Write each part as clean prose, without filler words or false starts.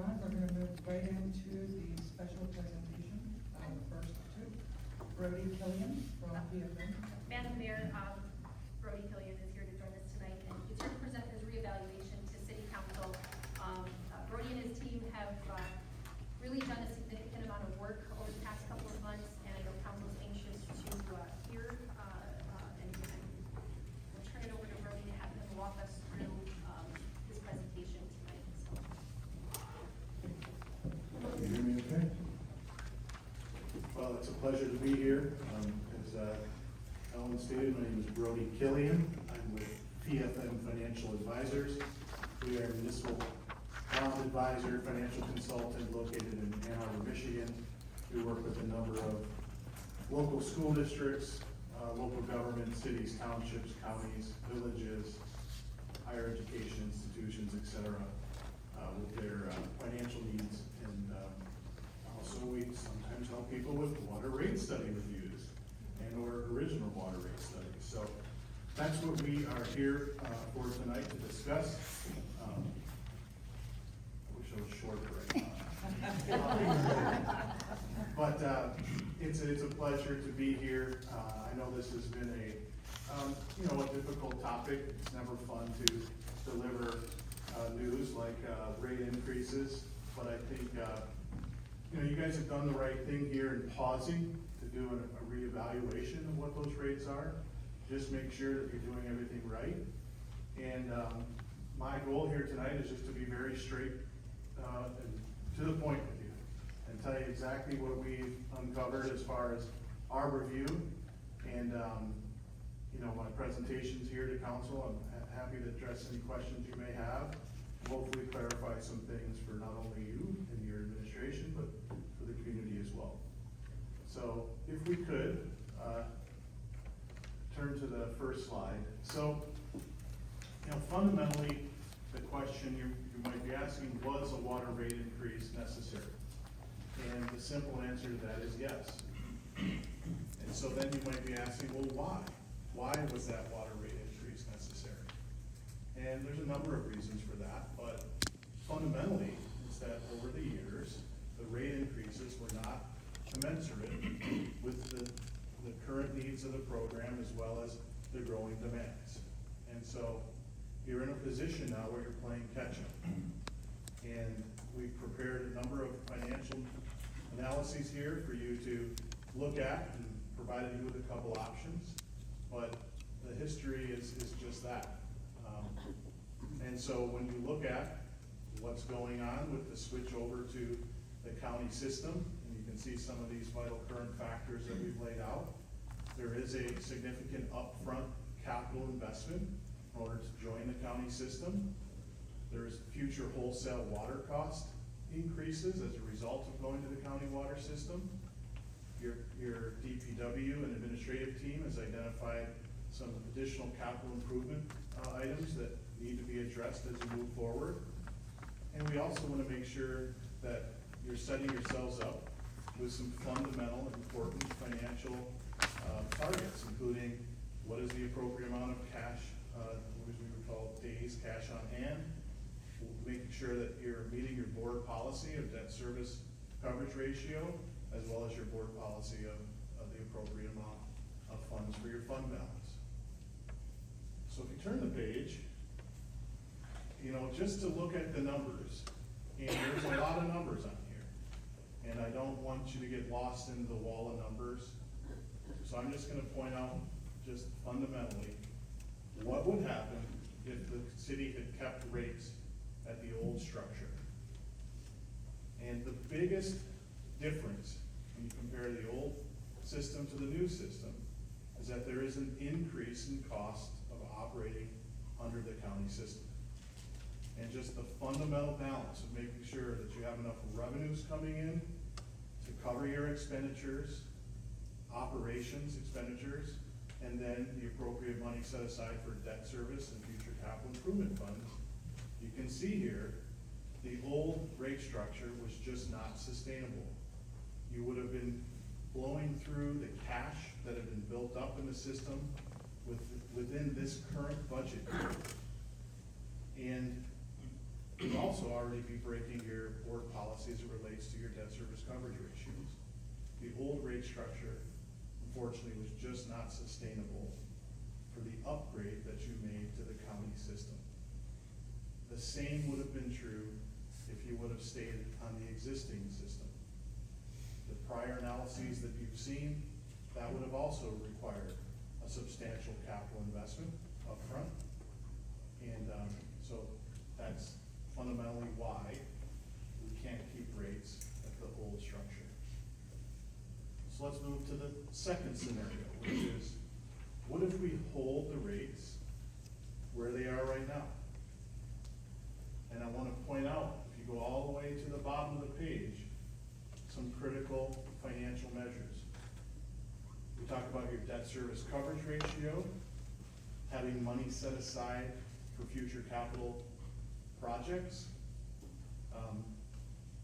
not, we're gonna move right into the special presentation, the first two. Brodie Killian from PFM. Madam Mayor, Brodie Killian is here to join us tonight, and he's here to present his reevaluation to City Council. Brodie and his team have really done a significant amount of work over the past couple of months, and I know Council's anxious to hear, and we'll turn it over to Brodie to have him walk us through his presentation tonight. So. Can you hear me okay? Well, it's a pleasure to be here. As Ellen stated, my name is Brodie Killian. I'm with PFM Financial Advisors. We are a municipal bond advisor, financial consultant located in Ann Arbor, Michigan. We work with a number of local school districts, local government, cities, townships, counties, villages, higher education institutions, etc., with their financial needs. And also we sometimes help people with water rate study reviews and or original water rate studies. So that's what we are here for tonight to discuss. I wish I was shorter right now. But it's a pleasure to be here. I know this has been a difficult topic. It's never fun to deliver news like rate increases, but I think you guys have done the right thing here in pausing to do a reevaluation of what those rates are. Just make sure that you're doing everything right. And my goal here tonight is just to be very straight and to the point with you and tell you exactly what we've uncovered as far as our review. And my presentation's here to council. I'm happy to address any questions you may have. Hopefully clarify some things for not only you and your administration, but for the community as well. So if we could, turn to the first slide. So, fundamentally, the question you might be asking, was a water rate increase necessary? And the simple answer to that is yes. And so then you might be asking, well, why? Why was that water rate increase necessary? And there's a number of reasons for that, but fundamentally, is that over the years, the rate increases were not commensurate with the current needs of the program as well as the growing demands. And so you're in a position now where you're playing catch up. And we've prepared a number of financial analyses here for you to look at and provided you with a couple options, but the history is just that. And so when you look at what's going on with the switch over to the county system, and you can see some of these vital current factors that we've laid out, there is a significant upfront capital investment in order to join the county system. There's future wholesale water cost increases as a result of going to the county water system. Your DPW and administrative team has identified some additional capital improvement items that need to be addressed as you move forward. And we also want to make sure that you're setting yourselves up with some fundamental important financial targets, including what is the appropriate amount of cash, what we would call days cash on hand, making sure that you're meeting your board policy of debt service coverage ratio, as well as your board policy of the appropriate amount of funds for your fund balance. So if you turn the page, just to look at the numbers, and there's a lot of numbers on here, and I don't want you to get lost in the wall of numbers. So I'm just gonna point out just fundamentally what would happen if the city had kept rates at the old structure. And the biggest difference when you compare the old system to the new system is that there is an increase in cost of operating under the county system. And just the fundamental balance of making sure that you have enough revenues coming in to cover your expenditures, operations expenditures, and then the appropriate money set aside for debt service and future capital improvement funds. You can see here, the old rate structure was just not sustainable. You would have been blowing through the cash that had been built up in the system within this current budget year. And you'd also already be breaking your board policy as it relates to your debt service coverage ratios. The old rate structure, unfortunately, was just not sustainable for the upgrade that you made to the county system. The same would have been true if you would have stayed on the existing system. The prior analyses that you've seen, that would have also required a substantial capital investment upfront. And so that's fundamentally why we can't keep rates at the old structure. So let's move to the second scenario, which is, what if we hold the rates where they are right now? And I want to point out, if you go all the way to the bottom of the page, some critical financial measures. We talk about your debt service coverage ratio, having money set aside for future capital projects,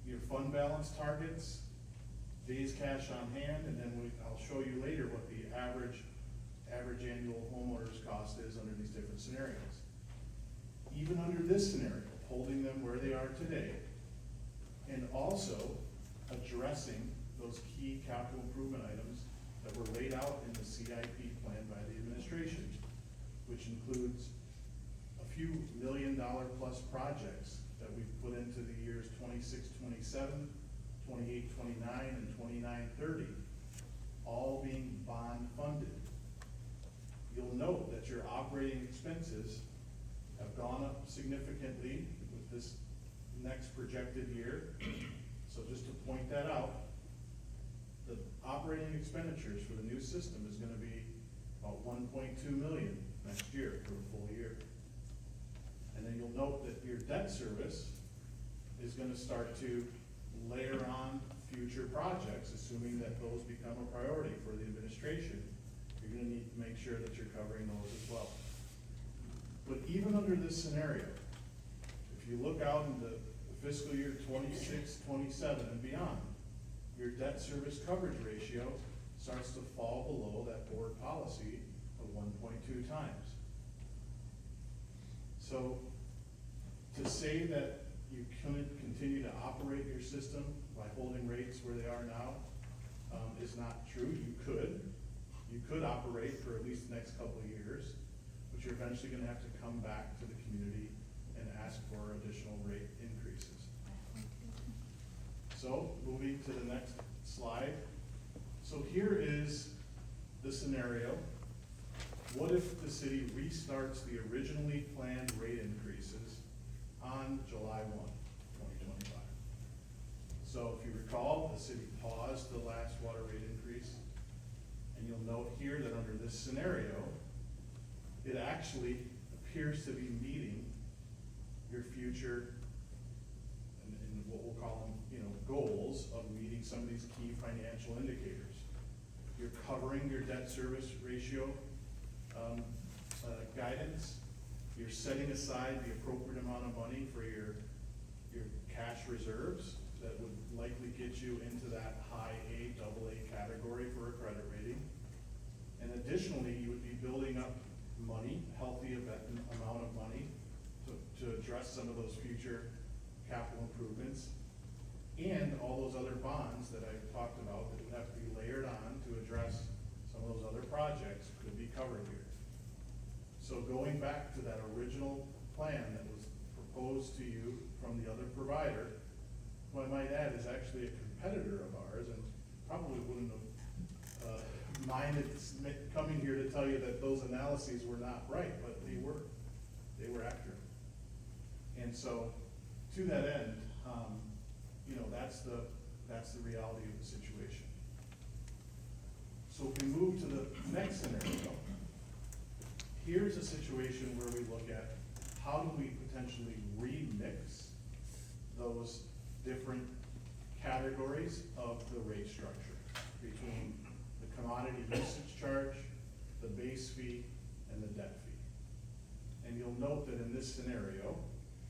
your fund balance targets, days cash on hand, and then I'll show you later what the average annual homeowner's cost is under these different scenarios. Even under this scenario, holding them where they are today, and also addressing those key capital improvement items that were laid out in the CIP plan by the administration, which includes a few $1 million plus projects that we've put into the years 26-27, 28-29, and 29-30, all being bond funded. You'll note that your operating expenses have gone up significantly with this next projected year. So just to point that out, the operating expenditures for the new system is gonna be about 1.2 million next year for a full year. And then you'll note that your debt service is gonna start to layer on future projects, assuming that those become a priority for the administration. You're gonna need to make sure that you're covering those as well. But even under this scenario, if you look out into fiscal year 26, 27 and beyond, your debt service coverage ratio starts to fall below that board policy of 1.2 times. So to say that you couldn't continue to operate your system by holding rates where they are now is not true. You could operate for at least the next couple of years, but you're eventually gonna have to come back to the community and ask for additional rate increases. So moving to the next slide. So here is the scenario. What if the city restarts the originally planned rate increases on July 1, 2025? So if you recall, the city paused the last water rate increase. And you'll note here that under this scenario, it actually appears to be meeting your future and what we'll call them, goals of meeting some of these key financial indicators. You're covering your debt service ratio guidance. You're setting aside the appropriate amount of money for your cash reserves that would likely get you into that high A, AA category for a credit rating. And additionally, you would be building up money, healthy amount of money to address some of those future capital improvements. And all those other bonds that I talked about that would have to be layered on to address some of those other projects could be covered here. So going back to that original plan that was proposed to you from the other provider, who I might add is actually a competitor of ours and probably wouldn't have minded coming here to tell you that those analyses were not right, but they were accurate. And so to that end, that's the reality of the situation. So if we move to the next scenario, here's a situation where we look at how do we potentially remix those different categories of the rate structure between the commodity usage charge, the base fee, and the debt fee. And you'll note that in this scenario,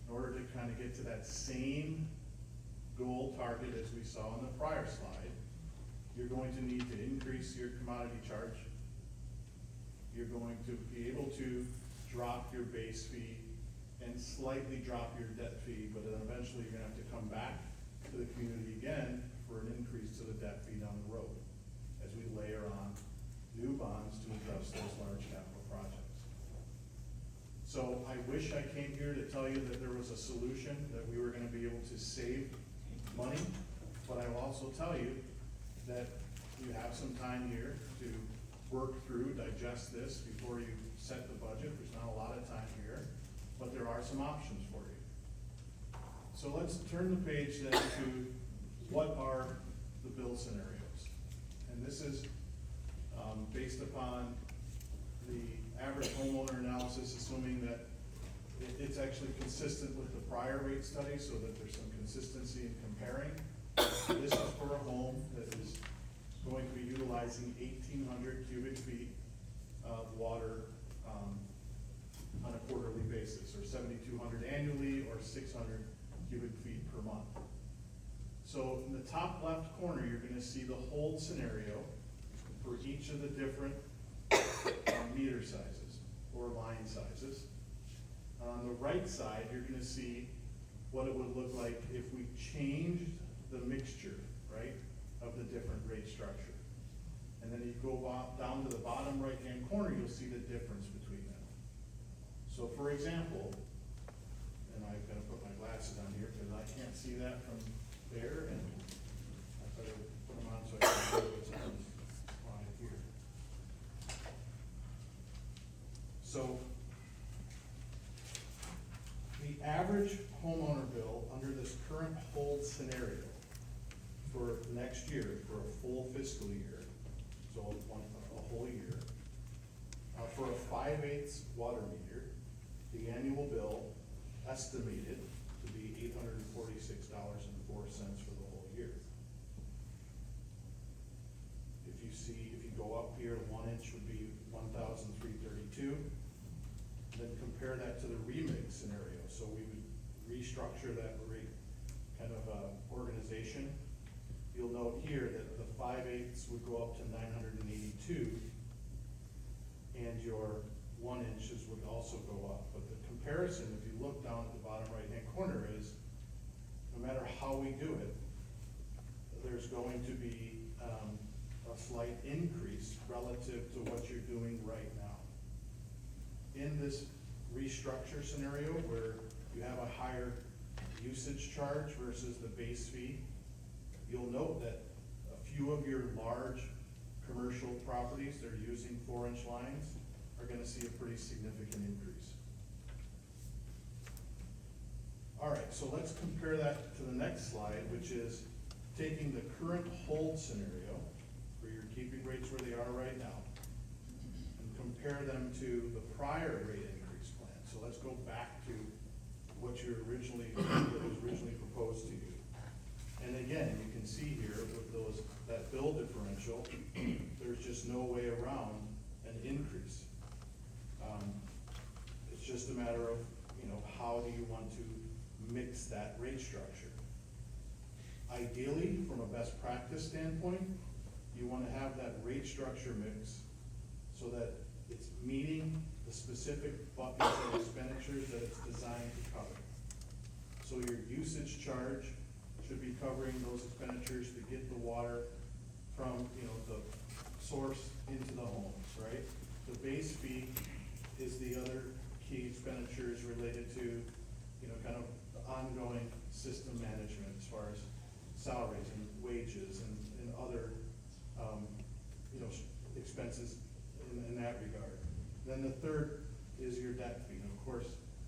in order to kind of get to that same goal target as we saw on the prior slide, you're going to need to increase your commodity charge. You're going to be able to drop your base fee and slightly drop your debt fee, but then eventually you're gonna have to come back to the community again for an increase to the debt fee down the road, as we layer on new bonds to address those large capital projects. So I wish I came here to tell you that there was a solution, that we were gonna be able to save money, but I will also tell you that you have some time here to work through, digest this before you set the budget. There's not a lot of time here, but there are some options for you. So let's turn the page then to what are the bill scenarios. And this is based upon the average homeowner analysis, assuming that it's actually consistent with the prior rate study, so that there's some consistency in comparing. This is for a home that is going to be utilizing 1,800 cubic feet of water on a quarterly basis, or 7,200 annually, or 600 cubic feet per month. So in the top left corner, you're gonna see the hold scenario for each of the different meter sizes or line sizes. On the right side, you're gonna see what it would look like if we changed the mixture, right, of the different rate structure. And then you go down to the bottom right-hand corner, you'll see the difference between them. So for example, and I've gotta put my glasses on here because I can't see that from there, and I better put them on so I can see what's on this slide here. So the average homeowner bill under this current hold scenario for next year, for a full fiscal year, so a whole year, for a 5/8 water meter, the annual bill estimated to be $846.04 for the whole year. If you go up here, 1 inch would be $1,332. Then compare that to the remix scenario. So we would restructure that kind of organization. You'll note here that the 5/8 would go up to 982, and your 1 inches would also go up. But the comparison, if you look down at the bottom right-hand corner, is no matter how we do it, there's going to be a slight increase relative to what you're doing right now. In this restructure scenario, where you have a higher usage charge versus the base fee, you'll note that a few of your large commercial properties that are using 4-inch lines are gonna see a pretty significant increase. All right, so let's compare that to the next slide, which is taking the current hold scenario, where you're keeping rates where they are right now, and compare them to the prior rate increase plan. So let's go back to what was originally proposed to you. And again, you can see here with that bill differential, there's just no way around an increase. It's just a matter of, how do you want to mix that rate structure? Ideally, from a best practice standpoint, you want to have that rate structure mix so that it's meeting the specific buckets of expenditures that it's designed to cover. So your usage charge should be covering those expenditures to get the water from, the source into the homes, right? The base fee is the other key expenditures related to, kind of the ongoing system management as far as salaries and wages and other, expenses in that regard. Then the third is your debt fee. And of course,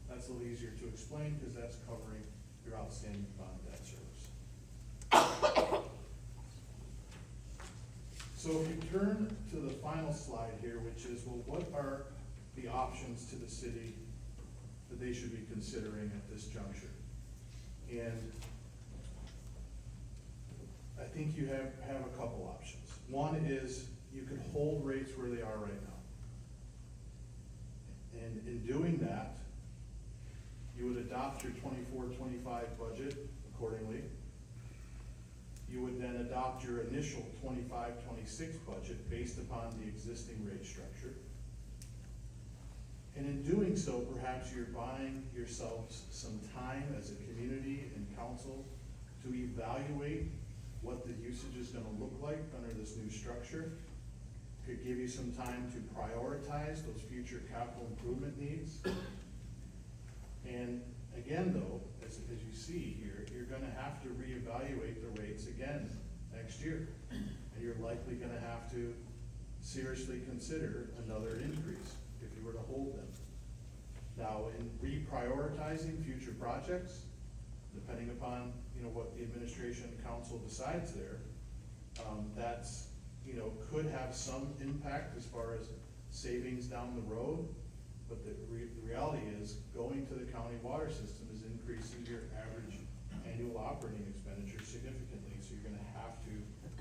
that's a little easier to explain because that's covering your outstanding bond debt service. So if you turn to the final slide here, which is, well, what are the options to the city that they should be considering at this juncture? And I think you have a couple options. One is you could hold rates where they are right now. And in doing that, you would adopt your 24-25 budget accordingly. You would then adopt your initial 25-26 budget based upon the existing rate structure. And in doing so, perhaps you're buying yourselves some time as a community and council to evaluate what the usage is gonna look like under this new structure. Could give you some time to prioritize those future capital improvement needs. And again, though, as you see here, you're gonna have to reevaluate the rates again next year. And you're likely gonna have to seriously consider another increase if you were to hold them. Now, in reprioritizing future projects, depending upon, what the administration and council decides there, that's, could have some impact as far as savings down the road. But the reality is, going to the county water system is increasing your average annual operating expenditure significantly. So you're gonna have to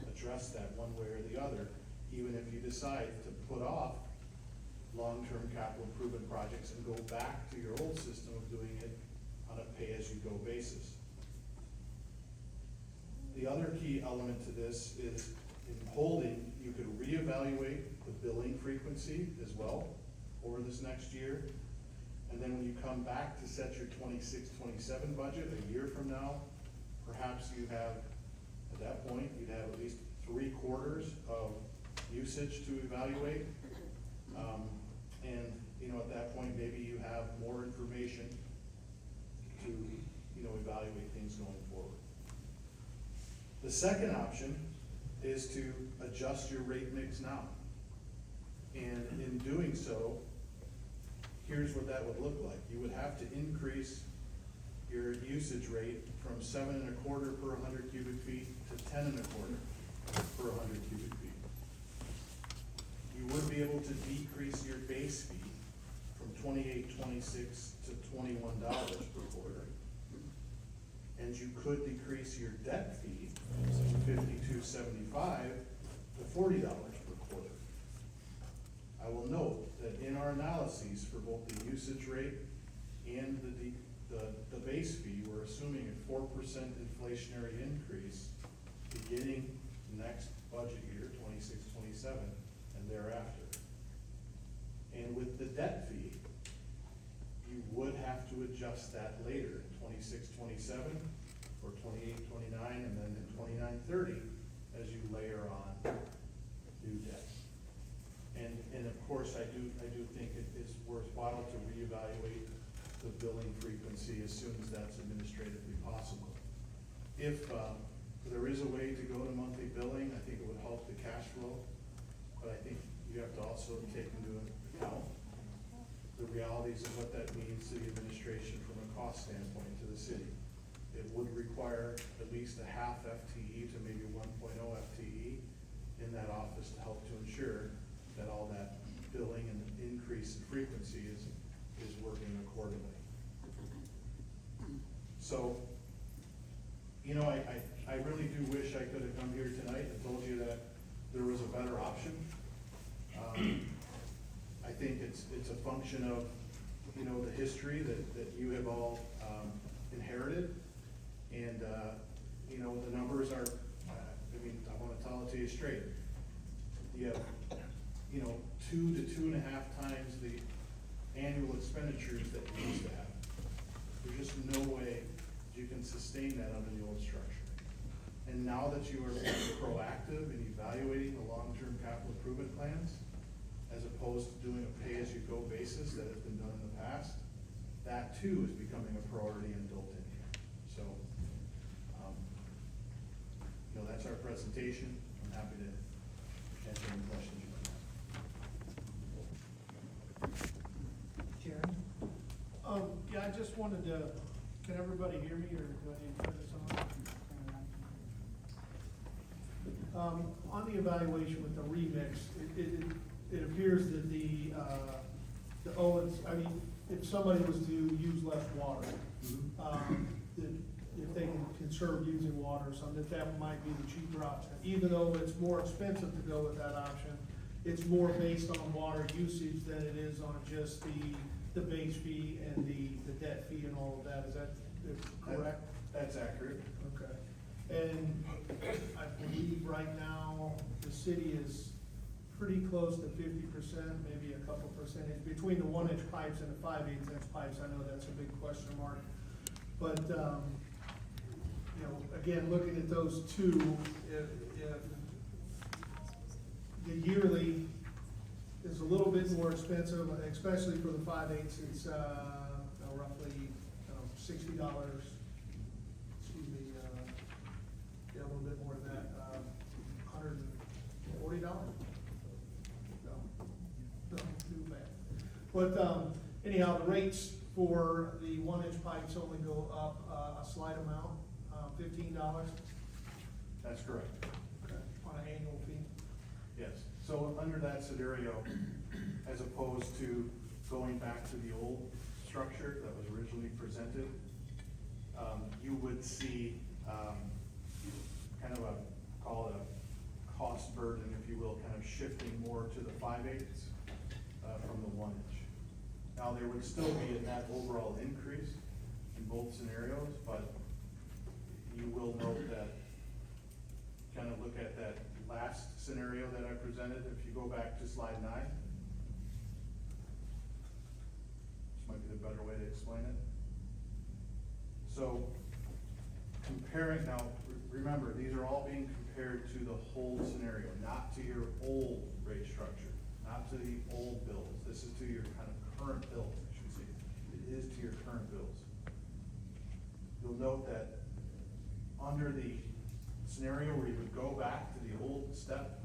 address that one way or the other, even if you decide to put off long-term capital improvement projects and go back to your old system of doing it on a pay-as-you-go basis. The other key element to this is, in holding, you could reevaluate the billing frequency as well over this next year. And then when you come back to set your 26-27 budget a year from now, perhaps you have, at that point, you'd have at least 3/4 of usage to evaluate. And, at that point, maybe you have more information to, evaluate things going forward. The second option is to adjust your rate mix now. And in doing so, here's what that would look like. You would have to increase your usage rate from 7.25 per 100 cubic feet to 10.25 per 100 cubic feet. You would be able to decrease your base fee from $28.26 to $21 per quarter. And you could decrease your debt fee from $52.75 to $40 per quarter. I will note that in our analyses for both the usage rate and the base fee, we're assuming a 4% inflationary increase beginning next budget year, 26-27, and thereafter. And with the debt fee, you would have to adjust that later, 26-27, or 28-29, and then in 29-30, as you layer on new debt. And of course, I do think it is worthwhile to reevaluate the billing frequency as soon as that's administratively possible. If there is a way to go to monthly billing, I think it would help the cash flow, but I think you have to also take into account the realities of what that means to the administration from a cost standpoint to the city. It would require at least a half FTE to maybe 1.0 FTE in that office to help to ensure that all that billing and increase in frequency is working accordingly. So, I really do wish I could have come here tonight and told you that there was a better option. I think it's a function of, the history that you have all inherited. And, the numbers are, I want to tell it to you straight. You have, 2 to 2.5 times the annual expenditures that you used to have. There's just no way you can sustain that under the old structure. And now that you are being proactive in evaluating the long-term capital improvement plans, as opposed to doing a pay-as-you-go basis that has been done in the past, that too is becoming a priority and built in here. So, that's our presentation. I'm happy to answer any questions you might have. Jeremy? Yeah, I just wanted to, can everybody hear me, or do I need to turn this on? On the evaluation with the remix, it appears that the Owens, if somebody was to use less water, that if they can conserve using water or something, that might be the cheaper option. Even though it's more expensive to go with that option, it's more based on water usage than it is on just the base fee and the debt fee and all of that. Is that correct? That's accurate. Okay. And I believe right now, the city is pretty close to 50%, maybe a couple percentage, between the 1-inch pipes and the 5/8-inch pipes. I know that's a big question mark. But, you know, again, looking at those two, if the yearly is a little bit more expensive, especially for the 5/8, it's, roughly, $60, excuse me, yeah, a little bit more than that, $140? No, too bad. But, anyhow, the rates for the 1-inch pipes only go up, a slight amount, $15. That's correct. Okay, on an annual fee. Yes, so under that scenario, as opposed to going back to the old structure that was originally presented, you would see, kind of call it a cost burden, if you will, kind of shifting more to the 5/8 from the 1-inch. Now, there would still be a net overall increase in both scenarios, but you will note that, kind of look at that last scenario that I presented, if you go back to slide 9. This might be the better way to explain it. So, comparing, now, remember, these are all being compared to the whole scenario, not to your old rate structure, not to the old bills. This is to your kind of current bills, I should say. It is to your current bills. You'll note that under the scenario where you would go back to the old step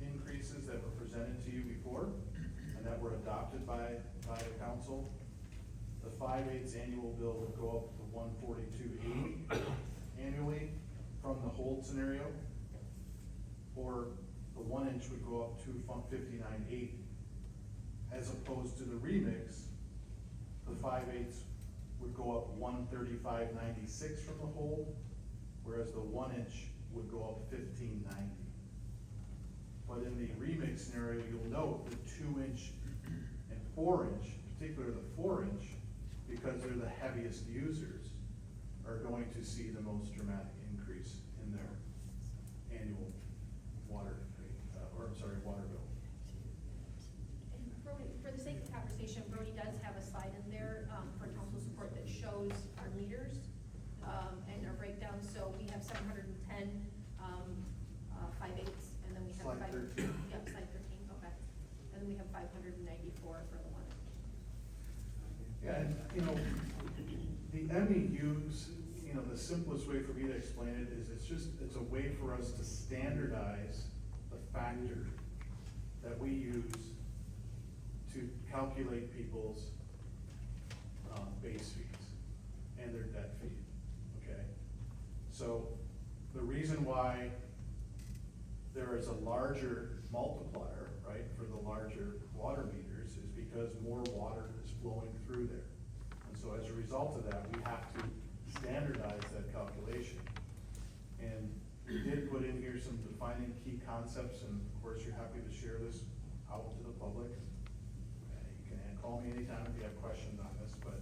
increases that were presented to you before and that were adopted by the council, the 5/8 annual bill would go up to $142.80 annually from the hold scenario, or the 1-inch would go up to $59.80. As opposed to the remix, the 5/8 would go up $135.96 from the hold, whereas the 1-inch would go up $15.90. But in the remix scenario, you'll note the 2-inch and 4-inch, particularly the 4-inch, because they're the heaviest users, are going to see the most dramatic increase in their annual water bill. And Brodie, for the sake of conversation, Brodie does have a slide in there, for council support that shows our meters, and our breakdown. So we have 710, 5/8, and then we have Slide 13. Yep, slide 13, okay. And then we have 594 for the 1. Yeah, and, the MEUs, the simplest way for me to explain it is it's a way for us to standardize the factor that we use to calculate people's, base fees and their debt fee, okay? So, the reason why there is a larger multiplier, right, for the larger water meters is because more water is flowing through there. And so as a result of that, we have to standardize that calculation. And we did put in here some defining key concepts, and of course, you're happy to share this out to the public. You can call me anytime if you have questions on this, but,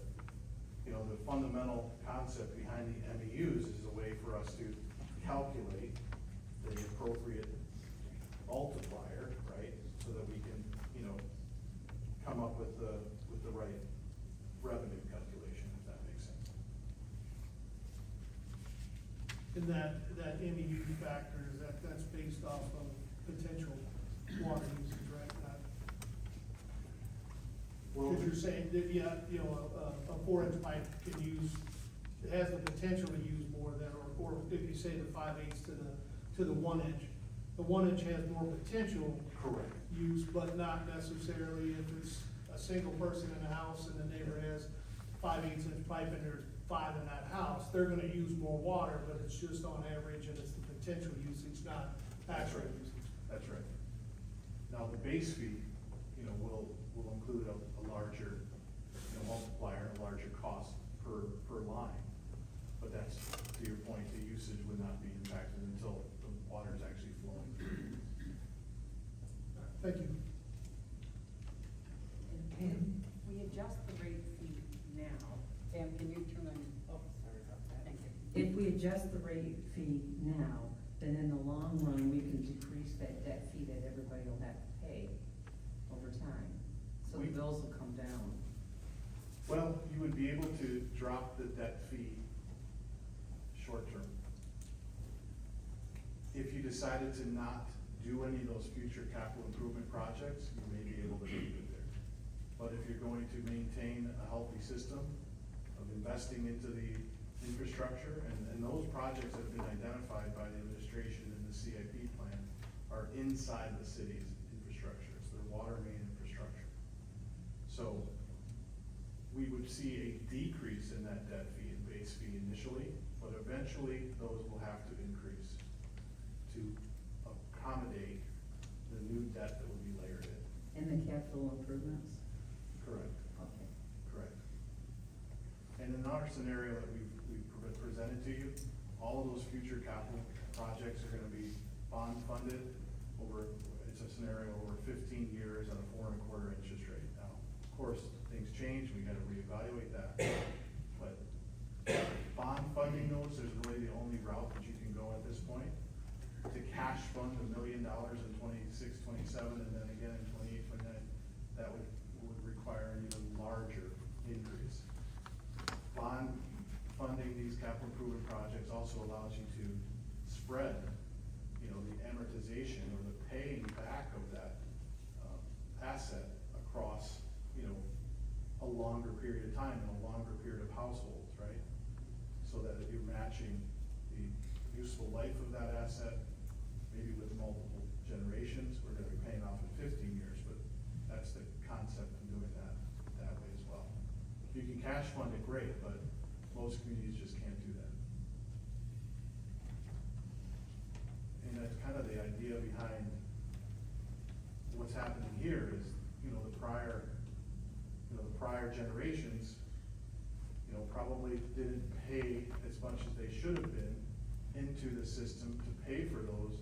the fundamental concept behind the MEUs is a way for us to calculate the appropriate multiplier, right? So that we can, come up with the right revenue calculation, if that makes sense. And that MEU factor, that's based off of potential water usage, right? Because you're saying that, a 4-inch pipe can use, it has the potential to use more than, or if you say the 5/8 to the 1-inch, the 1-inch has more potential. Correct. Use, but not necessarily if it's a single person in the house and the neighbor has 5/8-inch pipe and there's 5 in that house, they're gonna use more water, but it's just on average and it's the potential usage, not actual That's right. usage. That's right. Now, the base fee, will include a larger, multiplier, a larger cost per line. But that's, to your point, the usage would not be impacted until the water is actually flowing through. Thank you. And we adjust the rate fee now. Pam, can you turn on, sorry about that. Thank you. If we adjust the rate fee now, then in the long run, we can decrease that debt fee that everybody will have to pay. over time, so the We- bills will come down. Well, you would be able to drop the debt fee short term. If you decided to not do any of those future capital improvement projects, you may be able to keep it there. But if you're going to maintain a healthy system of investing into the infrastructure, and those projects have been identified by the administration in the CIP plan, are inside the city's infrastructure, it's their water main infrastructure. So we would see a decrease in that debt fee and base fee initially, but eventually those will have to increase to accommodate the new debt that will be layered in. In the capital improvements? Correct. Okay. Correct. And in our scenario that we've presented to you, all of those future capital projects are gonna be bond funded over, it's a scenario over 15 years at a 4.25% interest rate. Now, of course, things change, we gotta reevaluate that. But bond funding those is really the only route that you can go at this point. To cash fund $1 million in 26, 27, and then again in 28, 29, that would require an even larger increase. Bond funding these capital improvement projects also allows you to spread, you know, the amortization or the paying back of that asset across, you know, a longer period of time and a longer period of households, right? So that you're matching the useful life of that asset, maybe with multiple generations. We're gonna be paying off in 15 years, but that's the concept of doing that way as well. If you can cash fund it, great, but most communities just can't do that. And that's kind of the idea behind what's happening here is, you know, the prior generations, you know, probably didn't pay as much as they should have been into the system to pay for those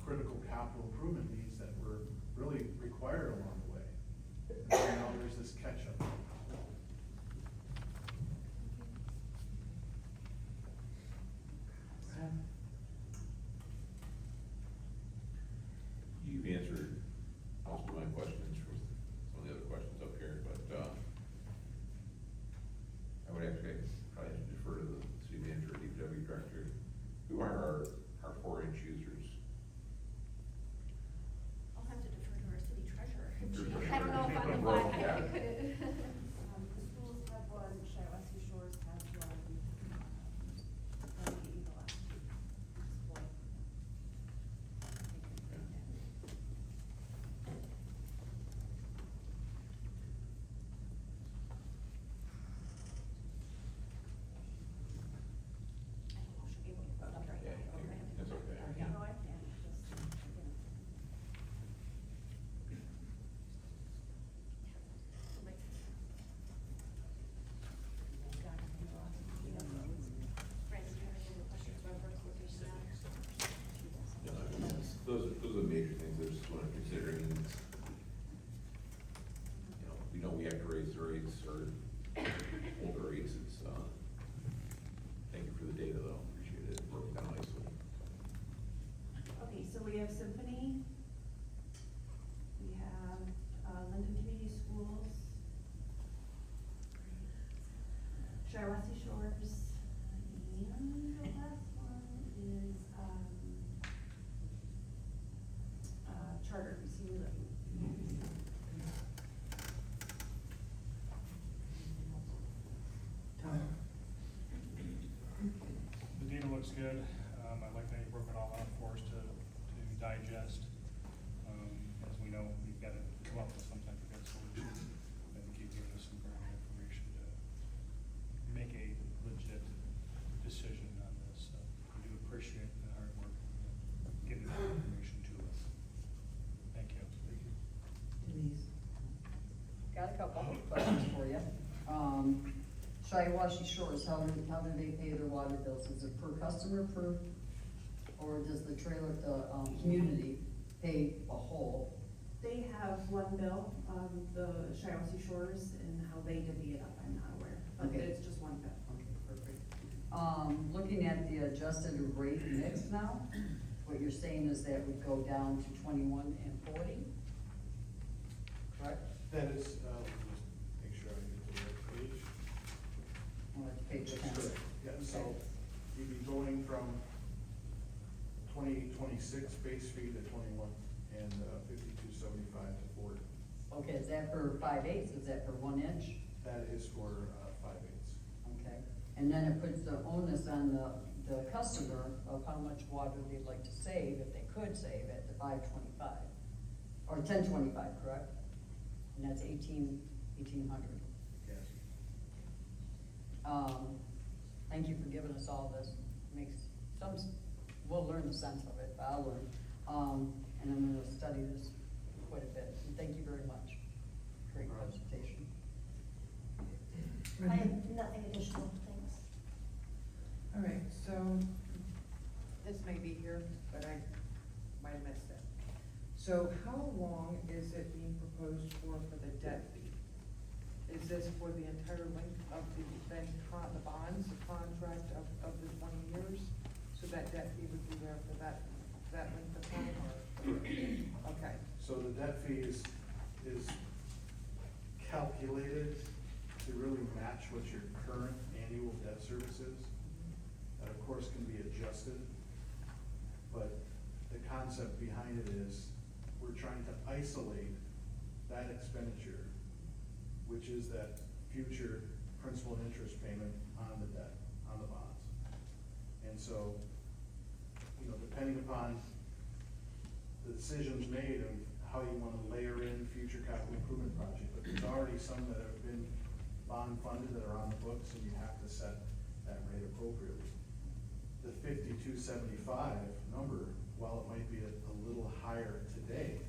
critical capital improvement needs that were really required along the way. And so now there's this catch-up. You've answered most of my questions from some of the other questions up here, but, I would actually probably have to defer to the city manager, DPW director. Who are our 4-inch users? I'll have to defer to our city treasurer. Your I don't know if I'm, treasurer. I Yeah. couldn't. The schools have one, Shiawassee Shores has one, and the Eagle Eye School. I don't know if she'll be able to put it up right Yeah, now. that's okay. Yeah. No, I can't, Like, Brandon, do you have any other questions about Brooke's location now? No, I mean, those are major things I just want to consider. I mean, it's, you know, we have to raise the rates or hold the rates. It's, thank you for the data though, appreciate it, broke down nicely. Okay, so we have Symphony, we have, Linden Community Schools, Shiawassee Shores, and the last one is, Charter Senior Living. The data looks good. I like that you broke it all out for us to digest. As we know, we've got to come up with some type of good solution, and keep giving us some ground information to make a legit decision on this. We do appreciate the hard work and getting that information to us. Thank you. Denise? Got a couple of questions for you. Shiawassee Shores, how do they pay their water bills? Is it per customer, or does the community pay a whole? They have one bill, the Shiawassee Shores, and how they divvy it up, I'm not aware, but Okay. it's just one bill. Okay, perfect. Looking at the adjusted rate mix now, what you're saying is that would go down to 21 and 40? Correct? That is, just make sure I get to the right page. Well, it's page That's 10. correct. Yeah, so you'd be going from 26 base feet to 21 and 52.75 to 40. Okay, is that for 5/8? Is that for 1 inch? That is for 5/8. Okay, and then it puts the onus on the customer of how much water they'd like to save, if they could save at the 525, or 1025, correct? And that's 1,800. Yes. Thank you for giving us all this, makes some, we'll learn the sense of it, I'll learn. And I'm gonna study this quite a bit, and thank you very much. Great presentation. I have nothing additional, thanks. All right, so this may be here, but I might have missed it. So how long is it being proposed for the debt fee? Is this for the entire length of the bonds, the contract of the 20 years? So that debt fee would be there for that length of time, or? Okay, So the debt fee is calculated to really match what your current annual debt service is. That of course can be adjusted, but the concept behind it is we're trying to isolate that expenditure, which is that future principal and interest payment on the debt, on the bonds. And so, you know, depending upon the decisions made of how you wanna layer in future capital improvement project, but there's already some that have been bond funded that are on the books, and you have to set that rate appropriately. The 52.75 number, while it might be a little higher today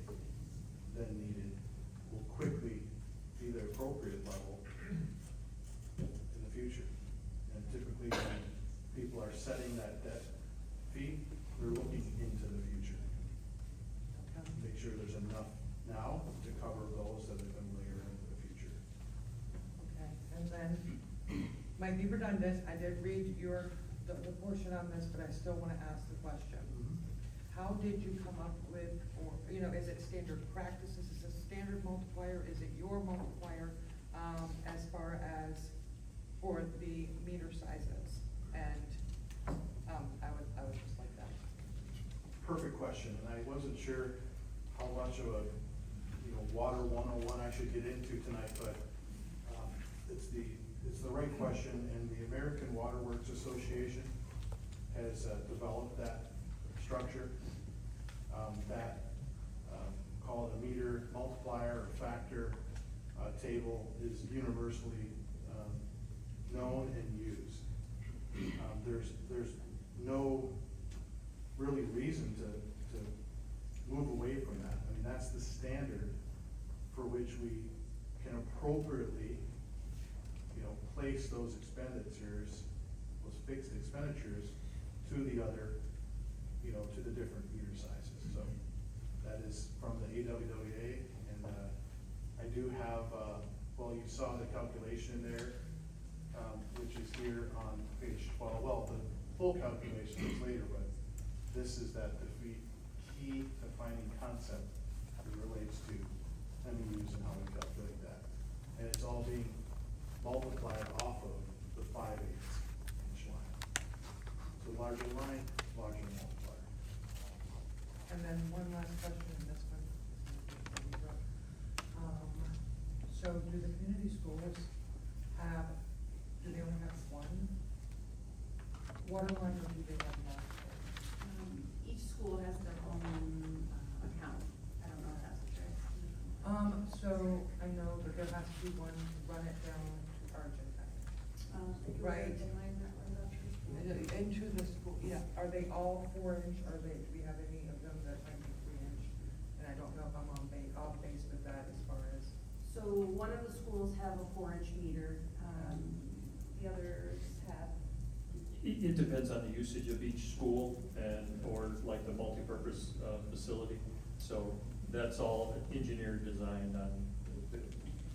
than needed, will quickly be the appropriate level in the future. And typically, when people are setting that debt fee, they're looking into the future. Make sure there's enough now to cover those that are gonna layer into the future. okay, and then, might be redundant, I did read the portion on this, but I still wanna ask the question. How did you come up with, or, you know, is it standard practices, is it a standard multiplier, is it your multiplier, as far as for the meter sizes? And, I would just like that. Perfect question, and I wasn't sure how much of a, water 101 I should get into tonight, but, it's the right question, and the American Water Works Association has developed that structure. Called a meter multiplier or factor table is universally known and used. There's no really reason to move away from that. I mean, that's the standard for which we can appropriately, place those expenditures, those fixed expenditures to the other, to the different meter sizes. So that is from the AWWA, and I do have, you saw the calculation there, which is here on page 12. Well, the full calculation is later, but this is that the key defining concept that relates to MUs and how we calculate that. And it's all being multiplied off of the 5/8 inch line. So larger line, larger multiplier. And then one last question, and this one. So do the community schools do they only have one water line, or do they have multiple? Each school has their own account. I don't know if that's what you're asking. So I know that there has to be one to run it down to Argentine. Right. Into the school, yeah. Are they all 4-inch? Do we have any of them that might be 3-inch? And I don't know if I'm off base with that as far as. So one of the schools have a 4-inch meter, the others have. It depends on the usage of each school or like the multipurpose facility. So that's all engineered, designed on the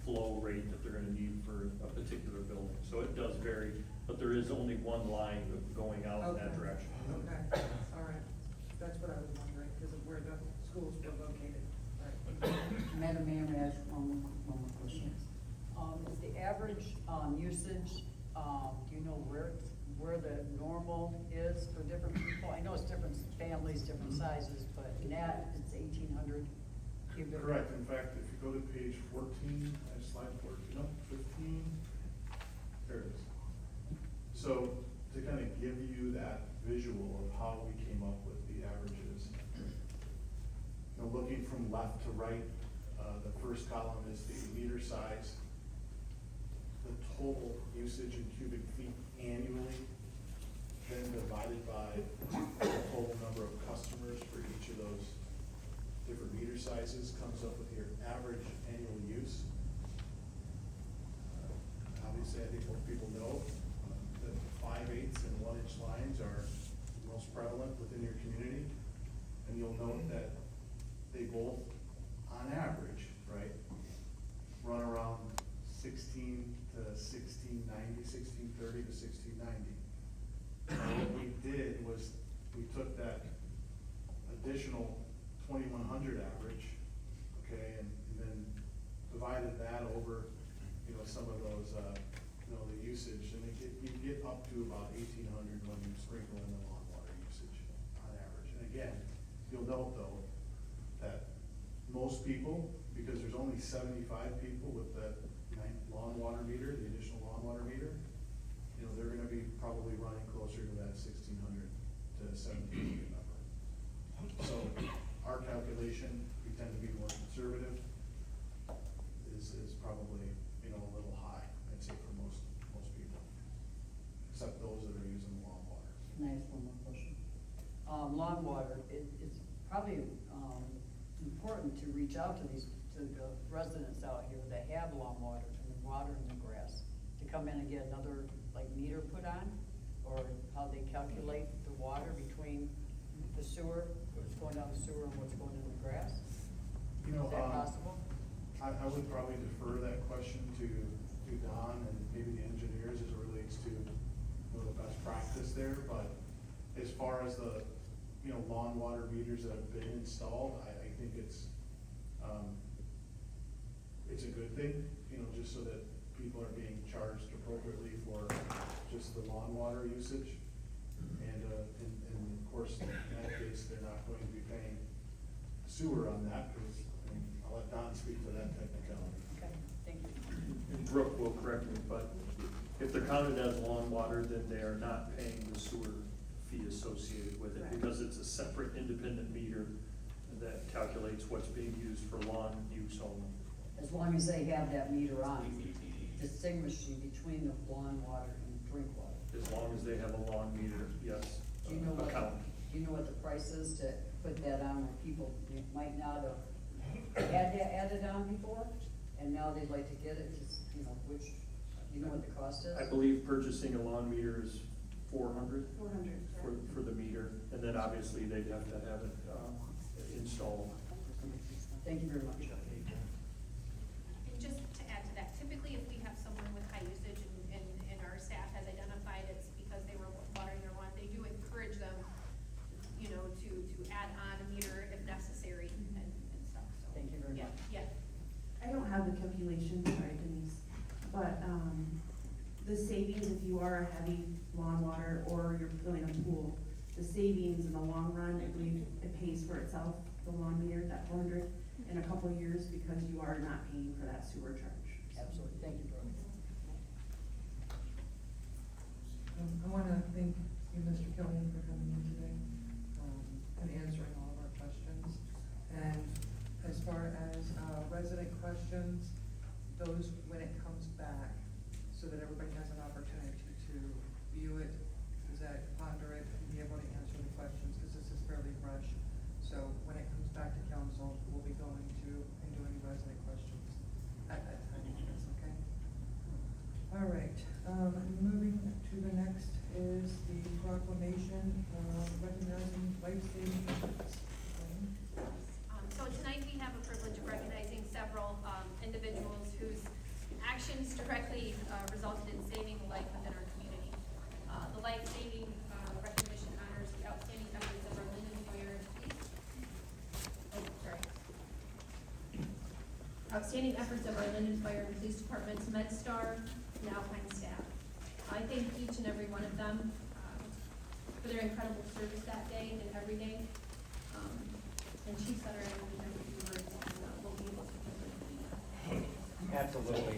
flow rate that they're gonna need for a particular building. So it does vary, but there is only one line going out in that Okay. direction. Okay, all right. That's what I was wondering, because of where the schools were located. Right. Madam Mayor, may I ask one more question? Is the average, usage, do you know where the normal is for different people? I know it's different families, different sizes, but net, it's 1,800 cubic. Correct, in fact, if you go to page 14, slide 14, no, 15, there it is. So, to kind of give you that visual of how we came up with the averages, you know, looking from left to right, the first column is the meter size, the total usage in cubic feet annually, then divided by the total number of customers for each of those different meter sizes, comes up with your average annual use. Obviously, I think most people know that 5/8 and 1-inch lines are most prevalent within your community. And you'll note that they both, on average, right, run around 16 to 1690, 1630 to 1690. And what we did was we took that additional 2100 average, okay, and then divided that over, you know, some of those, you know, the usage, and you get up to about 1800 when you sprinkle in the lawn water usage on average. And again, you'll note though, that most people, because there's only 75 people with that lawn water meter, the additional lawn water meter, you know, they're gonna be probably running closer to that 1600 to 1700 number. So our calculation, we tend to be more conservative, is probably, you know, a little high, I'd say for most people, except those that are using lawn water. Can I ask one more question? Lawn water, it's probably, important to reach out to the residents out here that have lawn water and water in the grass, to come in and get another, like, meter put on, or how they calculate the water between the sewer, what's going down the sewer and what's going in the grass? You know, Is that possible? I would probably defer that question to Don and maybe the engineers as it relates to, you know, the best practice there, but as far as the, you know, lawn water meters that have been installed, I think it's a good thing, you know, just so that people are being charged appropriately for just the lawn water usage. And of course, in that case, they're not going to be paying sewer on that, because, I mean, I'll let Don speak to that technicality. Okay, thank you. And Brooke will correct me, but if they're counted as lawn water, then they are not paying the sewer fee associated with it, Correct. because it's a separate independent meter that calculates what's being used for lawn use only. As long as they have that meter on, distinguishing between the lawn water and drink water. As long as they have a lawn meter, yes, Do you know what, account. do you know what the price is to put that on, where people might not have had that added on before, and now they'd like to get it, just, you know, which, you know what the cost is? I believe purchasing a lawn meter is 400 400. for the meter, and then obviously they'd have to have it, installed. Thank you very much. And just to add to that, typically if we have someone with high usage and our staff has identified it's because they were watering their lawn, they do encourage them, you know, to add on a meter if necessary and stuff, so. Thank you very Yeah, much. yeah. I don't have the calculation, sorry Denise, but, the savings, if you are a heavy lawn water or you're filling a pool, the savings in the long run, I believe it pays for itself, the lawn meter, that 400, in a couple of years, because you are not paying for that sewer charge. Absolutely, thank you, Brody. I wanna thank you, Mr. Killian, for coming in today, and answering all of our questions. And as far as, resident questions, those, when it comes back, so that everybody has an opportunity to view it, ponder it, and be able to answer the questions, because this is fairly fresh. So when it comes back to council, we'll be going to and doing resident questions at that time, that's okay? All right, moving to the next is the proclamation, recognizing life-saving efforts. So tonight we have a privilege of recognizing several individuals whose actions directly resulted in saving life within our community. The life-saving recognition honors the outstanding efforts of our Linden Fire and Police. Oh, sorry. outstanding efforts of our Linden Fire and Police Departments, MedStar, and Alpine staff. I thank each and every one of them for their incredible service that day and every day. And Chief Sutter, I know a few words, and we'll be able to continue. Absolutely.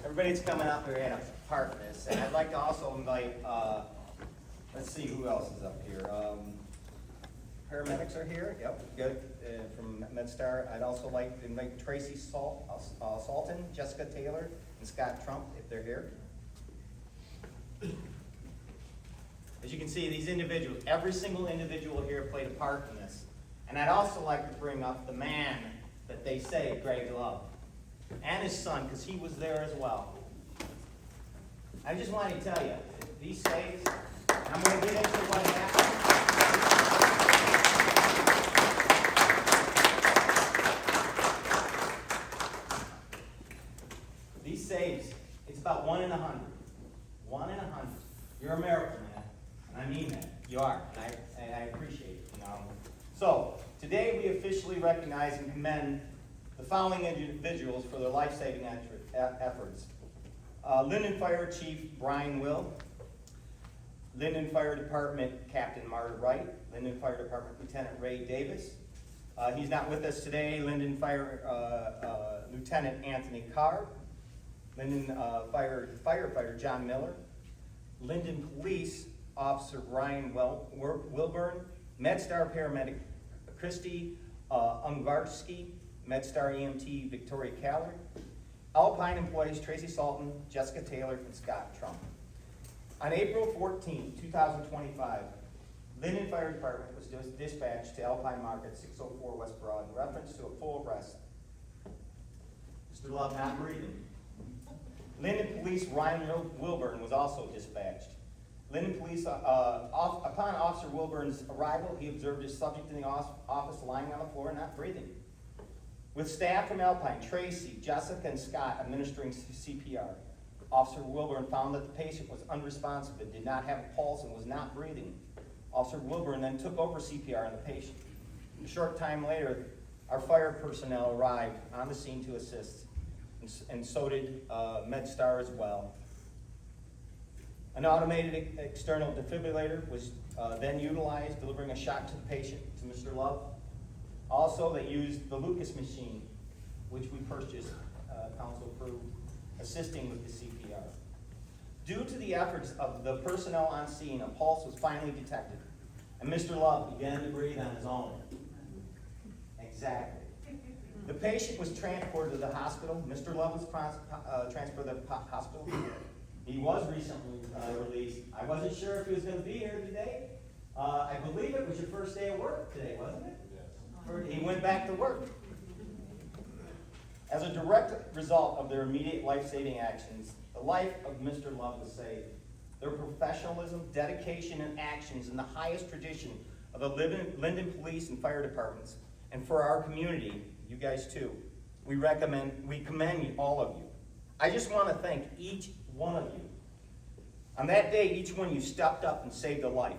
Everybody's coming out there and a part of this, and I'd like to also invite, let's see who else is up here. Paramedics are here, yep, good, from MedStar. I'd also like to invite Tracy Salton, Jessica Taylor, and Scott Trump, if they're here. As you can see, these individuals, every single individual here played a part in this. And I'd also like to bring up the man that they say Greg loved, and his son, because he was there as well. I just want to tell you, these saves, I'm going to get into what happened. These saves, it's about 1 in 100. 1 in 100. You're a miracle, man. And I mean that. You are. And I appreciate it. You know? So, today we officially recognize and commend the following individuals for their life-saving efforts. Linden Fire Chief Brian Will, Linden Fire Department Captain Marta Wright, Linden Fire Department Lieutenant Ray Davis. He's not with us today. Linden Fire Lieutenant Anthony Carr, Linden Firefighter John Miller, Linden Police Officer Ryan Wilburn, MedStar Paramedic Christy Ungarsky, MedStar EMT Victoria Callard, Alpine employees Tracy Salton, Jessica Taylor, and Scott Trump. On April 14, 2025, Linden Fire Department was dispatched to Alpine Market, 604 West Broad, in reference to a full arrest. Mr. Love not breathing. Linden Police Ryan Wilburn was also dispatched. Linden Police, upon Officer Wilburn's arrival, he observed his subject in the office lying on the floor and not breathing. With staff from Alpine, Tracy, Jessica, and Scott administering CPR, Officer Wilburn found that the patient was unresponsive and did not have a pulse and was not breathing. Officer Wilburn then took over CPR on the patient. A short time later, our fire personnel arrived on the scene to assist, and so did MedStar as well. An automated external defibrillator was then utilized, delivering a shot to the patient, to Mr. Love. Also, they used the Lucas machine, which we purchased, council approved, assisting with the CPR. Due to the efforts of the personnel on scene, a pulse was finally detected, and Mr. Love began to breathe on his own. Exactly. The patient was transported to the hospital. Mr. Love was transferred to the hospital. He was recently released. I wasn't sure if he was going to be here today. I believe it was your first day of work today, wasn't it? Yes. He went back to work. As a direct result of their immediate life-saving actions, the life of Mr. Love was saved. Their professionalism, dedication, and actions in the highest tradition of the Linden Police and Fire Departments, and for our community, you guys too, we commend all of you. I just want to thank each one of you. On that day, each one of you stepped up and saved a life.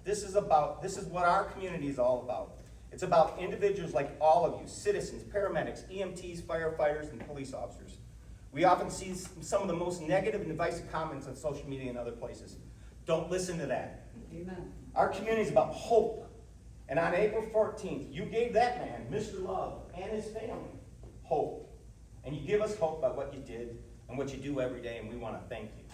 This is what our community is all about. It's about individuals like all of you, citizens, paramedics, EMTs, firefighters, and police officers. We often see some of the most negative and divisive comments on social media and other places. Don't listen to that. Amen. Our community is about hope. And on April 14th, you gave that man, Mr. Love, and his family, hope. And you give us hope by what you did and what you do every day, and we want to thank you.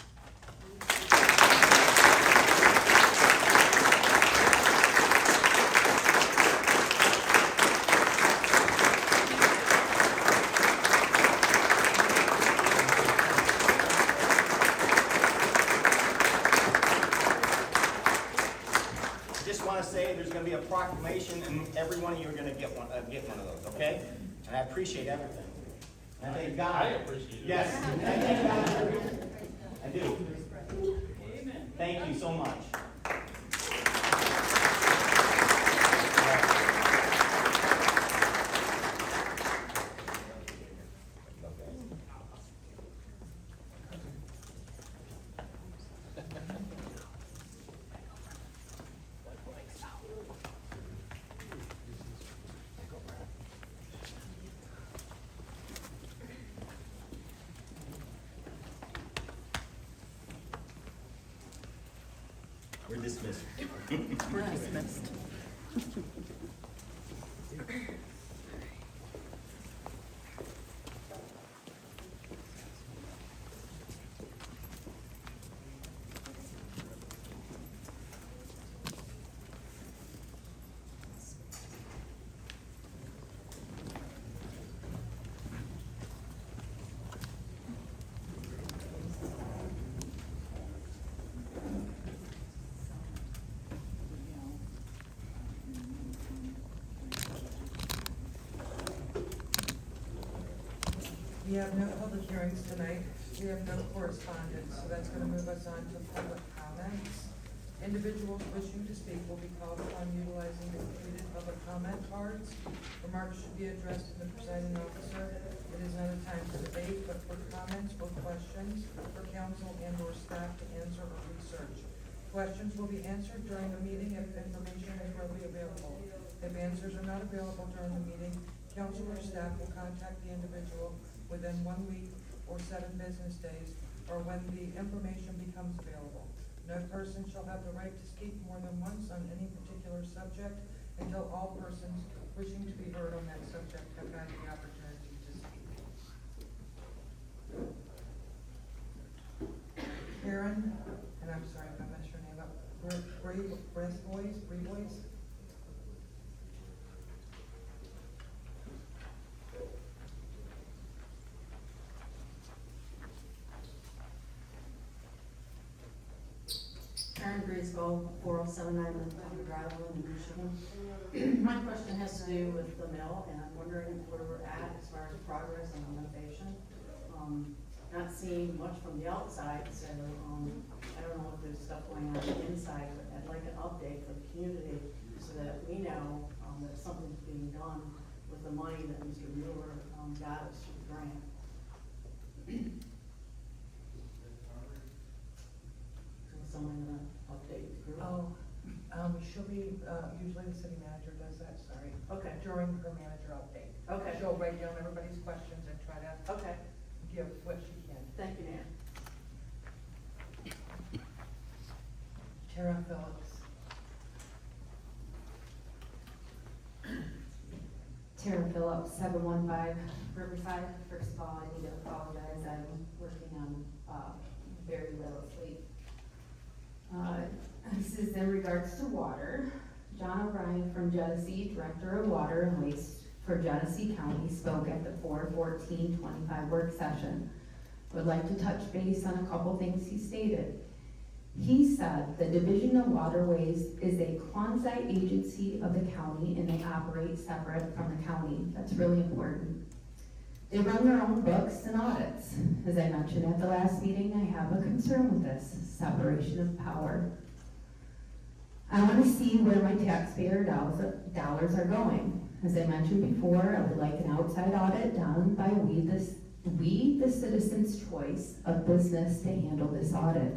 Say there's going to be a proclamation, and every one of you are going to get one of those, okay? And I appreciate everything. And I thank God. I appreciate it. Yes, and I thank God for everything. I do. Amen. Thank you so much. We're dismissed. We're dismissed. We have no public hearings tonight. We have no correspondence, so that's gonna move us on to public comments. Individuals wishing to speak will be called upon utilizing the completed public comment cards. Remarks should be addressed to the presiding officer. It is not a time for debate, but for comments or questions for council and or staff to answer or research. Questions will be answered during the meeting if information is readily available. If answers are not available during the meeting, council or staff will contact the individual within 1 week or 7 business days, or when the information becomes available. No person shall have the right to speak more than once on any particular subject until all persons wishing to be heard on that subject have had the opportunity to speak. Karen, and I'm sorry if I messed your name up, Brebois? Karen Breesville, 4079 Linden Drive, Linden, Michigan. My question has to do with the mill, and I'm wondering where we're at as far as progress and innovation. Not seeing much from the outside, so I don't know if there's stuff going on inside, but I'd like an update for the community so that we know that something's being done with the money that Mr. Mueller got us through the grant. Someone gonna update the group? Oh, she'll be, usually the city manager does that, sorry. Okay. During her manager update. Okay. She'll write down everybody's questions and try to Okay, give what she can. thank you, Nan. Tara Phillips. Tara Phillips, 715 Riverside. First of all, I need to apologize. I'm working on very little sleep. This is in regards to water. John O'Brien from Genesee, Director of Water and Waste for Genesee County, spoke at the 4/14/25 work session. Would like to touch base on a couple things he stated. He said the Division of Waterways is a quasi-agency of the county and they operate separate from the county. That's really important. They run their own books and audits. As I mentioned at the last meeting, I have a concern with this separation of power. I want to see where my taxpayer dollars are going. As I mentioned before, I would like an outside audit done by we the citizens' choice of business to handle this audit.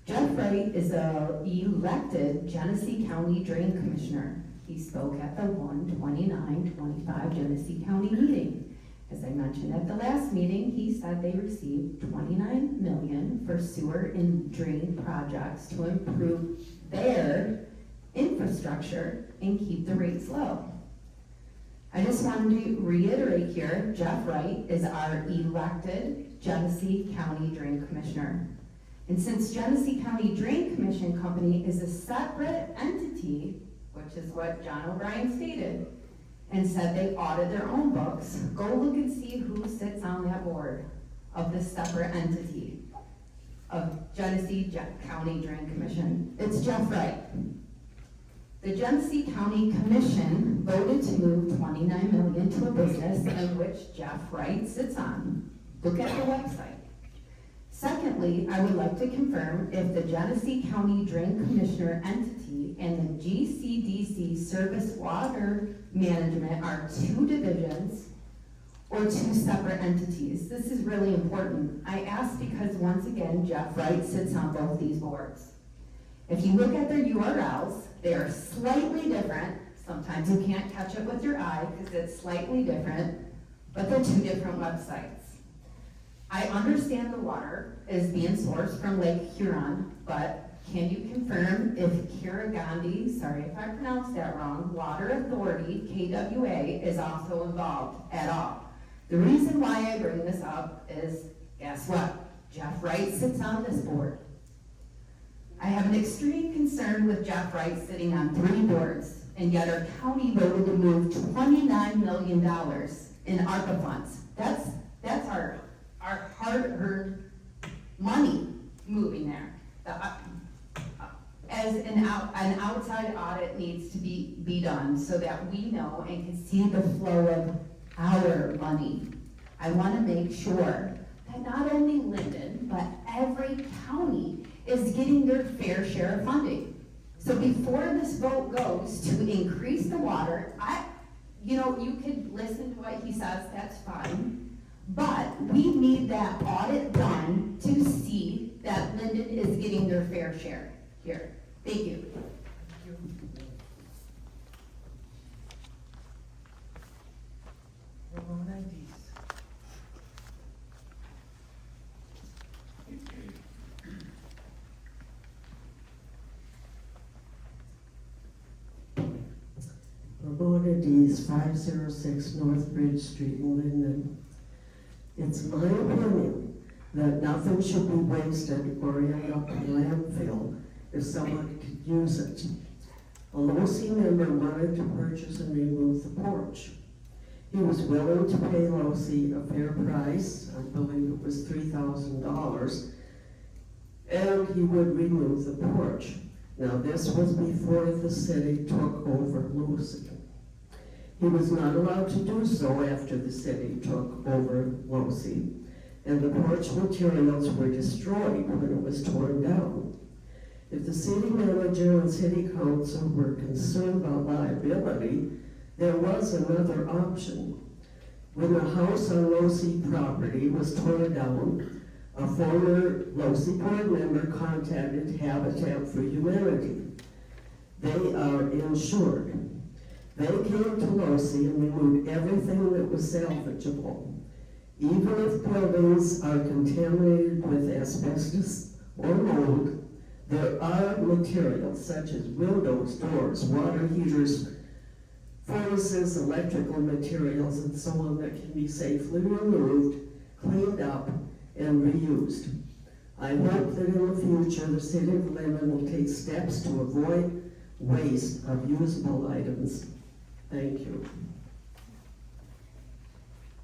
Jeff Wright is a elected Genesee County Drain Commissioner. He spoke at the 1/29/25 Genesee County meeting. As I mentioned at the last meeting, he said they received $29 million for sewer and drain projects to improve their infrastructure and keep the rates low. I just wanted to reiterate here, Jeff Wright is our elected Genesee County Drain Commissioner. And since Genesee County Drain Commission Company is a separate entity, which is what John O'Brien stated, and said they audit their own books, go look and see who sits on that board of this separate entity of Genesee County Drain Commission. It's Jeff Wright. The Genesee County Commission voted to move $29 million to a business in which Jeff Wright sits on. Look at the website. Secondly, I would like to confirm if the Genesee County Drain Commissioner entity and the GCDC Service Water Management are two divisions or two separate entities. This is really important. I ask because once again, Jeff Wright sits on both these boards. If you look at their URLs, they are slightly different. Sometimes you can't catch it with your eye because it's slightly different, but they're two different websites. I understand the water is being sourced from Lake Huron, but can you confirm if Kiragandi, sorry if I pronounced that wrong, Water Authority, KWA, is also involved at all? The reason why I bring this up is, guess what? Jeff Wright sits on this board. I have an extreme concern with Jeff Wright sitting on 3 boards, and yet our county voted to move $29 million in ARPA funds. That's our hard-earned money moving there. As an outside audit needs to be done so that we know and can see the flow of our money. I want to make sure that not only Linden, but every county is getting their fair share of funding. So before this vote goes to increase the water, you could listen to what he says, that's fine. But we need that audit done to see that Linden is getting their fair share here. Thank you. Thank you. Ramona Dees. Ramona Dees, 506 North Bridge Street in Linden. It's my opinion that nothing should be wasted or end up in landfill if someone could use it. A LOC member wanted to purchase and remove the porch. He was willing to pay LOC a fair price, I believe it was $3,000, and he would remove the porch. Now this was before the city took over LOC. He was not allowed to do so after the city took over LOC, and the porch materials were destroyed when it was torn down. If the city manager and city council were concerned about liability, there was another option. When the house on LOC property was torn down, a former LOC board member contacted Habitat for Humanity. They are insured. They came to LOC and removed everything that was salvageable. Even if buildings are contaminated with asbestos or mold, there are materials such as windows, doors, water heaters, furnaces, electrical materials, and so on that can be safely removed, cleaned up, and reused. I hope that in the future the city of Linden will take steps to avoid waste of usable items. Thank you.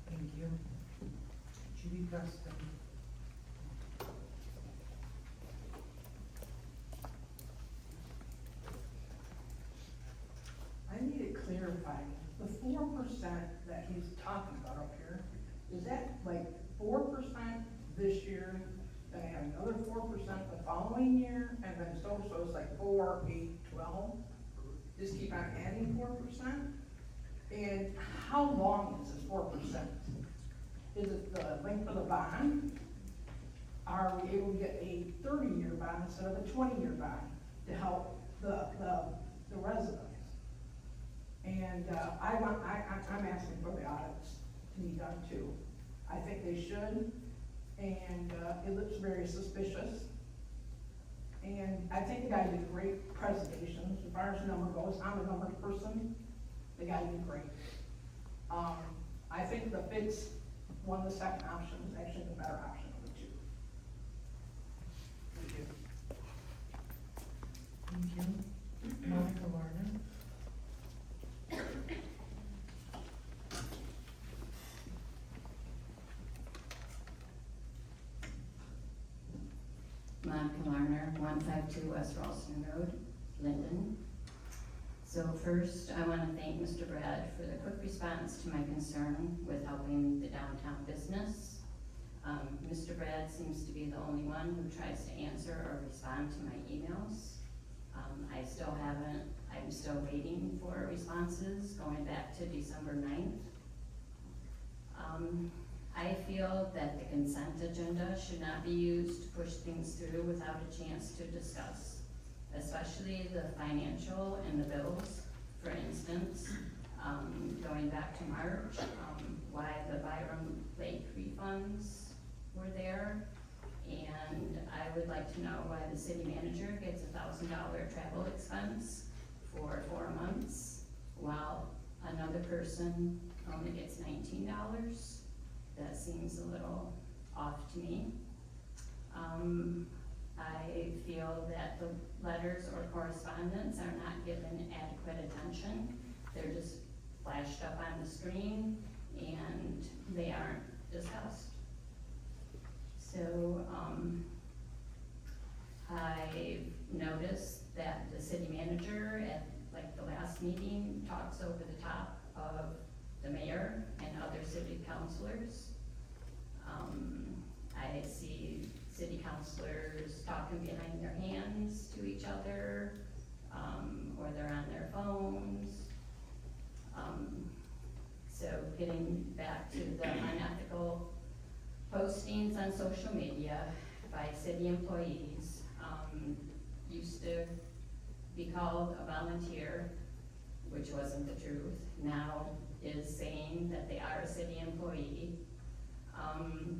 Thank you. Judy Preston. I need it clarified. The 4% that he's talking about up here, is that like 4% this year, then I have another 4% the following year, and then so it's like 4, 8, 12? Just keep on adding 4%? And how long is this 4%? Is it the length of the bond? Are we able to get a 30-year bond instead of a 20-year bond to help the residents? And I'm asking for the audits to be done too. I think they should, and it looks very suspicious. And I think the guy did great presentation. As far as number goes, I'm a numbers person. The guy did great. I think the Fitz one, the second option is actually the better option of the two. Thank you. Monica Larner. Monica Larner, 152 West Ralston Road, Linden. So first, I want to thank Mr. Brad for the quick response to my concern with helping the downtown business. Mr. Brad seems to be the only one who tries to answer or respond to my emails. I'm still waiting for responses going back to December 9th. I feel that the consent agenda should not be used to push things through without a chance to discuss, especially the financial and the bills. For instance, going back to March, why the Byram Lake refunds were there. And I would like to know why the city manager gets $1,000 travel expense for 4 months, while another person only gets $19. That seems a little off to me. I feel that the letters or correspondence are not given adequate attention. They're just flashed up on the screen and they aren't discussed. So, I noticed that the city manager at like the last meeting talks over the top of the mayor and other city councilors. I see city councilors talking behind their hands to each other, or they're on their phones. So getting back to the unethical postings on social media by city employees, used to be called a volunteer, which wasn't the truth, now is saying that they are a city employee.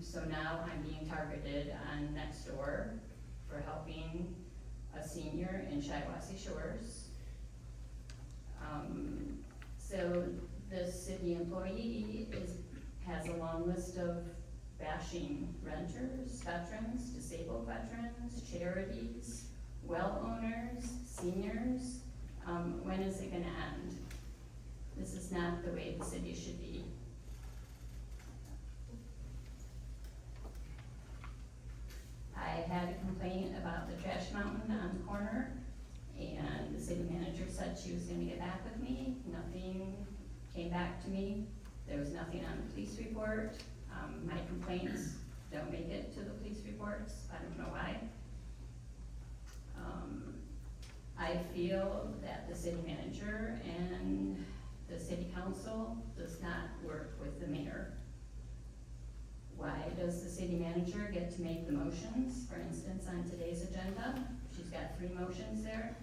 So now I'm being targeted on Nextdoor for helping a senior in Shiawassee Shores. So this city employee has a long list of bashing renters, veterans, disabled veterans, charities, well owners, seniors. When is it gonna end? This is not the way the city should be. I had a complaint about the trash mountain on the corner, and the city manager said she was gonna get back with me. Nothing came back to me. There was nothing on the police report. My complaints don't make it to the police reports. I don't know why. I feel that the city manager and the city council does not work with the mayor. Why does the city manager get to make the motions? For instance, on today's agenda, she's got 3 motions there.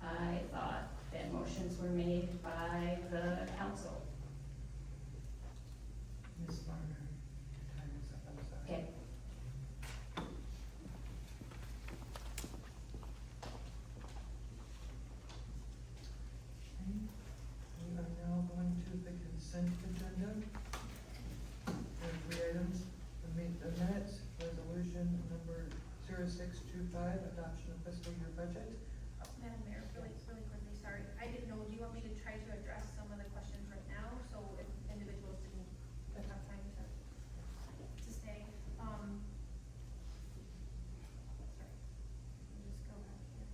I thought that motions were made by the council. Ms. Varner, time is up, I'm sorry. Okay. We are now going to the consent agenda. There are 3 items, the minutes, resolution number 0625, adoption of fiscal year budget. Madam Mayor, really quickly, sorry. I didn't know, do you want me to try to address some of the questions right now? So if individuals didn't have time to stay. Sorry. Let me just go back here.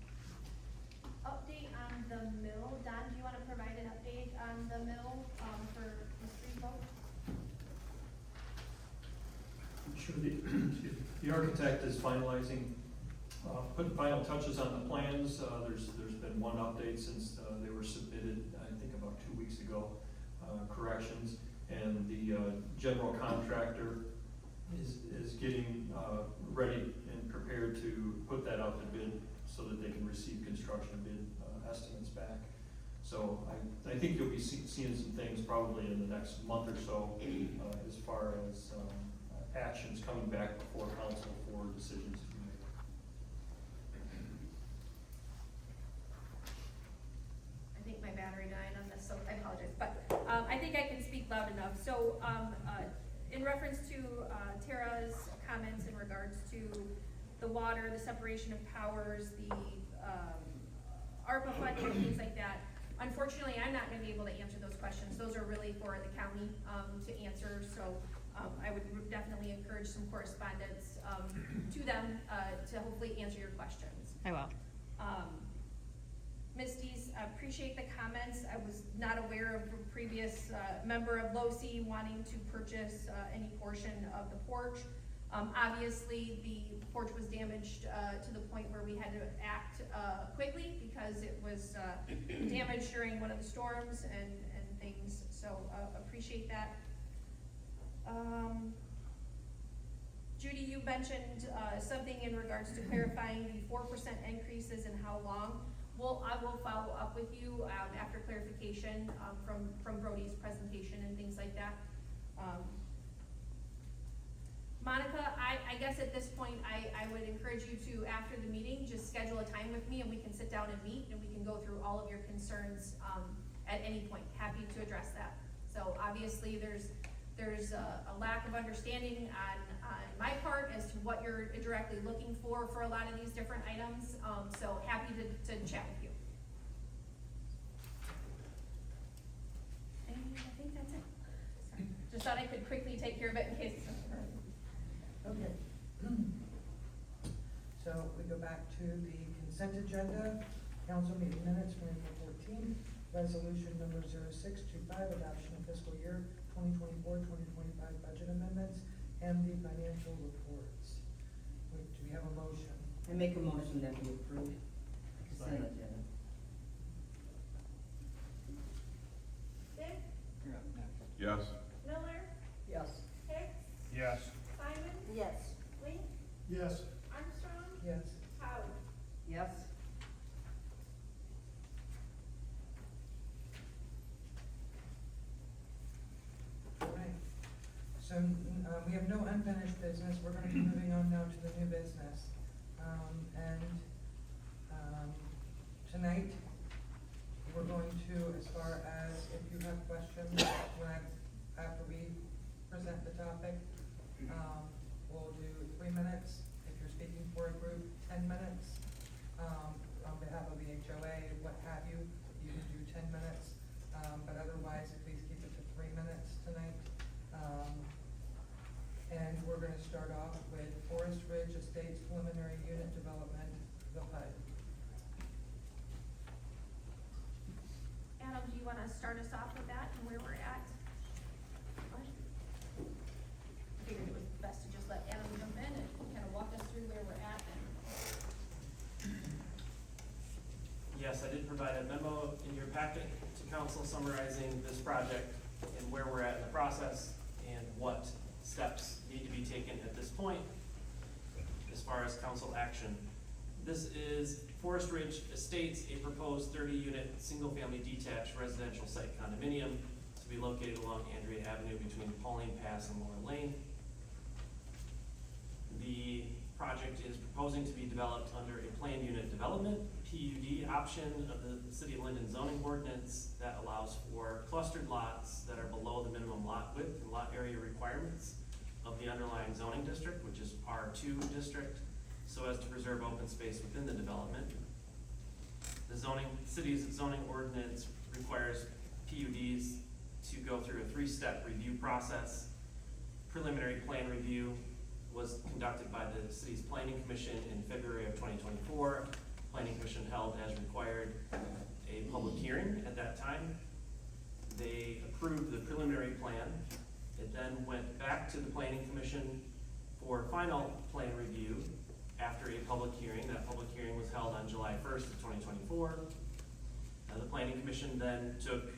Update on the mill. Don, do you want to provide an update on the mill, for the street vote? Sure, the architect is finalizing, putting final touches on the plans. There's been one update since they were submitted, I think about 2 weeks ago, corrections. And the general contractor is getting ready and prepared to put that out to bid so that they can receive construction bid estimates back. So I think you'll be seeing some things probably in the next month or so as far as actions coming back before council for decisions to be made. I think my battery died on this, so I apologize, but I think I can speak loud enough. So in reference to Tara's comments in regards to the water, the separation of powers, the ARPA funding, and things like that, unfortunately, I'm not gonna be able to answer those questions. Those are really for the county to answer, so I would definitely encourage some correspondence to them to hopefully answer your questions. I will. Misty's, I appreciate the comments. I was not aware of a previous member of LOC wanting to purchase any portion of the porch. Obviously, the porch was damaged to the point where we had to act quickly because it was damaged during one of the storms and things, so appreciate that. Judy, you mentioned something in regards to clarifying the 4% increases and how long. Well, I will follow up with you after clarification from Brodie's presentation and things like that. Monica, I guess at this point, I would encourage you to, after the meeting, just schedule a time with me and we can sit down and meet and we can go through all of your concerns, at any point. Happy to address that. So obviously, there's a lack of understanding on my part as to what you're directly looking for a lot of these different items. So happy to chat with you. And I think that's it. Sorry. Just thought I could quickly take care of it in case. Okay. So we go back to the consent agenda, council meeting minutes from April 14, resolution number 0625, adoption of fiscal year 2024-2025 budget amendments, and the financial reports. Do we have a motion? I make a motion that we approve consent agenda. Dick, You're up next. Yes. Miller, Yes. Hicks, Yes. Simon, Yes. Link, Yes. Armstrong, Yes. Howard. Yes. All right. So, we have no unfinished business. We're gonna be moving on now to the new business. Tonight, we're going to, as far as if you have questions, after we present the topic, we'll do 3 minutes. If you're speaking for a group, 10 minutes. On behalf of the HOA, what have you, you can do 10 minutes. But otherwise, please keep it to 3 minutes tonight. And we're gonna start off with Forest Ridge Estates Preliminary Unit Development, the PUD. Adam, do you wanna start us off with that and where we're at? I figured it was best to just let Adam jump in and kind of walk us through where we're at and. Yes, I did provide a memo in your packet to council summarizing this project and where we're at in the process and what steps need to be taken at this point as far as council action. This is Forest Ridge Estates, a proposed 30-unit, single-family detached residential site condominium to be located along Andrea Avenue between Pauline Pass and Laurel Lane. The project is proposing to be developed under a planned unit development, PUD option of the City of Linden zoning ordinance that allows for clustered lots that are below the minimum lot width and lot area requirements of the underlying zoning district, which is R2 district, so as to preserve open space within the development. The city's zoning ordinance requires PUDs to go through a 3-step review process. Preliminary plan review was conducted by the city's planning commission in February of 2024. Planning commission held, as required, a public hearing at that time. They approved the preliminary plan. It then went back to the planning commission for final plan review after a public hearing. That public hearing was held on July 1st of 2024. The planning commission then took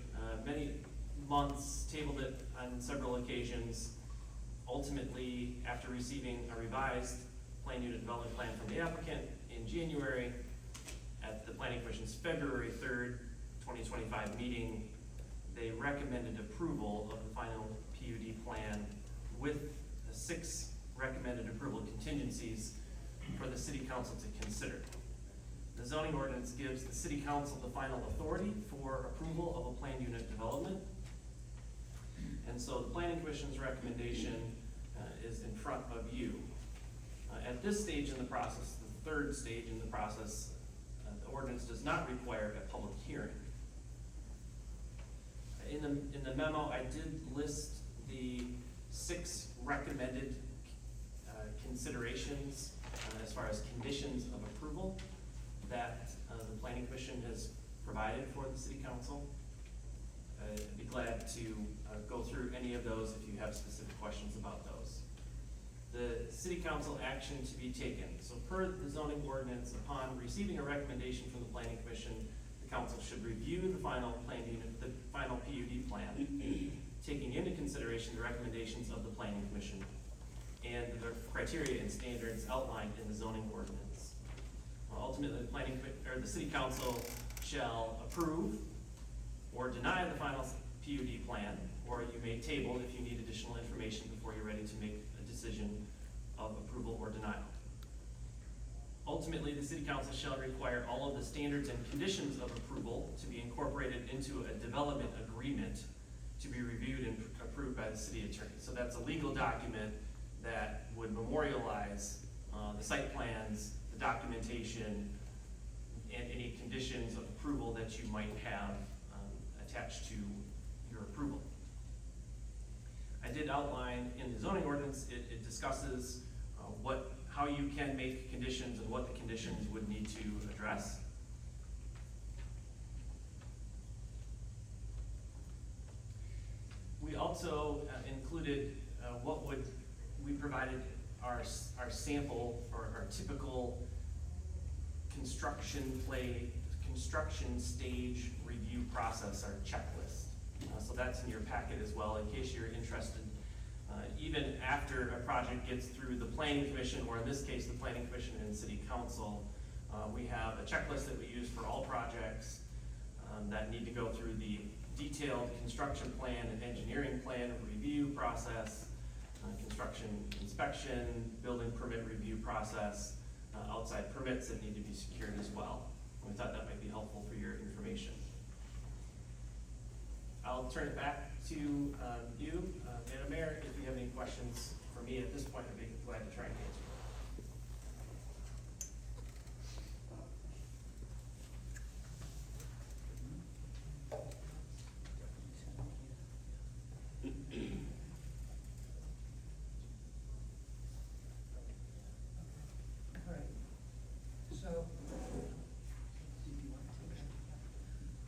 many months, tabled it on several occasions. Ultimately, after receiving a revised plan unit development plan from the applicant in January, at the planning commission's February 3rd, 2025 meeting, they recommended approval of the final PUD plan with 6 recommended approval contingencies for the city council to consider. The zoning ordinance gives the city council the final authority for approval of a planned unit development. And so the planning commission's recommendation is in front of you. At this stage in the process, the 3rd stage in the process, the ordinance does not require a public hearing. In the memo, I did list the 6 recommended considerations as far as conditions of approval that the planning commission has provided for the city council. I'd be glad to go through any of those if you have specific questions about those. The city council action to be taken. So per the zoning ordinance, upon receiving a recommendation from the planning commission, the council should review the final planned unit, the final PUD plan, taking into consideration the recommendations of the planning commission and the criteria and standards outlined in the zoning ordinance. Ultimately, the city council shall approve or deny the final PUD plan, or you may table if you need additional information before you're ready to make a decision of approval or denial. Ultimately, the city council shall require all of the standards and conditions of approval to be incorporated into a development agreement to be reviewed and approved by the city attorney. So that's a legal document that would memorialize the site plans, the documentation, and any conditions of approval that you might have attached to your approval. I did outline in the zoning ordinance, it discusses how you can make conditions and what the conditions would need to address. We also included we provided our sample or our typical construction stage review process, our checklist. So that's in your packet as well, in case you're interested. Even after a project gets through the planning commission, or in this case, the planning commission and city council, we have a checklist that we use for all projects that need to go through the detailed construction plan and engineering plan review process, construction inspection, building permit review process, outside permits that need to be secured as well. We thought that might be helpful for your information. I'll turn it back to you, Madam Mayor. If you have any questions for me at this point, I'd be glad to try and answer.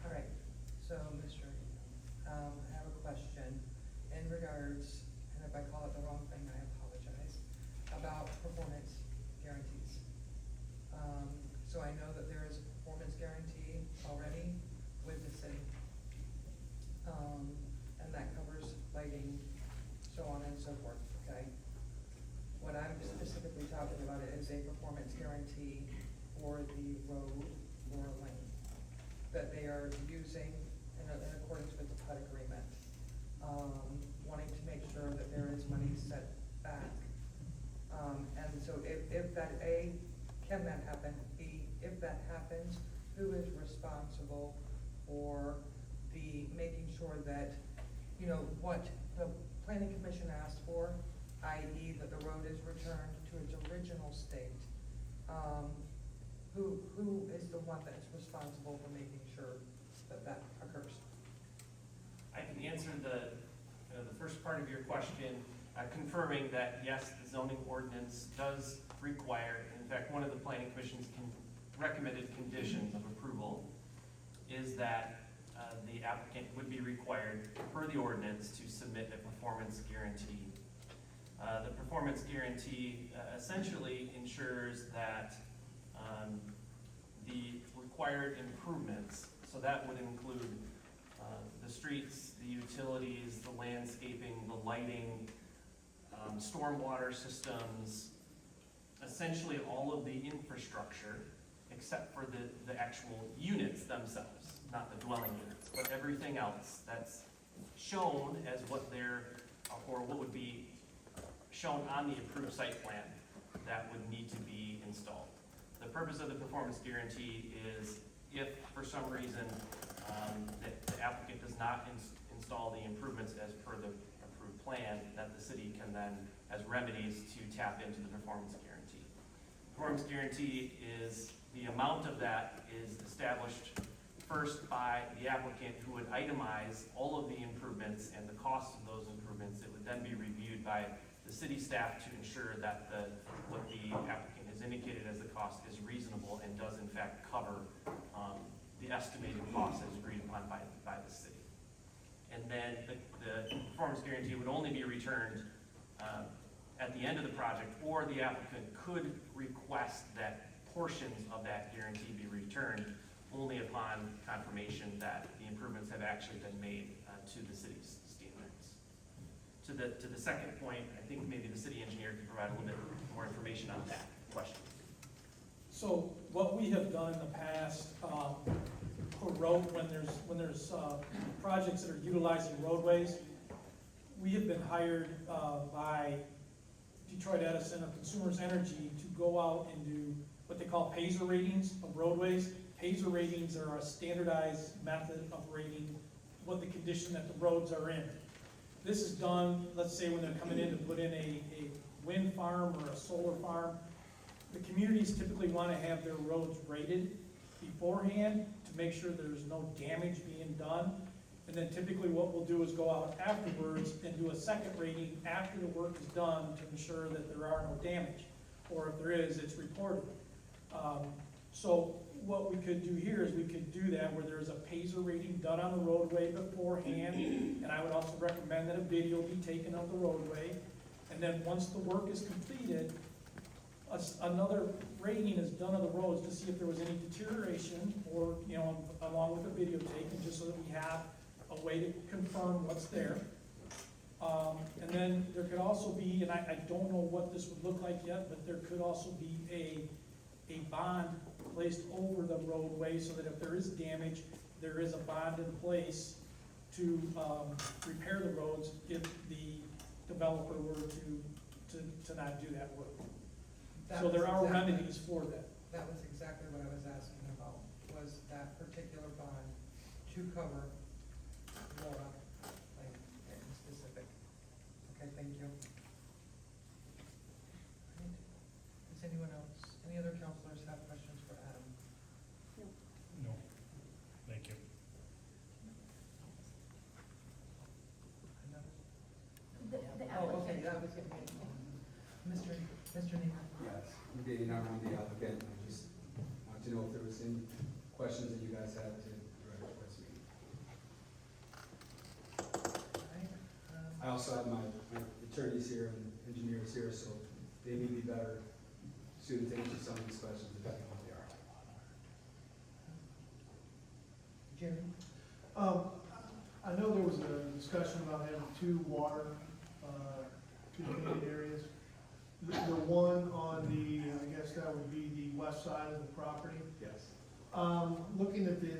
All right, so, Mr. I have a question in regards, and if I call it the wrong thing, I apologize, about performance guarantees. So I know that there is a performance guarantee already with the city. And that covers lighting, so on and so forth, okay? What I'm specifically talking about is a performance guarantee for the road or lane that they are using in accordance with the PUD agreement. Wanting to make sure that there is money set back. And so if that, A, can that happen? B, if that happens, who is responsible for the making sure that, you know, what the planning commission asked for, i.e. that the road is returned to its original state? Who is the one that is responsible for making sure that that occurs? I can answer the first part of your question, confirming that yes, the zoning ordinance does require, in fact, one of the planning commission's recommended conditions of approval is that the applicant would be required, per the ordinance, to submit a performance guarantee. The performance guarantee essentially ensures that the required improvements, so that would include the streets, the utilities, the landscaping, the lighting, stormwater systems, essentially all of the infrastructure, except for the actual units themselves, not the dwelling units, but everything else that's shown as what they're, or what would be shown on the approved site plan that would need to be installed. The purpose of the performance guarantee is if for some reason the applicant does not install the improvements as per the approved plan, that the city can then, as remedies, to tap into the performance guarantee. Performance guarantee is, the amount of that is established first by the applicant, who would itemize all of the improvements and the cost of those improvements. It would then be reviewed by the city staff to ensure that what the applicant has indicated as the cost is reasonable and does in fact cover the estimated cost as agreed upon by the city. And then the performance guarantee would only be returned at the end of the project, or the applicant could request that portions of that guarantee be returned only upon confirmation that the improvements have actually been made to the city's standards. To the second point, I think maybe the city engineer can provide a little bit more information on that question. So what we have done in the past, for road, when there's projects that are utilizing roadways, we have been hired by Detroit Edison or Consumers Energy to go out and do what they call PASER ratings of roadways. PASER ratings are a standardized method of rating what the condition that the roads are in. This is done, let's say when they're coming in to put in a wind farm or a solar farm. The communities typically want to have their roads rated beforehand to make sure there's no damage being done. And then typically what we'll do is go out afterwards and do a second rating after the work is done to ensure that there are no damage. Or if there is, it's reported. So what we could do here is we could do that where there's a PASER rating done on the roadway beforehand. And I would also recommend that a video be taken of the roadway. And then once the work is completed, another rating is done of the roads to see if there was any deterioration or, you know, along with the video taken, just so that we have a way to confirm what's there. And then there could also be, and I don't know what this would look like yet, but there could also be a bond placed over the roadway so that if there is damage, there is a bond in place to repair the roads if the developer were to not do that work. So there are remedies for that. That was exactly what I was asking about, was that particular bond to cover Laura, like, in specific. Okay, thank you. Right. Does anyone else, any other counselors have questions for Adam? No, thank you. Oh, okay, that was good. Mr. Neiman. Yes, I'm getting around the applicant. I just want to know if there was any questions that you guys had to address me. I also have my attorneys here and engineers here, so they may be better suited to answer some of these questions depending on what they are. Jerry? I know there was a discussion about having two water, contained areas. The one on the, I guess that would be the west side of the property. Yes. Looking at the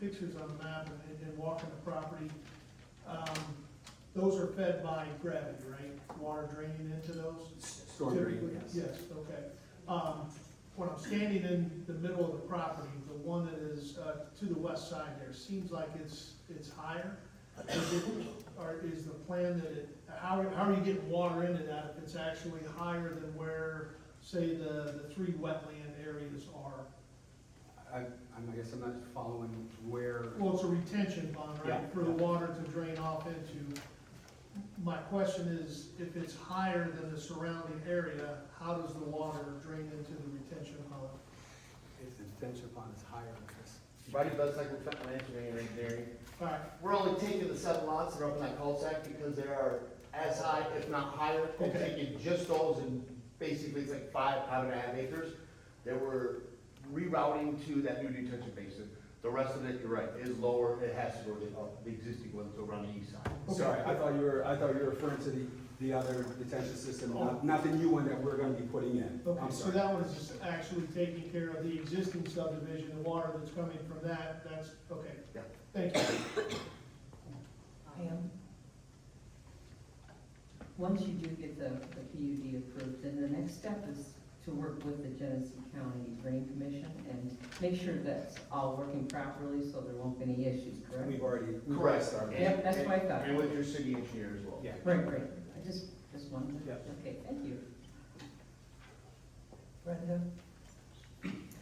pictures on the map and walking the property, those are fed by gravity, right? Water draining into those? Storm drain, yes. Yes, okay. When I'm standing in the middle of the property, the one that is to the west side there, seems like it's higher. Is the plan that how are you getting water into that if it's actually higher than where, say, the three wetland areas are? I guess I'm not following where. Well, it's a retention pond, right, Yeah. for the water to drain off into. My question is, if it's higher than the surrounding area, how does the water drain into the retention pond? If the detention pond is higher, Chris. Brodie does like we're trying to engineering right there. All right. We're only taking the 7 lots that are up in that cul-de-sac because they are as high, if not higher. We're Okay. taking just those and basically it's like 5.5 acres that we're rerouting to that new detention basin. The rest of it, you're right, is lower. It has to go to the existing ones over on the east side. Okay. Sorry, I thought you were referring to the other detention system, not the new one that we're gonna be putting in. Okay, I'm so sorry. that one is just actually taking care of the existing subdivision, the water that's coming from that's, okay. Yeah. Thank you. Pam? Once you do get the PUD approved, then the next step is to work with the Genesee County Drain Commission and make sure that's all working properly so there won't be any issues, correct? We've already Correct. started. Yep, that's what I thought. And with your city engineer as well. Yeah. Right, right. I just wanted to, Yep. okay, thank you. Brenda?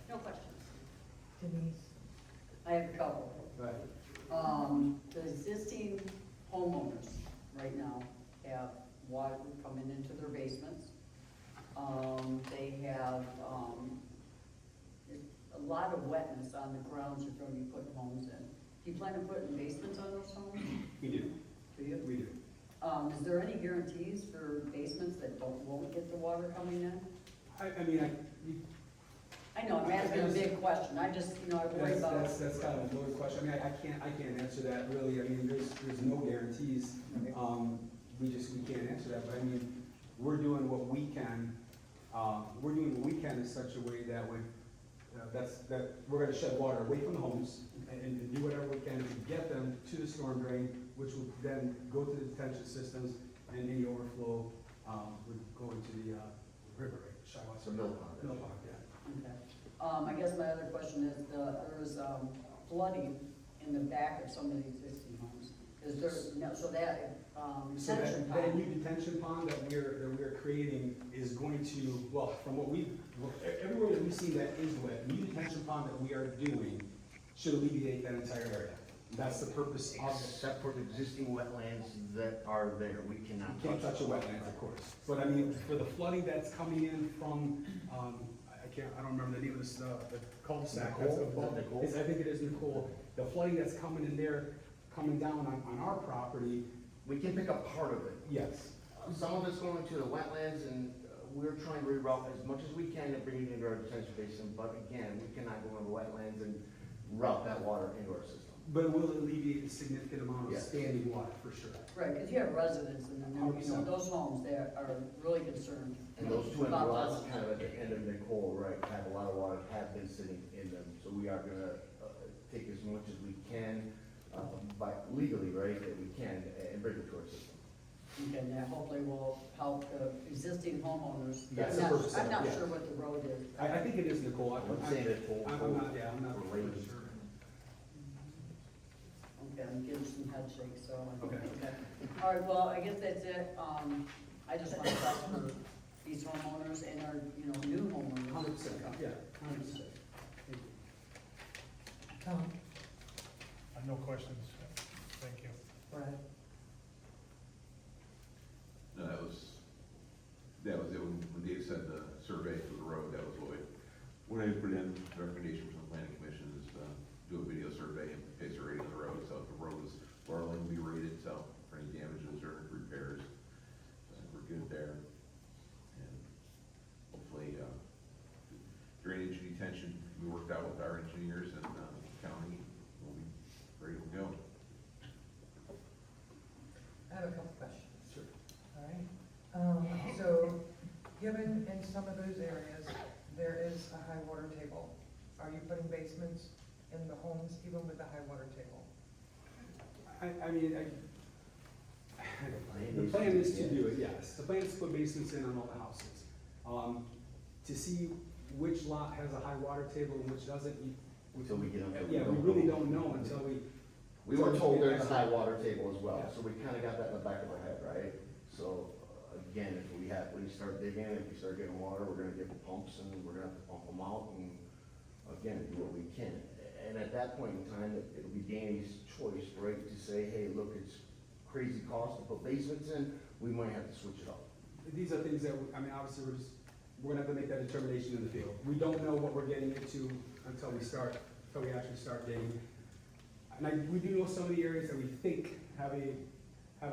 No questions. Denise? I have a couple. Right. The existing homeowners right now have water coming into their basements. They have, a lot of wetness on the grounds you're gonna be putting homes in. Do you plan on putting basements on those homes? We do. Do you? We do. Is there any guarantees for basements that won't get the water coming in? I know, I'm asking a big question, I just, I worry about. That's kind of a loaded question. I can't answer that really. I mean, there's no guarantees. We can't answer that, but I mean, we're doing what we can. We're doing what we can in such a way that when, that we're gonna shed water away from the homes and do whatever we can to get them to the storm drain, which will then go to the detention systems and any overflow we're going to the, river, right, Shiawassee. The mill pond. Mill pond, yeah. Okay. I guess my other question is, there was flooding in the back of some of the existing homes. Is there, no, so that, So retention that new pond, detention pond that we're creating is going to, well, from what everywhere that we've seen that is wet, new detention pond that we are doing should alleviate that entire area. That's the purpose of it. Except for the existing wetlands that are there, we cannot You can't touch the wetlands, of course. But I mean, for the flooding that's coming in from, I don't remember the name of this, the cul-de-sac. that's Nicole? above- Nicole? I think it is Nicole. The flooding that's coming in there, coming down on our property, We can pick up part of it. yes. Some of it's going to the wetlands, and we're trying to reroute as much as we can and bring it into our detention basin, but again, we cannot go into the wetlands and route that water into our system. But it will alleviate a significant amount of Yes. standing water, for sure. right, because you have residents in them, you know, 100%. those homes that are really concerned. And those two empty about lots, those. kind of at the end of Nicole, right, have a lot of water, have been sitting in them. So we are gonna take as much as we can, by legally, right, that we can, and bring it to our system. Okay, and that hopefully will help the existing homeowners. Yes, I'm not- 100%, I'm not yeah. sure what the road is. I think it is Nicole. I'm saying Nicole. I'm not, yeah, I'm not Or really Lane. sure. Okay, I'm getting some head shakes, so. Okay. All right, well, I guess that's it. I just want to talk for these homeowners and our, you know, new homeowners. 100%, yeah. 100%. Tom, No questions, thank you. Brad? No, that was it, when Dave said the survey for the road, that was what I put in, the recommendation from the planning commission is to do a video survey and face a rating of the road, so if the road is borderline, we rate it, so for any damages or repairs, we're good there. And hopefully, drainage and detention, we worked out with our engineers and, county, we'll be ready to go. I have a couple questions. Sure. All right, so, given in some of those areas, there is a high water table, are you putting basements in the homes even with the high water table? The plan is to do it, yes. The plan is to put basements in on all the houses. To see which lot has a high water table and which doesn't, Until we get up. yeah, we really don't know until we. We were told there's a high water table as well, Yeah. so we kinda got that in the back of our head, right? So, again, if we start digging, if we start getting water, we're gonna get the pumps and we're gonna have to pump them out and, again, do what we can. And at that point in time, it'll be Danny's choice, right, to say, hey, look, it's crazy cost to put basements in, we might have to switch it up. These are things that, obviously, we're gonna have to make that determination in the field. We don't know what we're getting into until we actually start digging. And we do know some of the areas that we think have a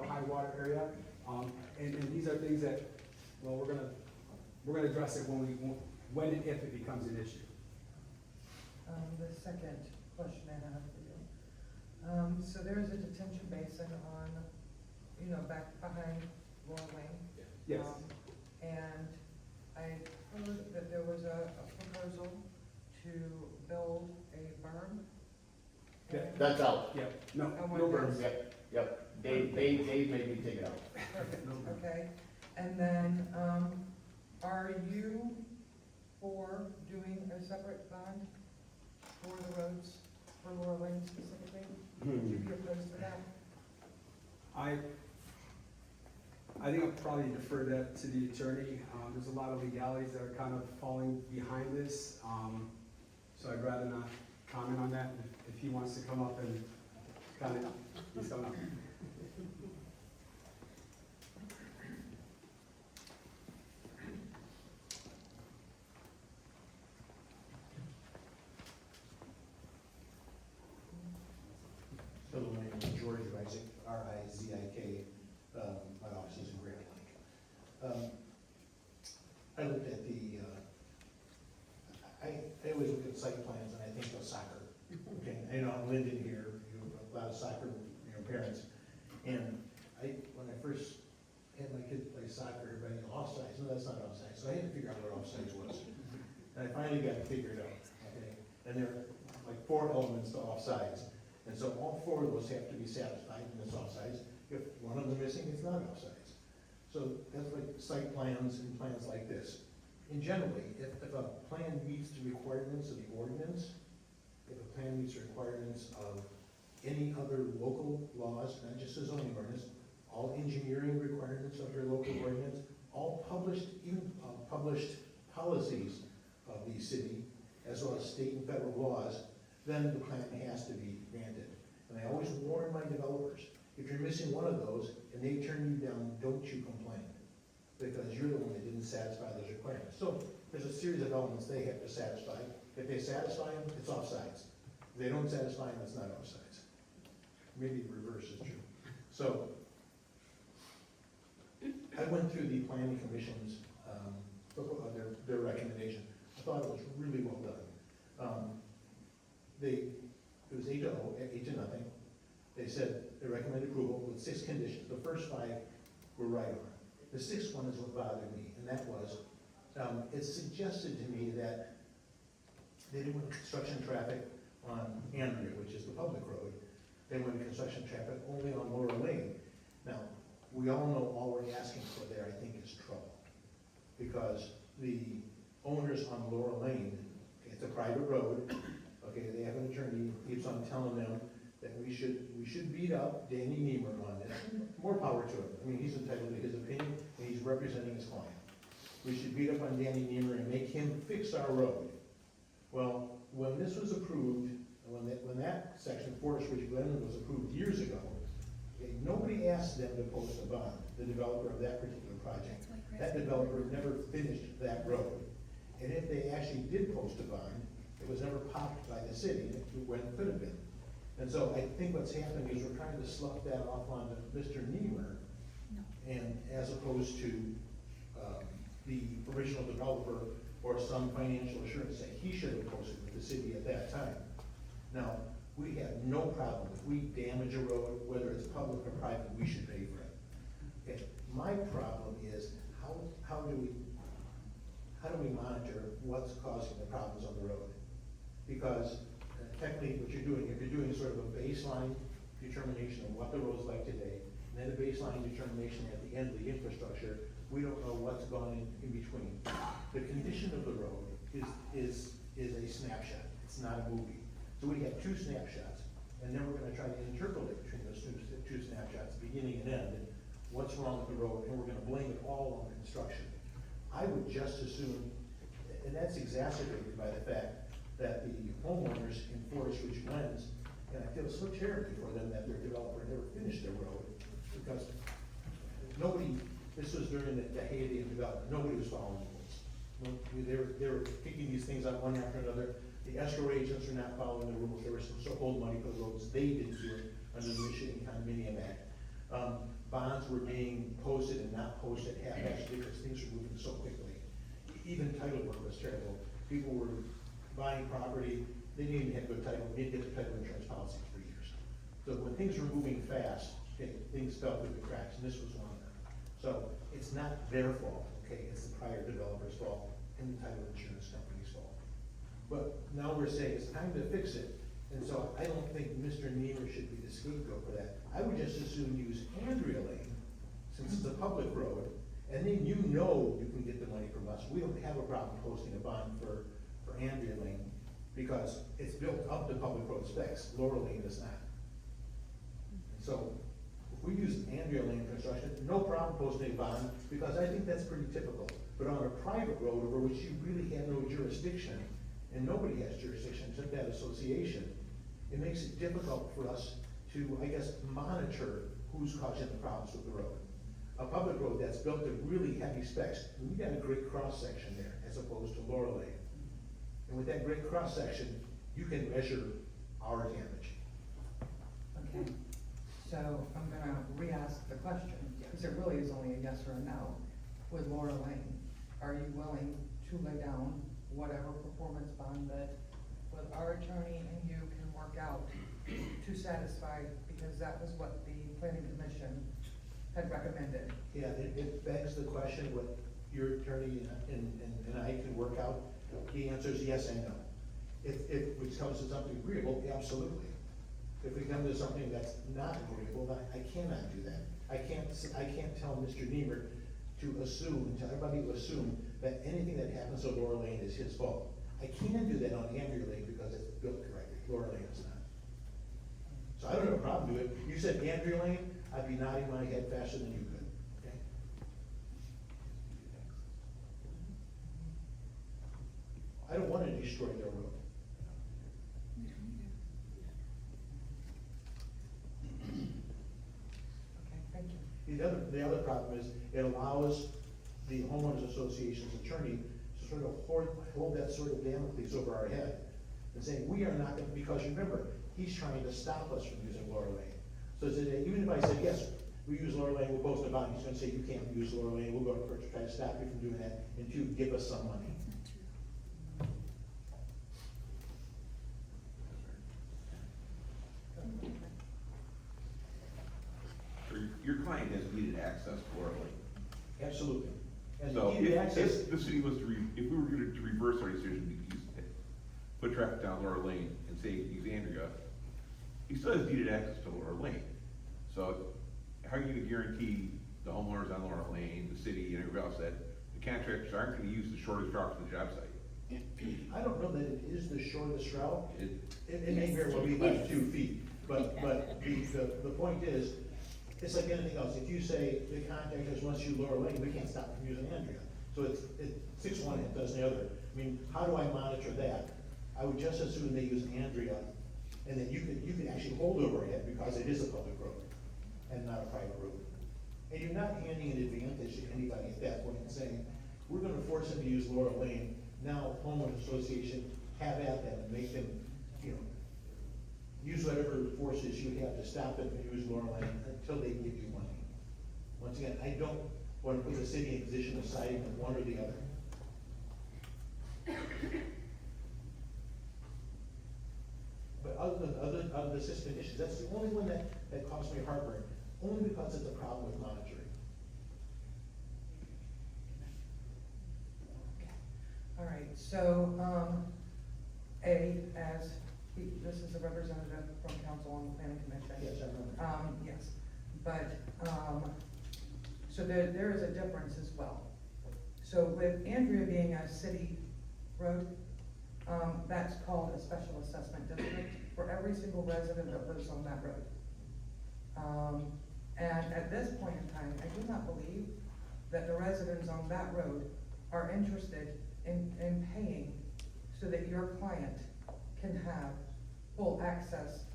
high water area, and these are things that, well, we're gonna address it when and if it becomes an issue. The second question I have for you. So there is a detention basin on, you know, back behind Laurel Lane. Yes. And I heard that there was a proposal to build a berm. Yeah. And- That's out. Yep, no And what berms. is- Yep, Dave made me take it out. Perfect, okay. And then, are you for doing a separate bond for the roads, for Laurel Lane specifically? Would you be opposed to that? I think I'll probably defer that to the attorney. There's a lot of legalities that are kind of falling behind this, so I'd rather not comment on that. If he wants to come up and kind of, he's coming up. Hello, my name is George Rizik, R-I-Z-I-K. My office is in Grand Lake. I looked at I always look at site plans and I think of soccer. Okay, I know I'm Linden here, you have a lot of soccer, parents. And when I first had my kids play soccer, everybody, offsides, no, that's not offsides. So I had to figure out what offsides was. And I finally got it figured out, okay? And there are like 4 elements to offsides. And so all 4 of those have to be satisfied in this offsides. If one of them missing, it's not offsides. So that's like site plans and plans like this. And generally, if a plan meets the requirements of the ordinance, if a plan meets the requirements of any other local laws, not just the zoning ordinance, all engineering requirements of your local ordinance, all published, even published policies of the city, as well as state and federal laws, then the plan has to be granted. And I always warn my developers, if you're missing one of those and they turn you down, don't you complain, because you're the one that didn't satisfy those requirements. So there's a series of elements they have to satisfy. If they satisfy them, it's offsides. If they don't satisfy them, it's not offsides. Maybe the reverse is true. So I went through the planning commission's, their recommendation. I thought it was really well done. It was 8-0, They said they recommended approval with 6 conditions. The first 5 were right on. The 6th one is what bothered me, and that was, it suggested to me that they didn't want construction traffic on Andrea, which is the public road. They wanted construction traffic only on Laura Lane. Now, we all know all we're asking for there, I think, is trouble. Because the owners on Laura Lane, it's a private road, okay, they have an attorney, keeps on telling them that we should beat up Danny Niemer on this. More power to him. I mean, he's entitled to his opinion, and he's representing his client. We should beat up on Danny Niemer and make him fix our road. Well, when this was approved, when that section, Forest Ridge Glen, was approved years ago, okay, nobody asked them to post a bond, the developer of that particular project. That developer never finished that road. And if they actually did post a bond, it was never popped by the city, when it could have been. And so I think what's happening is we're trying to slough that off onto Mr. Niemer, and as opposed to the original developer or some financial assurance that he should have posted with the city at that time. Now, we have no problem if we damage a road, whether it's public or private, we should pay for it. Okay, my problem is how do we monitor what's causing the problems on the road? Because technically what you're doing, if you're doing sort of a baseline determination of what the road's like today, and then a baseline determination at the end of the infrastructure, we don't know what's gone in between. The condition of the road is a snapshot, it's not a movie. So we have 2 snapshots, and then we're gonna try to interpolate between those two snapshots, beginning and end, and what's wrong with the road, and we're gonna blame it all on construction. I would just assume, and that's exacerbated by the fact that the homeowners in Forest Ridge Glens, and I feel so terribly for them that their developer never finished their road, because this was during the heyday of development, nobody was following the rules. They were picking these things up one after another. The escrow agents are not following the rules. They were supposed to hold money for the roads. They didn't do it under the Michigan Condominium Act. Bonds were being posted and not posted half-assed because things were moving so quickly. Even title work was terrible. People were buying property, they didn't even have good title, they didn't get the title insurance policy for years. So when things were moving fast, okay, things fell through the cracks, and this was one of them. So it's not their fault, okay, it's the prior developer's fault and the title insurance company's fault. But now we're saying it's time to fix it, and so I don't think Mr. Niemer should be the scapegoat for that. I would just as soon use Andrea Lane, since it's a public road, and then you know you can get the money from us. We don't have a problem posting a bond for Andrea Lane, because it's built up to public road specs. Laura Lane is not. So if we use Andrea Lane construction, no problem posting a bond, because I think that's pretty typical. But on a private road over which you really have no jurisdiction, and nobody has jurisdiction except that association, it makes it difficult for us to, I guess, monitor who's causing the problems with the road. A public road that's built to really heavy specs, we got a great cross section there as opposed to Laura Lane. And with that great cross section, you can measure our damage. Okay, so I'm gonna re-ask the question, because it really is only a yes or a no. With Laura Lane, are you willing to lay down whatever performance bond that with our attorney and you can work out to satisfy, because that was what the planning commission had recommended? Yeah, it begs the question what your attorney and I can work out. The answer is yes and no. If we come to something agreeable, absolutely. If we come to something that's not agreeable, I cannot do that. I can't tell Mr. Niemer, to assume, to everybody to assume that anything that happens to Laura Lane is his fault. I can't do that on Andrew Lane because it's built correctly, Laura Lane is not. So I don't have a problem with it. You said Andrew Lane, I'd be nodding my head faster than you could, okay? I don't want to destroy their road. Okay, thank you. The other problem is, it allows the homeowners association's attorney to sort of hold that sort of Damocles over our head, and saying, we are not gonna, because remember, he's trying to stop us from using Laura Lane. So that even if I said, yes, we use Laura Lane, we'll post a bond, he's gonna say, you can't use Laura Lane, we'll go to court to try to stop you from doing that, and two, give us some money. Your client has needed access to Laura Lane. Absolutely. And So the access, if the city was to, if we were to reverse our decision to use, put traffic down Laura Lane and say use Andrea, he still has needed access to Laura Lane. So how are you gonna guarantee the homeowners on Laura Lane, the city, and everybody else that the contractors aren't gonna use the shortest route to the job site? I don't know that it is the shortest route. It may very well be about 2 feet, but the point is, it's like anything else. If you say the contractors wants you Laura Lane, we can't stop from using Andrea. So it's 6 one, it does the other. I mean, how do I monitor that? I would just assume they use Andrea, and then you could actually hold over it because it is a public road and not a private road. And you're not handing an advantage to anybody at that point and saying, we're gonna force them to use Laura Lane. Now homeowners association, have at them and make them, you know, use whatever forces you have to stop them from using Laura Lane until they give you money. Once again, I don't want to put the city in a position of siding with one or the other. But other than the system issues, that's the only one that caused me heartburn, only because it's a problem with monitoring. All right, so, this is a representative from council on the planning commission. Yes, I remember. Yes, but, so there is a difference as well. So with Andrea being a city road, that's called a special assessment district for every single resident that lives on that road. And at this point in time, I do not believe that the residents on that road are interested in paying so that your client can have full access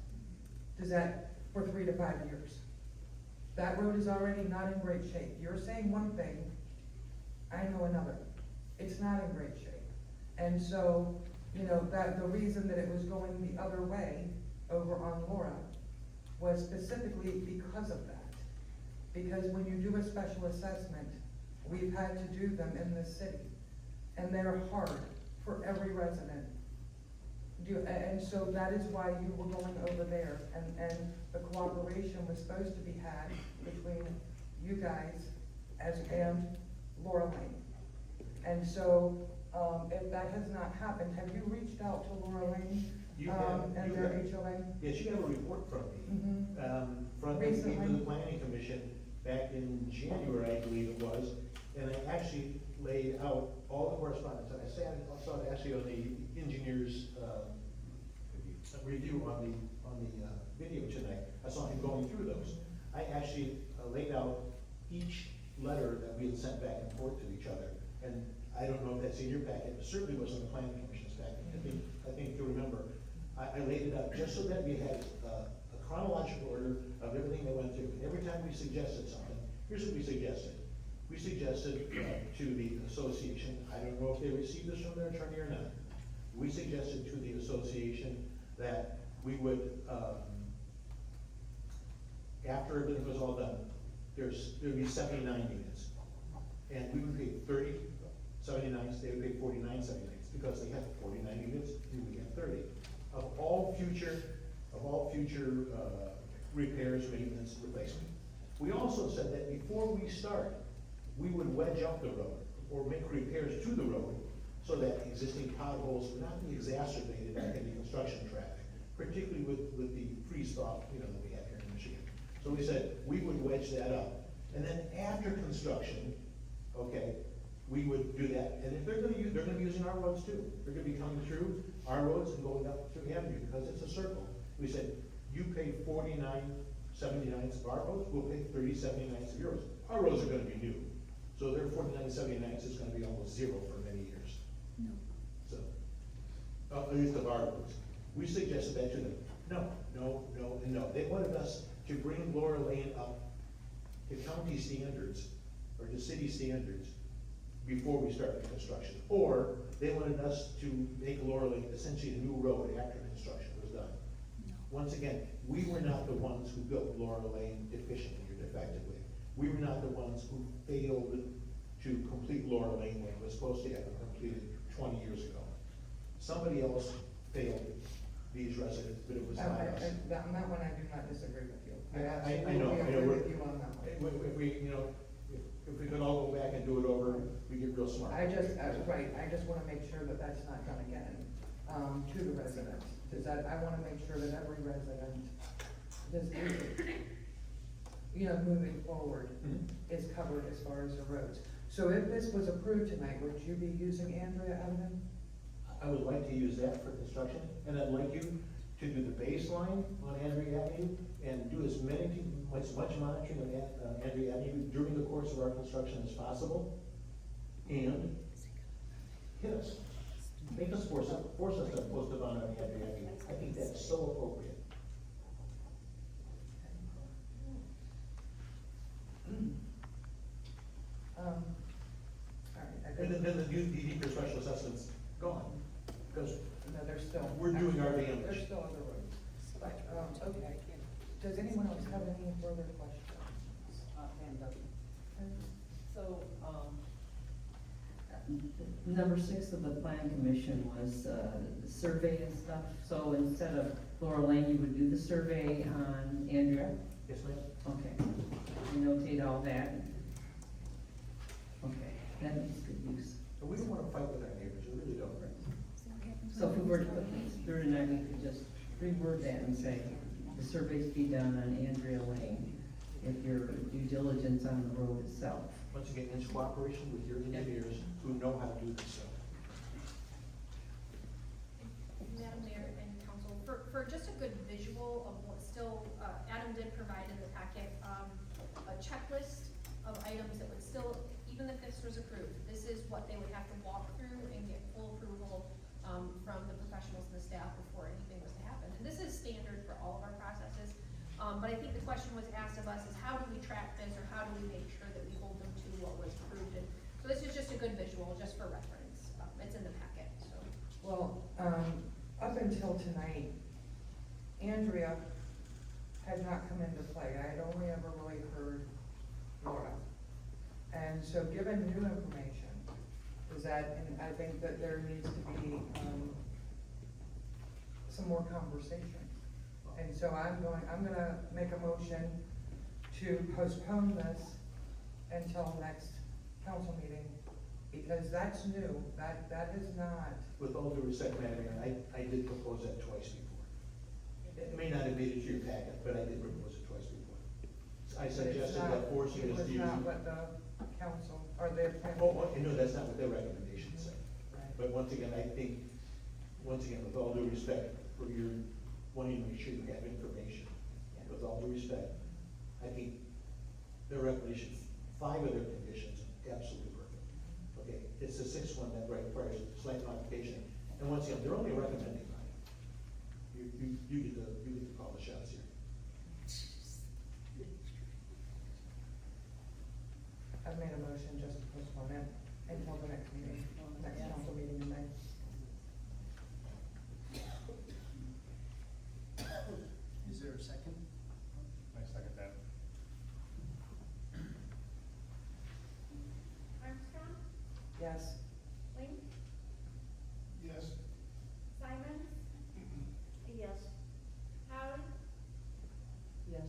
to that for 3 to 5 years. That road is already not in great shape. You're saying one thing, I know another. It's not in great shape. And so, you know, that the reason that it was going the other way over on Laura was specifically because of that. Because when you do a special assessment, we've had to do them in this city, and they're hard for every resident. And so that is why you were going over there, and the cooperation was supposed to be had between you guys and Laura Lane. And so, if that has not happened, have you reached out to Laura Lane and their HOA? Yes, you have a report from me. Mm-hmm. From the planning commission back in January, I believe it was, and I actually laid out all the correspondence, and I saw it actually on the engineer's review on the video tonight. I saw him going through those. I actually laid out each letter that we had sent back and forth to each other, and I don't know if that's in your packet, but certainly was in the planning commission's packet. I think you'll remember, I laid it out just so that we had a chronological order of everything that went through. And every time we suggested something, here's what we suggested. We suggested to the association, I don't know if they received this from their attorney or not. We suggested to the association that we would, after everything was all done, there'd be 79 units. And we would pay 30 79s, they would pay 49 79s, because they have 49 units, and we have 30. Of all future repairs, maintenance, replacement. We also said that before we start, we would wedge up the road, or make repairs to the road, so that existing potholes would not be exacerbated by heavy construction traffic, particularly with the freeze-thaw, that we have here in Michigan. So we said we would wedge that up. And then after construction, okay? We would do that, and if they're gonna use, they're gonna be using our roads too. They're gonna be coming through our roads and going up through Avenue, because it's a circle. We said, you pay 49.79 of our roads, we'll pay 30.79 of yours. Our roads are gonna be new, so their 49.79 is gonna be almost zero for many years. No. So, at least of our roads. We suggested that to them. No, no, no, and no. They wanted us to bring Laura Lane up to county standards, or to city standards, before we started the construction. Or they wanted us to make Laura Lane essentially a new road after construction was done. Once again, we were not the ones who built Laura Lane deficiently or defectively. We were not the ones who failed to complete Laura Lane when it was supposed to have been completed 20 years ago. Somebody else failed these residents, but it was not us. On that one, I do not disagree with you. I know, absolutely agree with you on that one. If we, you know, if we could all go back and do it over, we get real smart. I just wanna make sure that that's not done again, to the residents. Does that, I wanna make sure that every resident, moving forward, is covered as far as the roads. So if this was approved tonight, would you be using Andrea Avenue? I would like to use that for construction, and I'd like you to do the baseline on Andrea Avenue and do as much monitoring of Andrea Avenue during the course of our construction as possible. And hit us, make us force us to post a bond on Andrea Avenue. I think that's so appropriate. All right. And then the DD for special assessments gone, because No, there's still. we're doing our damage. There's still other roads. But, okay. Does anyone else have any further questions? So, number 6 of the plan commission was, the survey and stuff. So instead of Laura Lane, you would do the survey on Andrea? Yes, ma'am. Okay. We notate all that. Okay, that makes good use. But we don't want to fight with our neighbors, we really don't. So if we were to put things through tonight, we could just reword that and say, the surveys be done on Andrea Lane, if your due diligence on the road itself. Once again, in cooperation with your engineers who know how to do this stuff. Madam Mayor and Council, for just a good visual of what still, Adam did provide in the packet, a checklist of items that would still, even if this was approved, this is what they would have to walk through and get full approval from the professionals and the staff before anything was to happen. And this is standard for all of our processes, but I think the question was asked of us is how do we track this, or how do we make sure that we hold them to what was approved? And so this is just a good visual, just for reference. It's in the packet, so. Well, up until tonight, Andrea had not come into play. I had only ever really heard Laura. And so given new information, and I think that there needs to be, some more conversation. And so I'm gonna make a motion to postpone this until next council meeting, because that's new, that is not. With all due respect, Madam Mayor, I did propose that twice before. It may not have made it to your packet, but I did propose it twice before. I suggested that forcing us to use. It was not what the council, or the. Oh, no, that's not what their recommendations say. But once again, I think, with all due respect for your wanting to make sure you have information, with all due respect, I think their recommendations, 5 of their conditions, absolutely perfect. Okay, it's the 6th one that requires slight modification, and once again, they're only recommending 5. You get to call the shots here. I've made a motion just to postpone it until the next meeting, next council meeting in May. Is there a second? I second that. Armstrong? Yes. Link? Yes. Simon? Yes. Howard? Yes.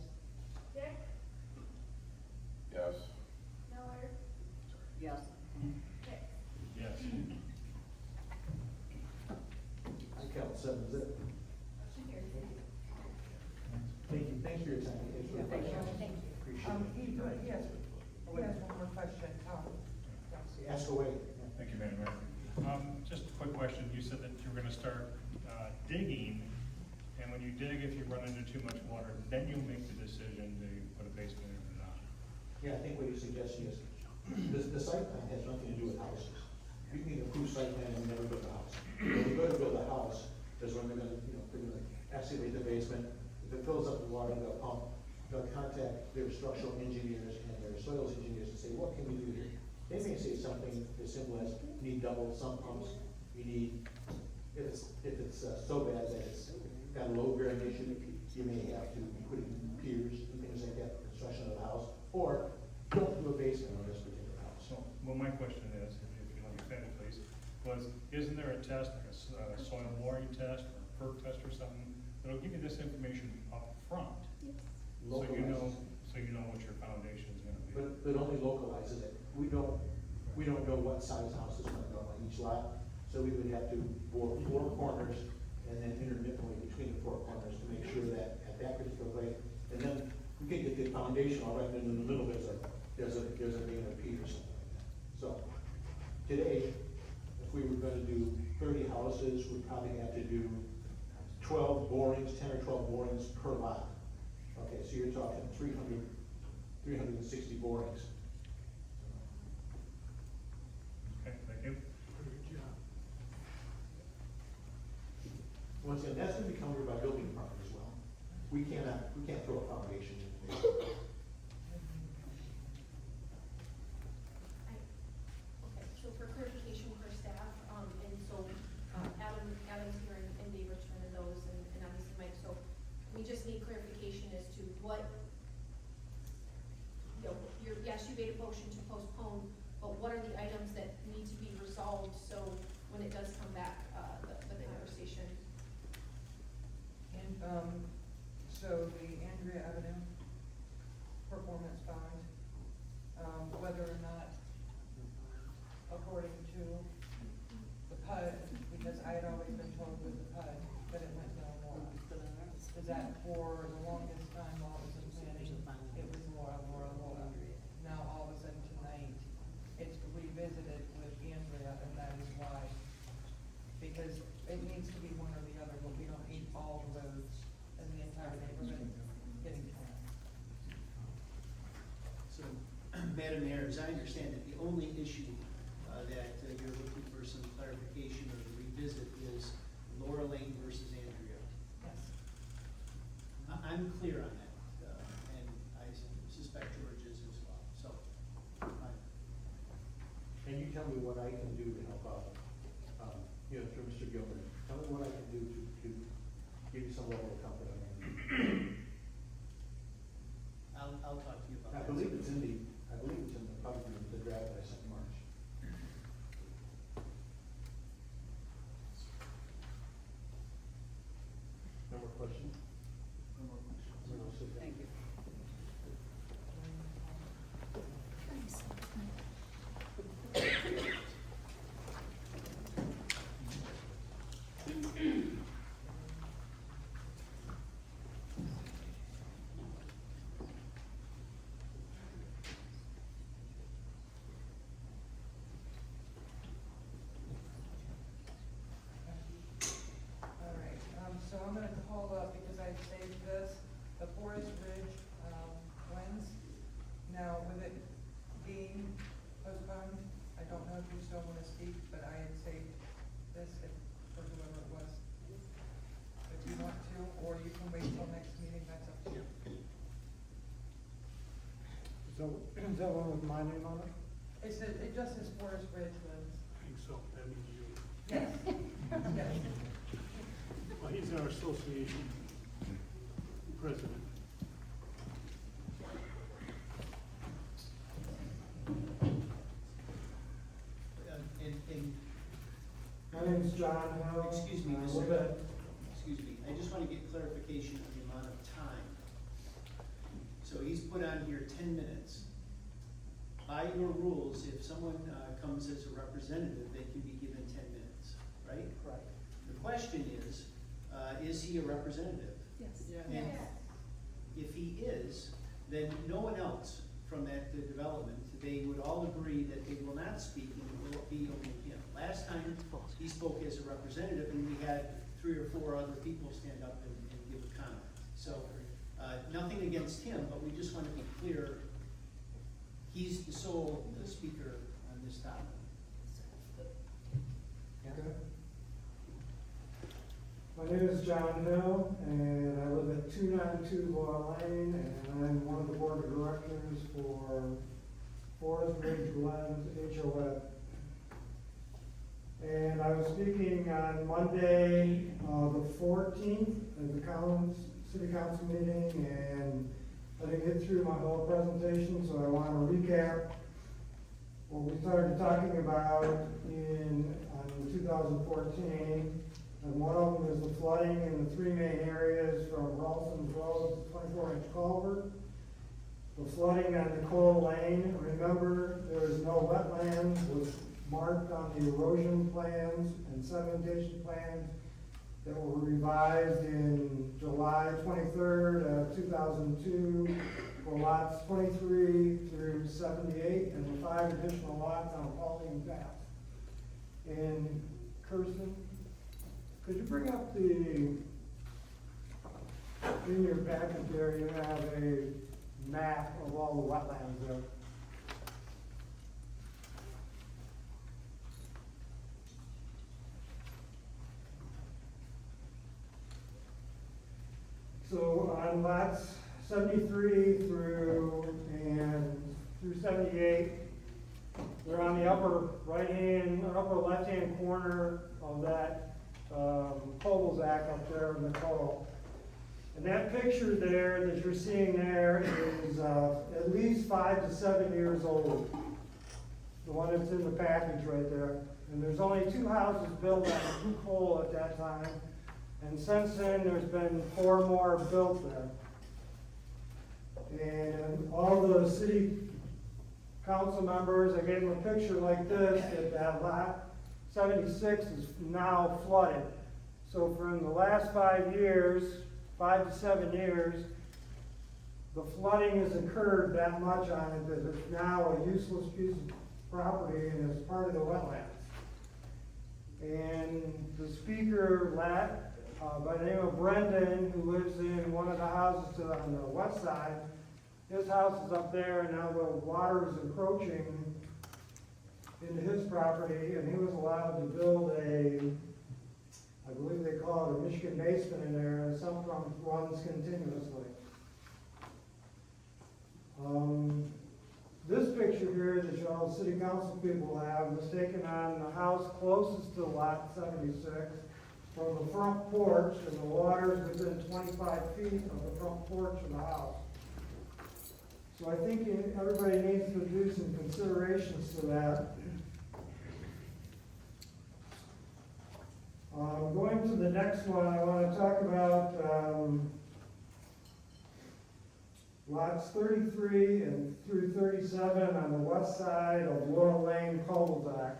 Dick? Yes. Miller? Yes. Hicks? Yes. I count 7 as it. Motion carries. Thank you, thanks for your time. Thanks for the Thank you. questions. Thank you. Appreciate it. He has one more question, Tom. ask away. Thank you, Madam Mayor. Just a quick question. You said that you were gonna start digging, and when you dig, if you run into too much water, then you make the decision to put a basement in or not. Yeah, I think what you're suggesting is, the site plan has nothing to do with houses. You can approve site plan and never build a house. When you go to build a house, is when they're gonna, they're gonna excavate the basement. If it fills up with water, they'll pump, they'll contact their structural engineers and their soils engineers and say, what can we do here? They may say something as simple as, you need double sump pumps, you need, if it's so bad that it's got a load bearing issue, you may have to put in piers and things like that for construction of the house, or don't do a basement on this particular house. So, well, my question is, if you let me finish, please, was, isn't there a test, like a soil boring test, or a perk test or something, that'll give you this information up front? So you know, what your foundation's gonna be. But only localizes it. We don't know what size house is gonna go on each lot, so we would have to bore 4 corners and then intermittently between the 4 corners to make sure that at that particular place, and then we can get the foundation all right, and in the middle there's a beam or P or something like that. So, today, if we were gonna do 30 houses, we'd probably have to do 12 borings, 10 or 12 borings per lot. Okay, so you're talking 360 borings. Okay, thank you. Once again, that's gonna be covered by building department as well. We can't throw a foundation in there. Okay, so for clarification for staff, and so, Adam's here and Dave Richmond and those, and obviously Mike, so we just need clarification as to what, yes, you made a motion to postpone, but what are the items that need to be resolved, so when it does come back, the conversation? And, so the Andrea Avenue performance bond, whether or not, according to the PUD, because I had always been told with the PUD that it went no more. Is that for the longest time while it was in planning, it was Laura. Now, all of a sudden tonight, it's revisited with Andrea, and that is why. Because it needs to be one or the other, but we don't need all the roads in the entire neighborhood getting planned. So, Madam Mayor, as I understand it, the only issue that you're looking for some clarification or to revisit is Laura Lane versus Andrea. Yes. I'm clear on that, and I suspect George is as well, so. Can you tell me what I can do to help out, through Mr. Gilbert? Tell me what I can do to give you some level of comfort on that. I'll talk to you about I that. believe it's in the probably the draft that I sent in March. No more questions? No more questions. Thank you. All right, so I'm gonna call up, because I saved this, the Forest Ridge, wins. Now, with it being postponed, I don't know if you still wanna speak, but I had saved this for whoever it was. If you want to, or you can wait till next meeting, that's up to you. Is that one with my name on it? It just says Forest Ridge wins. I think so, that means you. Yes, yes. Well, he's our association president. My name's John Howe. Excuse me, Go Mr. ahead. Excuse me, I just want to get clarification on the amount of time. So he's put on here 10 minutes. By your rules, if someone comes as a representative, they can be given 10 minutes, right? Right. The question is he a representative? Yes. And if he is, then no one else from that development, they would all agree that they will not speak and it will be only him. Last time, he spoke as a representative and we had 3 or 4 other people stand up and give a comment. So, nothing against him, but we just want to be clear, he's the sole speaker on this topic. My name is John Hill, and I live at 292 Laurel Lane, and I'm one of the board of directors for Forest Ridge Glens HOA. And I was speaking on Monday, the 14th, at the city council meeting, and I didn't get through my whole presentation, so I want to recap what we started talking about in 2014. And one of them is the flooding in the 3 main areas from Ralston's Road, 24-inch culvert. The flooding on Nicole Lane, remember, there is no wetlands, was marked on the erosion plans and sedimentation plans that were revised in July 23rd of 2002 for lots 23 through 78 and the 5 additional lots on Pauline Path. And Kirsten, could you bring up in your packet there, you have a map of all the wetlands there. So on lots 73 through 78, they're on the upper left-hand corner of that cul-de-sac up there in Nicole. And that picture there that you're seeing there is at least 5 to 7 years old. The one that's in the package right there. And there's only 2 houses built on Nicole at that time. And since then, there's been 4 more built there. And all the city council members, I gave them a picture like this, that lot 76 is now flooded. So for in the last 5 years, 5 to 7 years, the flooding has occurred that much on it that it's now a useless piece of property and is part of the wetlands. And the speaker, by the name of Brendan, who lives in one of the houses on the west side, his house is up there and now the water is encroaching into his property, and he was allowed to build I believe they call it a Michigan basement in there, and some runs continuously. This picture here that all the city council people have was taken on the house closest to lot 76 from the front porch, and the water is within 25 feet of the front porch of the house. So I think everybody needs to do some considerations to that. Going to the next one, I want to talk about lots 33 and through 37 on the west side of Laurel Lane cul-de-sac,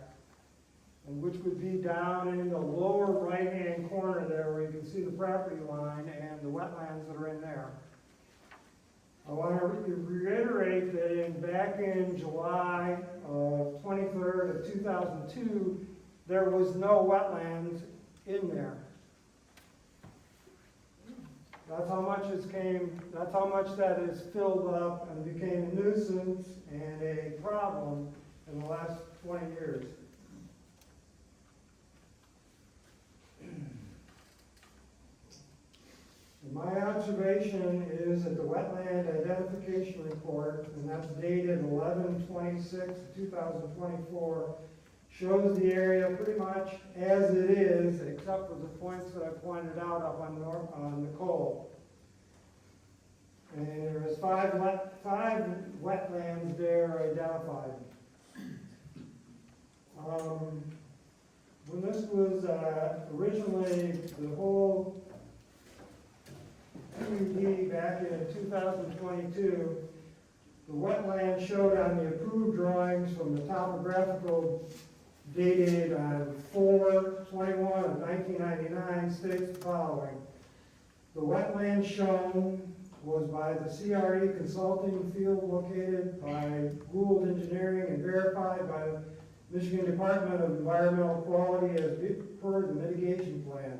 and which would be down in the lower right-hand corner there where you can see the property line and the wetlands that are in there. I want to reiterate that back in July 23rd of 2002, there was no wetlands in there. That's how much that has filled up and became a nuisance and a problem in the last 20 years. My observation is that the wetland identification report, and that's dated 11/26/2024, shows the area pretty much as it is, except for the points that I pointed out up on Nicole. And there is five wetlands there identified. When this was originally, the whole PUD back in 2022, the wetland showed on the approved drawings from the topographical dated on 4/21 of 1999 states the following. The wetland shown was by the CRE Consulting Field located by Gould Engineering and verified by the Michigan Department of Environmental Quality as per the mitigation plan.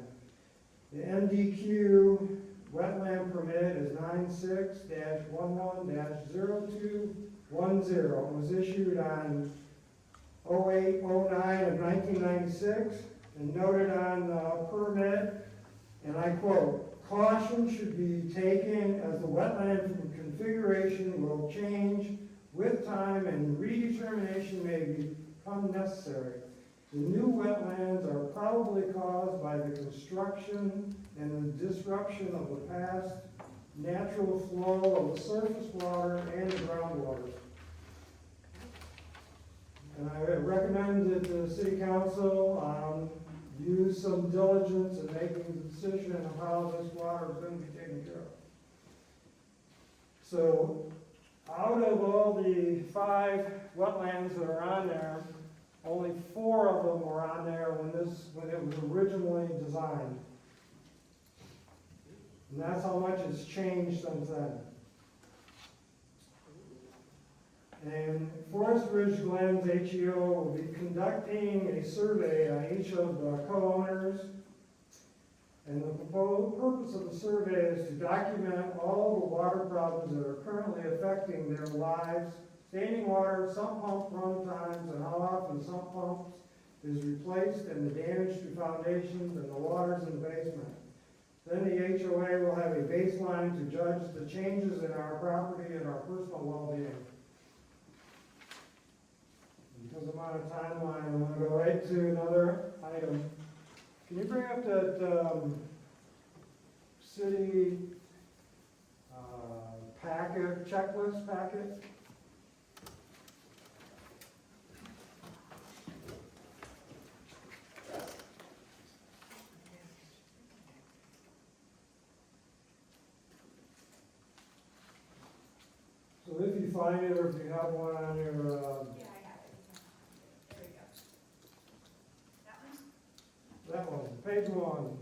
The MDQ wetland permit is 96-11-0210. It was issued on 08/09 of 1996 and noted on the permit, and I quote, "Caution should be taken as the wetland configuration will change with time and redetermination may become necessary. The new wetlands are probably caused by the construction and the disruption of the past natural flow of the surface water and the groundwater." And I recommend that the city council use some diligence in making the decision of how this water is going to be taken care of. So, out of all the 5 wetlands that are on there, only 4 of them were on there when it was originally designed. And that's how much has changed since then. And Forest Ridge Glens HEO will be conducting a survey on each of the co-owners. And the purpose of the survey is to document all the water problems that are currently affecting their lives. Standing water, sump pump run times, and how often sump pumps is replaced, and the damage to foundations and the waters in the basement. Then the HOA will have a baseline to judge the changes in our property and our personal well-being. Because I'm out of timeline, I'm going to go right to another item. Can you bring up that city packet, checklist packet? So if you find it, or if you have one on your, Yeah, I have it. There we go. That one? that one, page 1.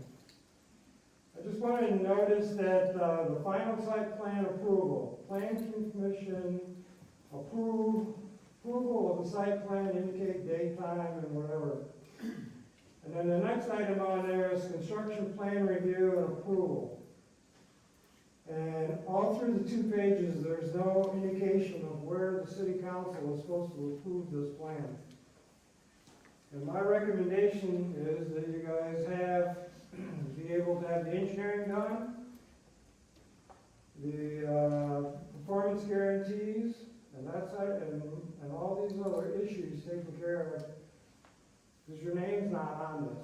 I just wanted to notice that the final site plan approval, Planning Commission approval of the site plan, indicate date, time, and whatever. And then the next item on there is construction plan review and approval. And all through the 2 pages, there's no indication of where the city council is supposed to approve this plan. And my recommendation is that you guys be able to have the engineering done, the performance guarantees, and and all these other issues taken care of, because your name's not on this.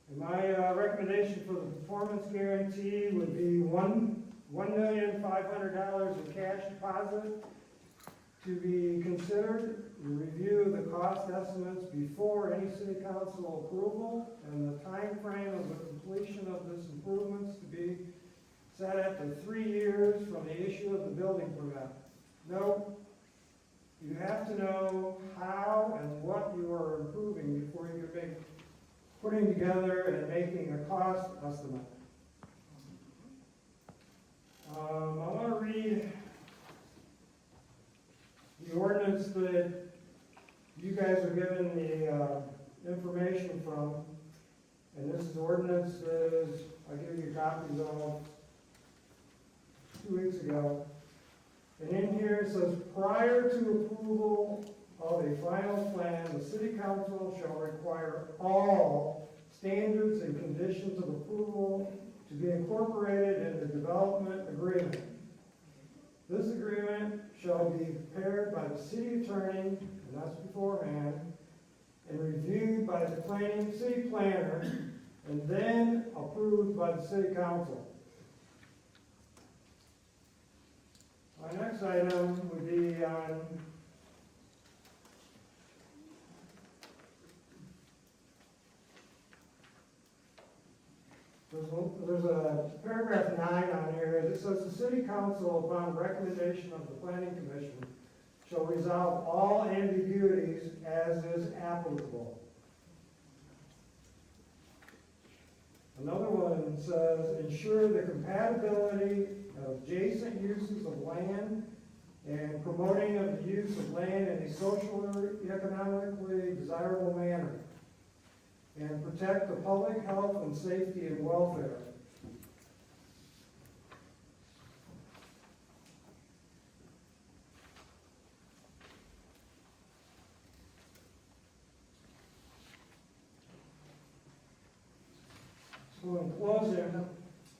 And my recommendation for the performance guarantee would be $1,500,000 in cash deposit to be considered. Review the cost estimates before any city council approval, and the time frame of the completion of this improvements to be set at the 3 years from the issue of the building permit. Nope. You have to know how and what you are improving before you can make putting together and making a cost estimate. I want to read the ordinance that you guys are given the information from. And this is ordinance that I gave you copies of 2 weeks ago. And in here it says, prior to approval of a final plan, the city council shall require all standards and conditions of approval to be incorporated in the development agreement. This agreement shall be prepared by the city attorney, and that's beforehand, and reviewed by the city planner, and then approved by the city council. My next item would be on there's a paragraph 9 on here that says the city council, upon recommendation of the planning commission, shall resolve all ambiguities as is applicable. Another one says, ensure the compatibility of adjacent uses of land and promoting of the use of land in a socially, economically desirable manner, and protect the public health and safety and welfare. So in closing,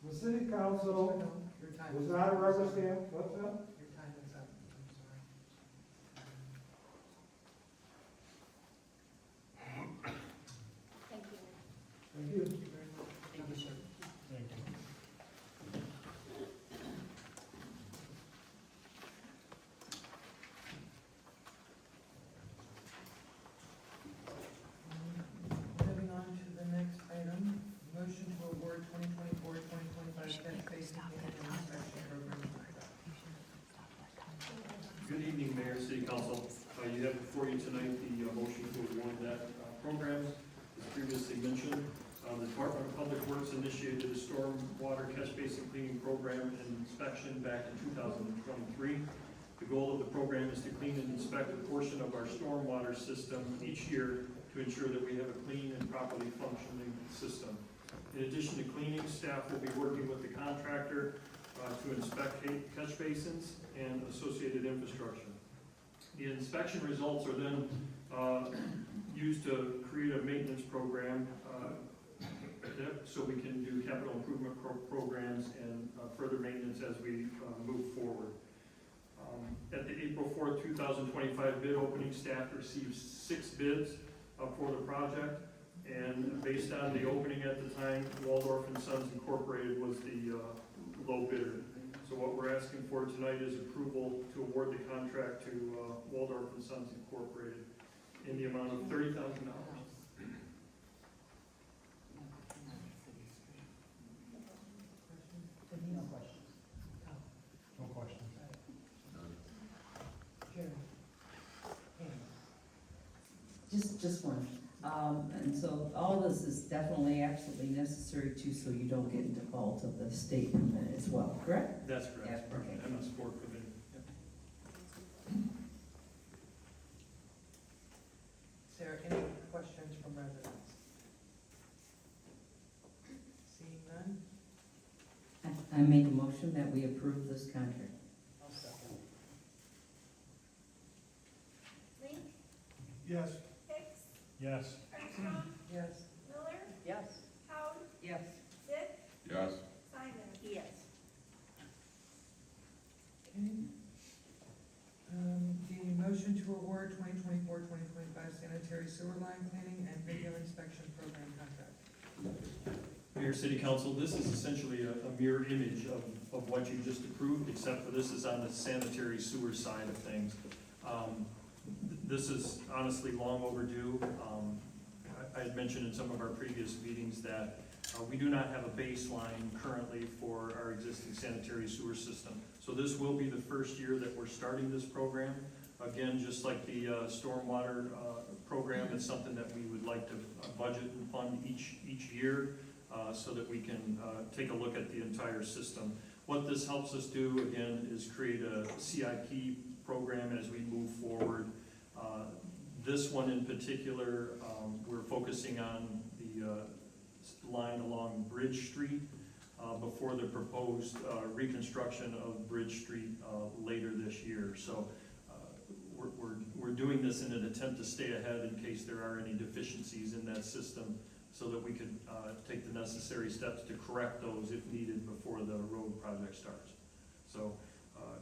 the city council Your time was is not a up. representative, what's that? Your time is up, I'm sorry. Thank you. Thank you. Thank you, sir. Thank you. Moving on to the next item, motion to award 2024-2025 catch basin cleaning and inspection program contract. Good evening, Mayor, City Council. You have before you tonight the motion to award that program. As previously mentioned, the Department of Public Works initiated a storm water catch basin cleaning program and inspection back in 2023. The goal of the program is to clean and inspect a portion of our storm water system each year to ensure that we have a clean and properly functioning system. In addition to cleaning, staff will be working with the contractor to inspect catch basins and associated infrastructure. The inspection results are then used to create a maintenance program so we can do capital improvement programs and further maintenance as we move forward. At the April 4th, 2025 bid opening, staff received 6 bids for the project, and based on the opening at the time, Waldorf and Sons Incorporated was the low bidder. So what we're asking for tonight is approval to award the contract to Waldorf and Sons Incorporated in the amount of $30,000. No questions. No questions. Jerry? Just one. And so all this is definitely absolutely necessary too, so you don't get in default of the state permit as well, correct? That's correct. Yeah, okay. MS 4 permitted. Is there any questions from residents? Seeing none? I make a motion that we approve this contract. I'll second. Link, Yes. Hicks, Yes. Armstrong, Yes. Miller, Yes. Howard, Yes. Dick, Yes. Simon. Yes. Okay. The motion to award 2024-2025 sanitary sewer line cleaning and video inspection program contract. Mayor, City Council, this is essentially a mirror image of what you just approved, except for this is on the sanitary sewer side of things. This is honestly long overdue. I had mentioned in some of our previous meetings that we do not have a baseline currently for our existing sanitary sewer system. So this will be the first year that we're starting this program. Again, just like the stormwater program, it's something that we would like to budget and fund each year so that we can take a look at the entire system. What this helps us do, again, is create a CIP program as we move forward. This one in particular, we're focusing on the line along Bridge Street before the proposed reconstruction of Bridge Street later this year. So we're doing this in an attempt to stay ahead in case there are any deficiencies in that system so that we could take the necessary steps to correct those if needed before the road project starts. So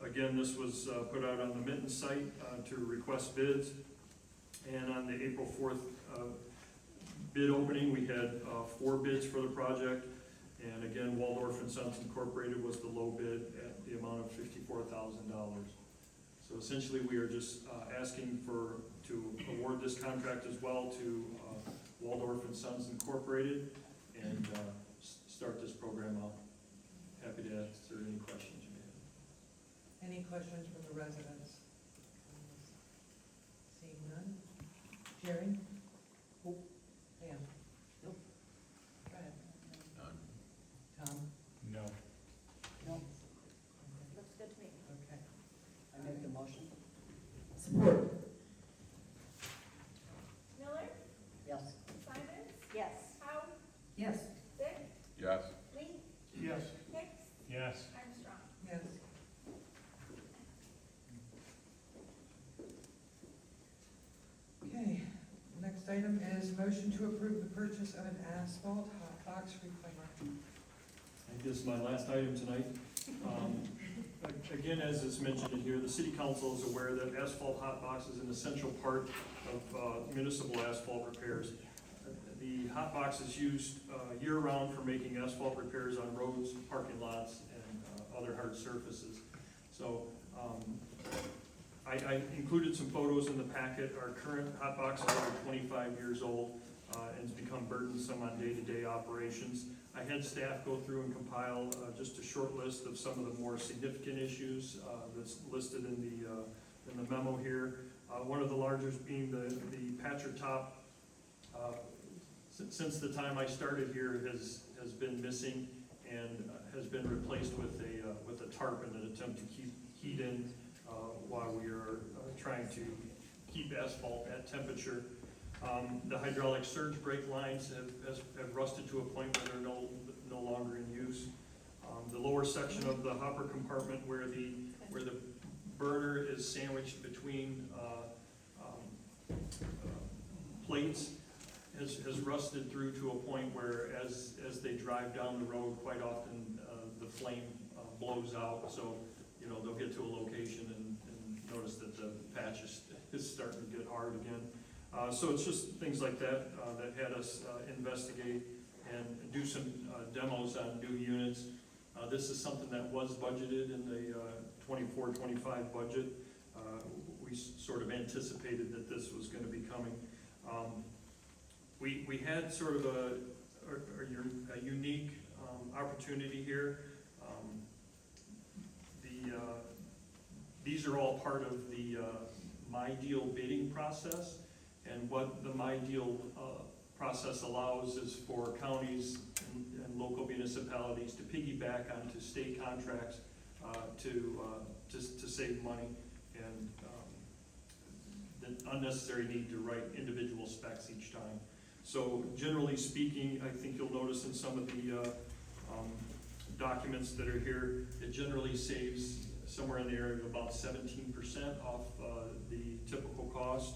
again, this was put out on the Mitten site to request bids. And on the April 4th bid opening, we had 4 bids for the project. And again, Waldorf and Sons Incorporated was the low bid at the amount of $54,000. So essentially, we are just asking to award this contract as well to Waldorf and Sons Incorporated and start this program out. Happy to answer any questions you may have. Any questions from the residents? Seeing none? Jerry? Oh, Pam? Nope. Go ahead. None. motion to approve the purchase of an asphalt hot box reclaimer. I think this is my last item tonight. Again, as is mentioned in here, the city council is aware that asphalt hot box is an essential part of municipal asphalt repairs. The hot box is used year-round for making asphalt repairs on roads, parking lots, and other hard surfaces. So I included some photos in the packet. Our current hot box is over 25 years old and has become burdensome on day-to-day operations. I had staff go through and compile just a short list of some of the more significant issues that's listed in the memo here. One of the largest being the patcher top. Since the time I started here, has been missing and has been replaced with a tarp in an attempt to keep heat in while we are trying to keep asphalt at temperature. The hydraulic surge brake lines have rusted to a point where they're no longer in use. The lower section of the hopper compartment where the burner is sandwiched between plates has rusted through to a point where as they drive down the road, quite often the flame blows out. So, they'll get to a location and notice that the patch is starting to get hard again. So it's just things like that that had us investigate and do some demos on new units. This is something that was budgeted in the 24-25 budget. We sort of anticipated that this was going to be coming. We had sort of a unique opportunity here. These are all part of the My Deal bidding process, and what the My Deal process allows is for counties and local municipalities to piggyback onto state contracts to save money and the unnecessary need to write individual specs each time. So generally speaking, I think you'll notice in some of the documents that are here, it generally saves somewhere in the area of about 17% off the typical cost.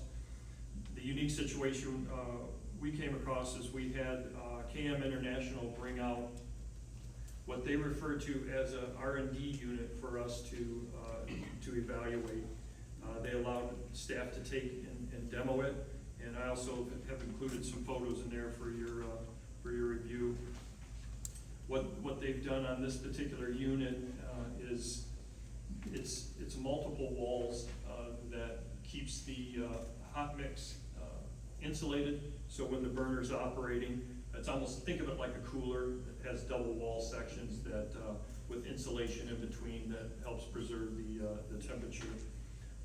The unique situation we came across is we had KM International bring out what they refer to as an R&D unit for us to evaluate. They allowed staff to take and demo it, and I also have included some photos in there for your review. What they've done on this particular unit is it's multiple walls that keeps the hot mix insulated. So when the burner's operating, it's almost, think of it like a cooler. It has double wall sections that with insulation in between that helps preserve the temperature.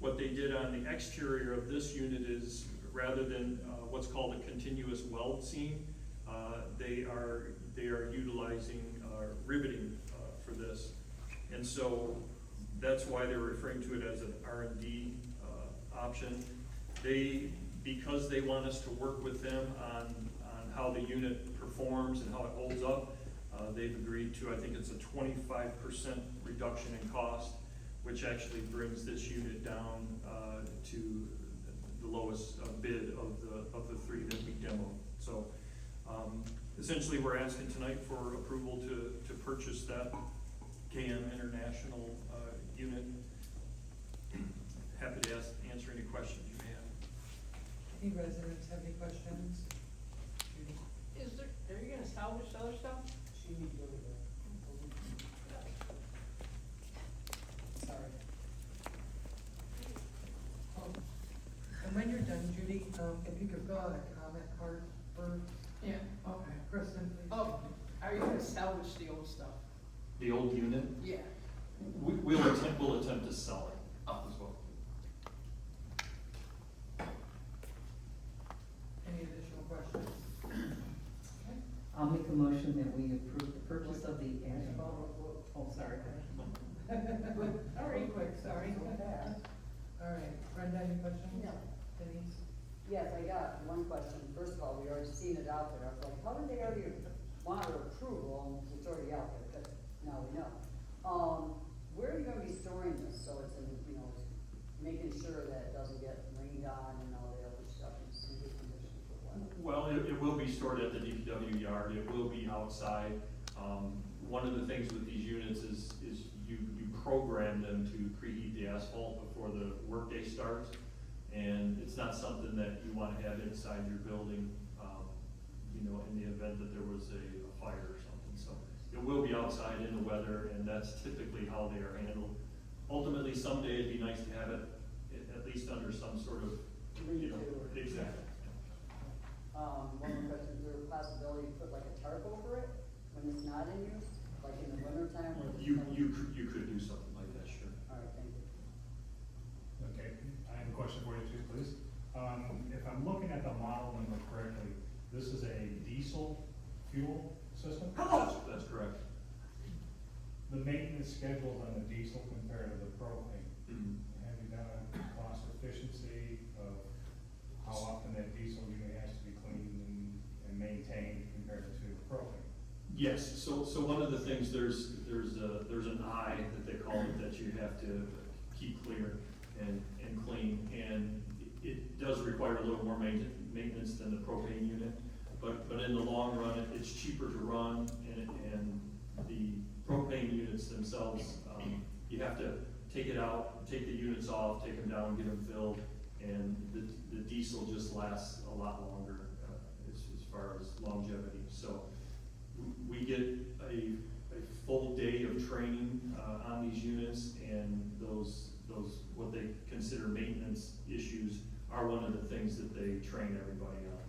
What they did on the exterior of this unit is, rather than what's called a continuous weld seam, they are utilizing riveting for this. And so that's why they're referring to it as an R&D option. Because they want us to work with them on how the unit performs and how it holds up, they've agreed to, I think it's a 25% reduction in cost, which actually brings this unit down to the lowest bid of the three that we demoed. So essentially we're asking tonight for approval to purchase that KM International unit. Happy to answer any questions you may have. Any residents have any questions? Are you gonna salvage the other stuff? She needs to go to Sorry. And when you're done, Judy, if you could fill out a comment card for Yeah, okay. Kristen, please. Oh, are you gonna salvage the old stuff? The old unit, Yeah. we'll attempt to sell it as well. Any additional questions? Okay. I'll make a motion that we approve the purchase of the asphalt. Oh, sorry. All right, quick, sorry. All right, Brenda, any questions? No. Denise? Yes, I got one question. First of all, we already seen it out there. I was like, how did they already want our approval? It's already out there, but now we know. Where are you gonna be storing this? So it's in, making sure that it doesn't get rained on and all the other stuff. It's in good condition for what? Well, it will be stored at the DPW yard, it will be outside. One of the things with these units is you program them to preheat the asphalt before the workday starts. And it's not something that you wanna have inside your building, in the event that there was a fire or something. So it will be outside in the weather, and that's typically how they are handled. Ultimately, someday it'd be nice to have it at least under some sort of, exactly. One more question, is there a possibility to put like a tarp over it when it's not in use, like in the wintertime? You could do something like that, sure. All right, thank you. Okay, I have a question for you too, please. If I'm looking at the model number correctly, this is a diesel fuel system? That's correct. The maintenance schedules on the diesel compared to the propane, have you done a cost efficiency of how often that diesel unit has to be cleaned and maintained compared to propane? Yes, so one of the things, there's an eye that they call it, that you have to keep clear and clean, and it does require a little more maintenance than the propane unit, but in the long run, it's cheaper to run, and the propane units themselves, you have to take it out, take the units off, take them down, get them filled, and the diesel just lasts a lot longer, as far as longevity. So we get a full day of training on these units, and those what they consider maintenance issues are one of the things that they train everybody on.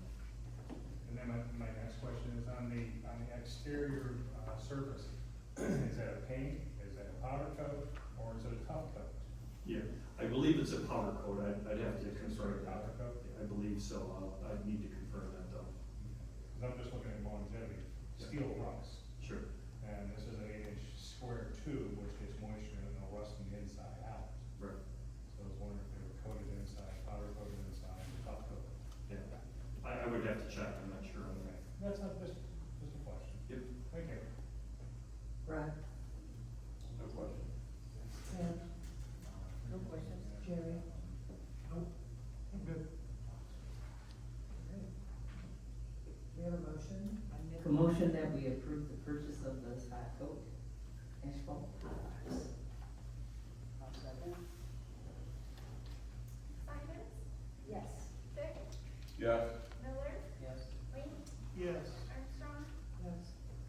And then my next question is on the exterior surface. Is that a paint, is that a powder coat, or is it a top coat? Yeah, I believe it's a powder coat. I'd have to confirm that. Powder coat? I believe so. I'd need to confirm that though. Because I'm just looking at longevity. Steel rust. Sure. And this is an 8-inch square tube, which gets moisture and it'll rust from the inside out. Right. So I was wondering if they were coated inside, powder coated inside, top coat. Yeah. I would have to check. I'm not sure on that. That's not just a question. Yep. Thank you. Brad? No question. Sam? No questions. Jerry? Nope, I'm good. We have a motion? I make a motion that we approve the purchase of the hot coat asphalt. I'll second. Simons? Yes. Dick? Yes. Miller? Yes. Lee? Yes. Armstrong? Yes.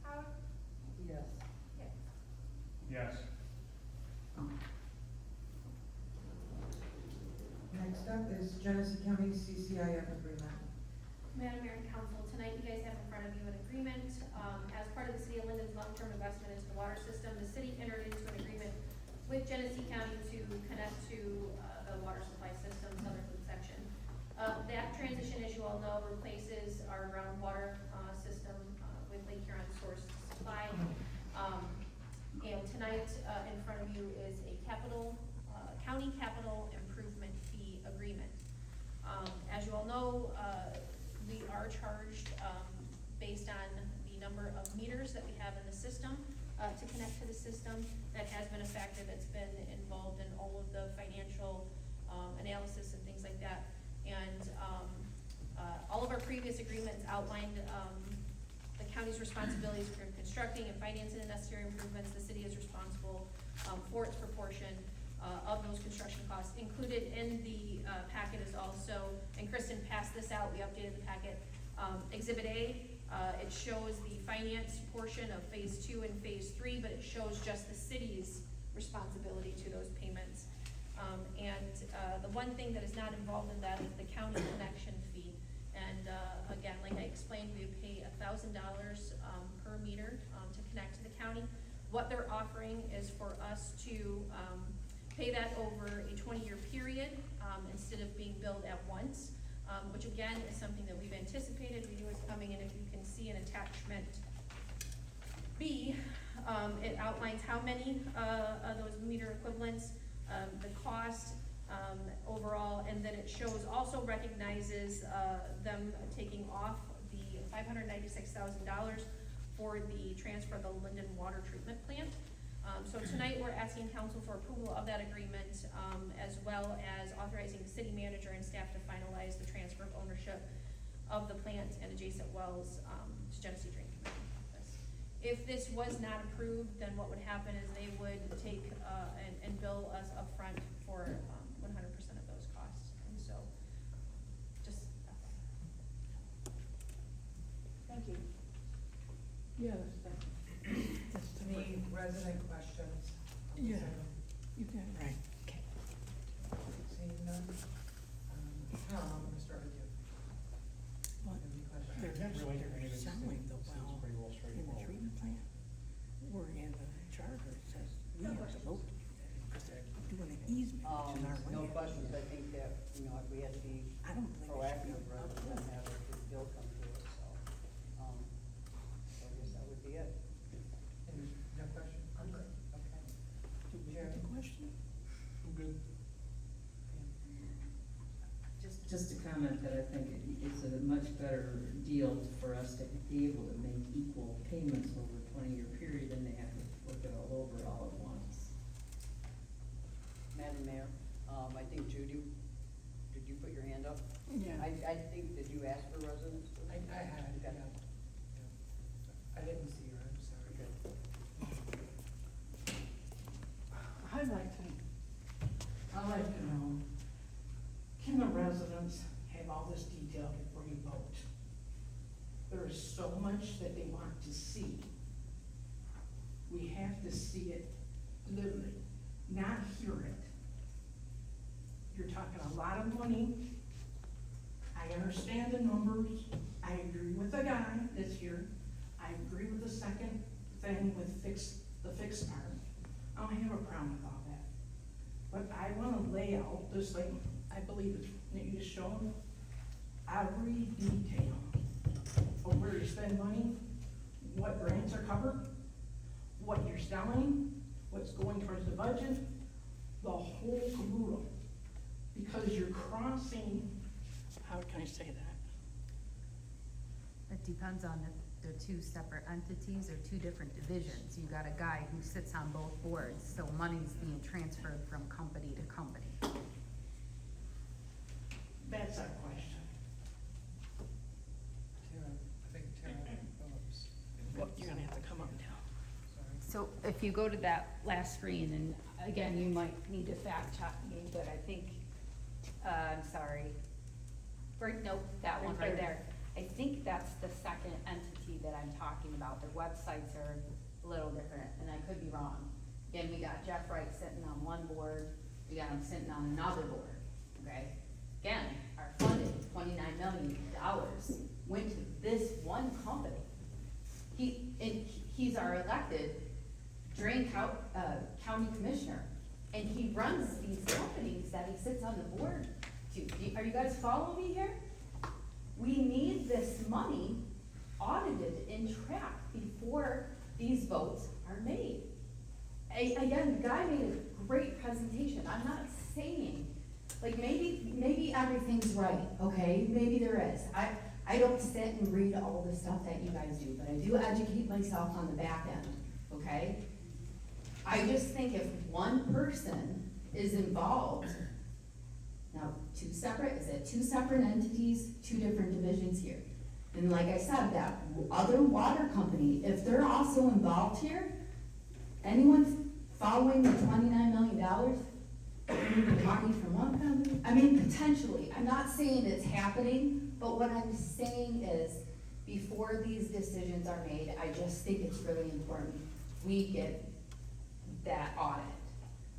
Howe? Yes. Yes. Yes. Next up is Genesee County CCIF agreement. Madam Mayor and Council, tonight you guys have in front of you an agreement. As part of the City of Linden's long-term investment into the water system, the city entered into an agreement with Genesee County to connect to the water supply system, southern loop section. That transition, as you all know, replaces our groundwater system with Lake Huron source supply. And tonight, in front of you is a county capital improvement fee agreement. As you all know, we are charged based on the number of meters that we have in the system to connect to the system. That has been a factor that's been involved in all of the financial analysis and things like that. And all of our previous agreements outlined the county's responsibilities for constructing and financing the necessary improvements. The city is responsible for its proportion of those construction costs. Included in the packet is also, and Kristen passed this out, we updated the packet, Exhibit A. It shows the finance portion of phase 2 and phase 3, but it shows just the city's responsibility to those payments. The one thing that is not involved in that is the county connection fee. And again, like I explained, we pay $1,000 per meter to connect to the county. What they're offering is for us to pay that over a 20-year period instead of being billed at once, which again is something that we've anticipated. We knew it's coming, and if you can see an attachment B, it outlines how many of those meter equivalents, the cost overall, and then it shows, also recognizes them taking off the $596,000 for the transfer of the Linden water treatment plant. So tonight we're asking council for approval of that agreement, as well as authorizing the city manager and staff to finalize the transfer of ownership of the plant and adjacent wells, to Genesee Drain Commission office. If this was not approved, then what would happen is they would take, and bill us upfront for, 100% of those costs, and so, just, Thank you. Yes. Any resident questions? Yeah. You got it right. Okay. Seeing none? Tom, I'm gonna start with you. Any questions? They're actually, Really, I mean, it's- selling the it seems well pretty well in the straightforward. treatment plant. Where in the charter it says we have to vote, because they're doing an easement, which is our No land. questions, I think that, you know, if we had to be I don't believe it should be proactive rather than approved. have a bill come to us, so, so I guess that would be it. Any, no question? I'm good. Okay. Do we have a question? I'm good. Just a comment that I think it's a much better deal for us to be able to make equal payments over a 20-year period than they have to look it all over all at once. Madam Mayor, I think Judy, did you put your hand up? Yeah. I think, did you ask for residence? I had, Okay. yeah. I didn't see her, I'm sorry. I'd like to know, can the residents have all this detail before you vote? There is so much that they want to see. We have to see it literally, not hear it. You're talking a lot of money. I understand the numbers. I agree with the guy that's here. I agree with the second thing with the fixed part. I don't have a problem with all that. But I wanna lay out, just like, I believe it's, that you just shown, every detail of where you spend money, what grants are covered, what you're selling, what's going towards the budget, the whole caboodle. Because you're crossing, how can I say that? It depends on the two separate entities or two different divisions. You got a guy who sits on both boards, so money's being transferred from company to company. That's our question. Tara, I think Tara Phillips. Well, you're gonna have to come up now. So if you go to that last screen, and again, you might need to fact check me, but I think, I'm sorry. Nope, that one right there. I think that's the second entity that I'm talking about. Their websites are a little different, and I could be wrong. Again, we got Jeff Wright sitting on one board, we got him sitting on another board, okay? Again, our funding, $29 million, went to this one company. He's our elected Drain County Commissioner, and he runs these companies that he sits on the board to. Are you guys following me here? We need this money audited and tracked before these votes are made. Again, the guy made a great presentation. I'm not saying, like, maybe everything's right, okay? Maybe there is. I don't sit and read all the stuff that you guys do, but I do educate myself on the back end, okay? I just think if one person is involved, now, two separate entities, two different divisions here. And like I said, that other water company, if they're also involved here, anyone following the $29 million, money from one company? I mean, potentially, I'm not saying it's happening, but what I'm saying is, before these decisions are made, I just think it's really important we get that audit.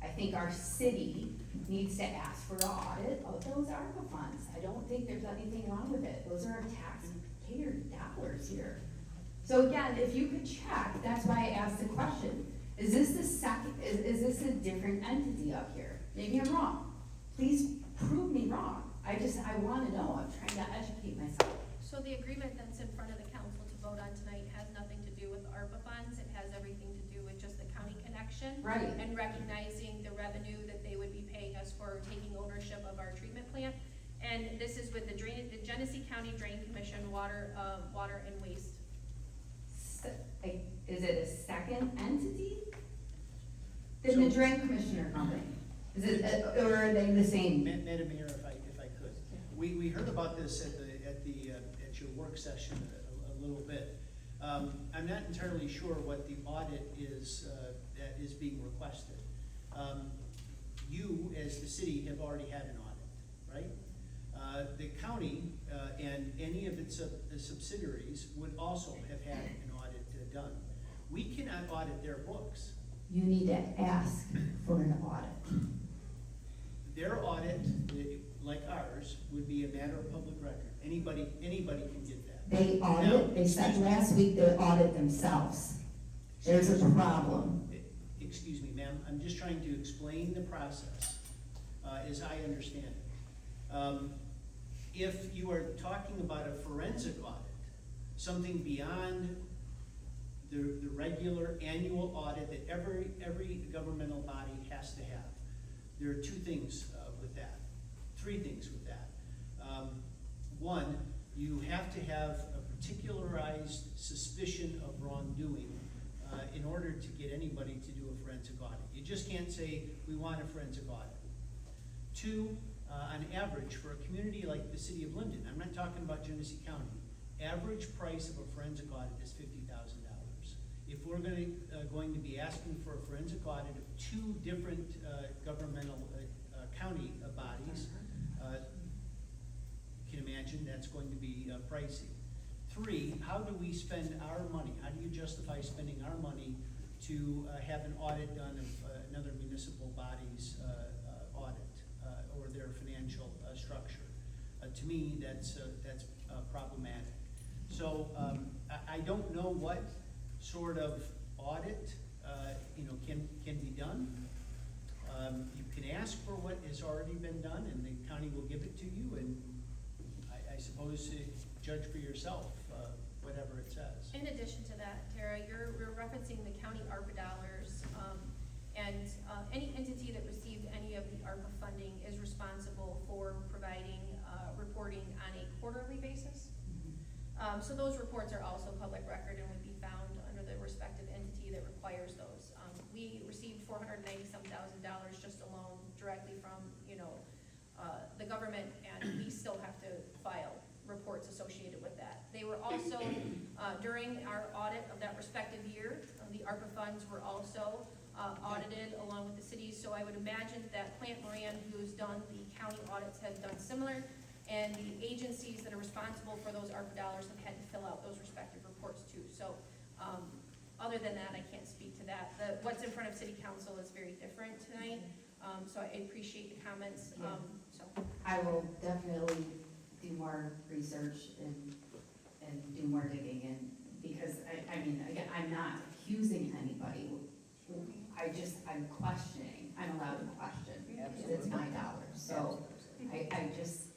I think our city needs to ask for an audit of those ARPA funds. I don't think there's anything wrong with it. Those are our taxpayer dollars here. So again, if you could check, that's why I asked the question, is this is this a different entity up here? Maybe I'm wrong. Please prove me wrong. I wanna know, I'm trying to educate myself. So the agreement that's in front of the council to vote on tonight has nothing to do with ARPA funds, it has everything to do with just the county connection. Right. And recognizing the revenue that they would be paying us for taking ownership of our treatment plant. And this is with the Genesee County Drain Commission, water and waste. Is it a second entity than the drain commissioner company? Is it, or are they the same? Madam Mayor, if I could, we heard about this at your work session a little bit. I'm not entirely sure what the audit is, that is being requested. You, as the city, have already had an audit, right? The county and any of its subsidiaries would also have had an audit done. We cannot audit their books. You need to ask for an audit. Their audit, like ours, would be a matter of public record. Anybody can get that. They audit, they said last week they audit themselves. There's a problem. Excuse me, ma'am, I'm just trying to explain the process as I understand it. If you are talking about a forensic audit, something beyond the regular annual audit that every governmental body has to have, there are two things with that, three things with that. One, you have to have a particularized suspicion of wrongdoing in order to get anybody to do a forensic audit. You just can't say, we want a forensic audit. Two, on average, for a community like the city of Linden, I'm not talking about Genesee County, average price of a forensic audit is $50,000. If we're going to be asking for a forensic audit of two different governmental county bodies, you can imagine that's going to be pricey. Three, how do we spend our money? How do you justify spending our money to have an audit done of another municipal body's audit or their financial structure? To me, that's problematic. So I don't know what sort of audit can be done. You can ask for what has already been done, and the county will give it to you, and I suppose judge for yourself whatever it says. In addition to that, Tara, you're referencing the county ARPA dollars, and any entity that received any of the ARPA funding is responsible for providing reporting on a quarterly basis. So those reports are also public record and would be found under the respective entity that requires those. We received $490-some thousand just alone directly from the government, and we still have to file reports associated with that. They were also, during our audit of that respective year, the ARPA funds were also audited along with the cities, so I would imagine that Plant Moran, who's done the county audits, has done similar, and the agencies that are responsible for those ARPA dollars have had to fill out those respective reports too. So other than that, I can't speak to that. What's in front of City Council is very different tonight, so I appreciate the comments. I will definitely do more research and do more digging, and because I mean, again, I'm not accusing anybody. I'm questioning. I'm allowed to question because it's my dollars. So I just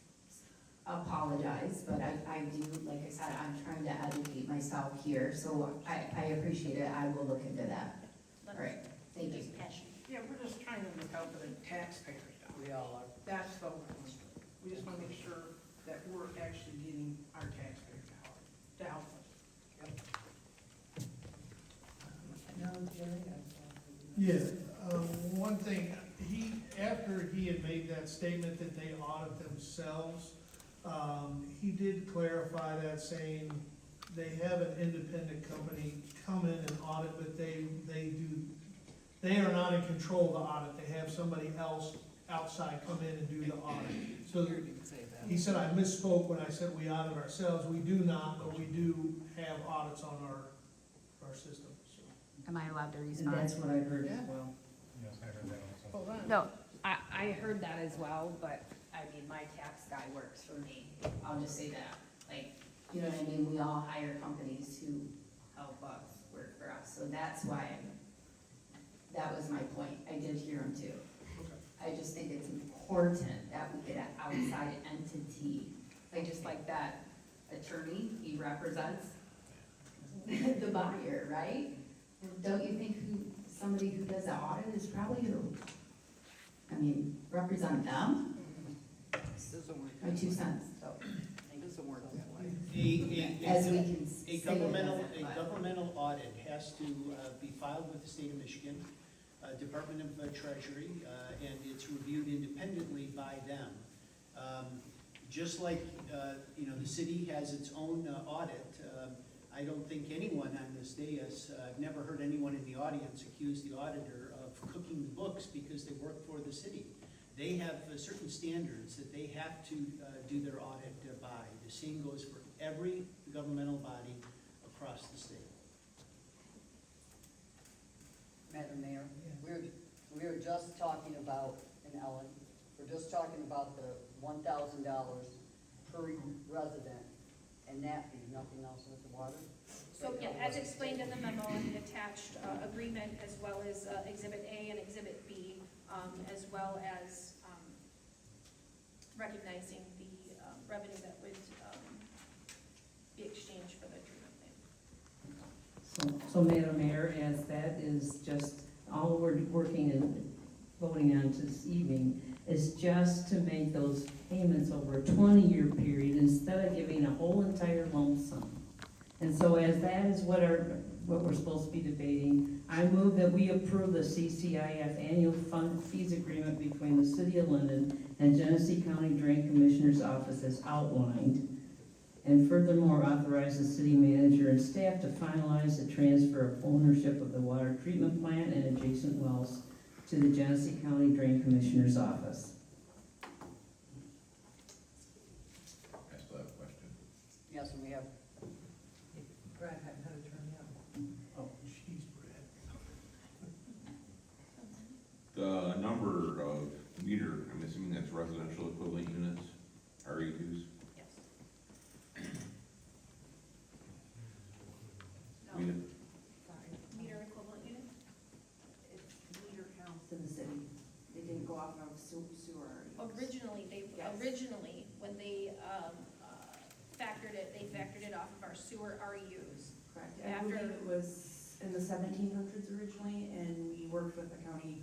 apologize, but I do, like I said, I'm trying to educate myself here, so I appreciate it. I will look into that. All right, thank you. Yeah, we're just trying to look out for the taxpayers down. We all are. That's the one. We just want to make sure that we're actually getting our taxpayers to help us. Yeah, one thing, after he had made that statement that they audit themselves, he did clarify that, saying they have an independent company come in and audit, but they are not in control of the audit. They have somebody else outside come in and do the audit. So he said, I misspoke when I said we audit ourselves. We do not, but we do have audits on our system. So. Am I allowed to And respond? that's what I heard as well. Yes, I heard that also. Hold on. No, I heard that as well, but I mean, my tax guy works for me. I'll just say that, like, you know what I mean? We all hire companies who help us work for us, so that's why that was my point. I did hear him too. I just think it's important that we get an outside entity, like that attorney, he represents the buyer, right? Don't you think somebody who does the audit is probably represent them? My 2 cents, so. As we can A governmental audit has to be filed with the state of Michigan, Department of Treasury, and it's reviewed independently by them. just like, you know, the city has its own audit, I don't think anyone on this dais, I've never heard anyone in the audience accuse the auditor of cooking the books because they work for the city. They have certain standards that they have to do their audit by. The same goes for every governmental body across the state. Madam Mayor, we're just talking about, and Ellen, we're just talking about the $1,000 per resident, and that be nothing else with the water? So, yeah, as explained in the memo and the attached agreement, as well as Exhibit A and Exhibit B, as well as recognizing the revenue that would be exchanged for the treatment plant. So Madam Mayor, as that is just, all we're working and voting on this evening is just to make those payments over a 20-year period instead of giving a whole entire lump sum. And so as that is what we're supposed to be debating, I move that we approve the CCIF annual fund fees agreement between the City of Linden and Genesee County Drain Commissioner's Office as outlined, and furthermore authorize the city manager and staff to finalize the transfer of ownership of the water treatment plant and adjacent wells to the Genesee County Drain Commissioner's Office. I still have a question. Yes, and we have, Brad had to turn down. Oh, jeez, Brad. The number of meter, I'm assuming that's residential equivalent units, REUs? Yes. We did- Meter equivalent unit? It's meter counts in the city. They didn't go off of sewer. Originally, Yes. when they factored it off of our sewer REUs. Correct. I After- believe it was in the 1700s originally, and we worked with the county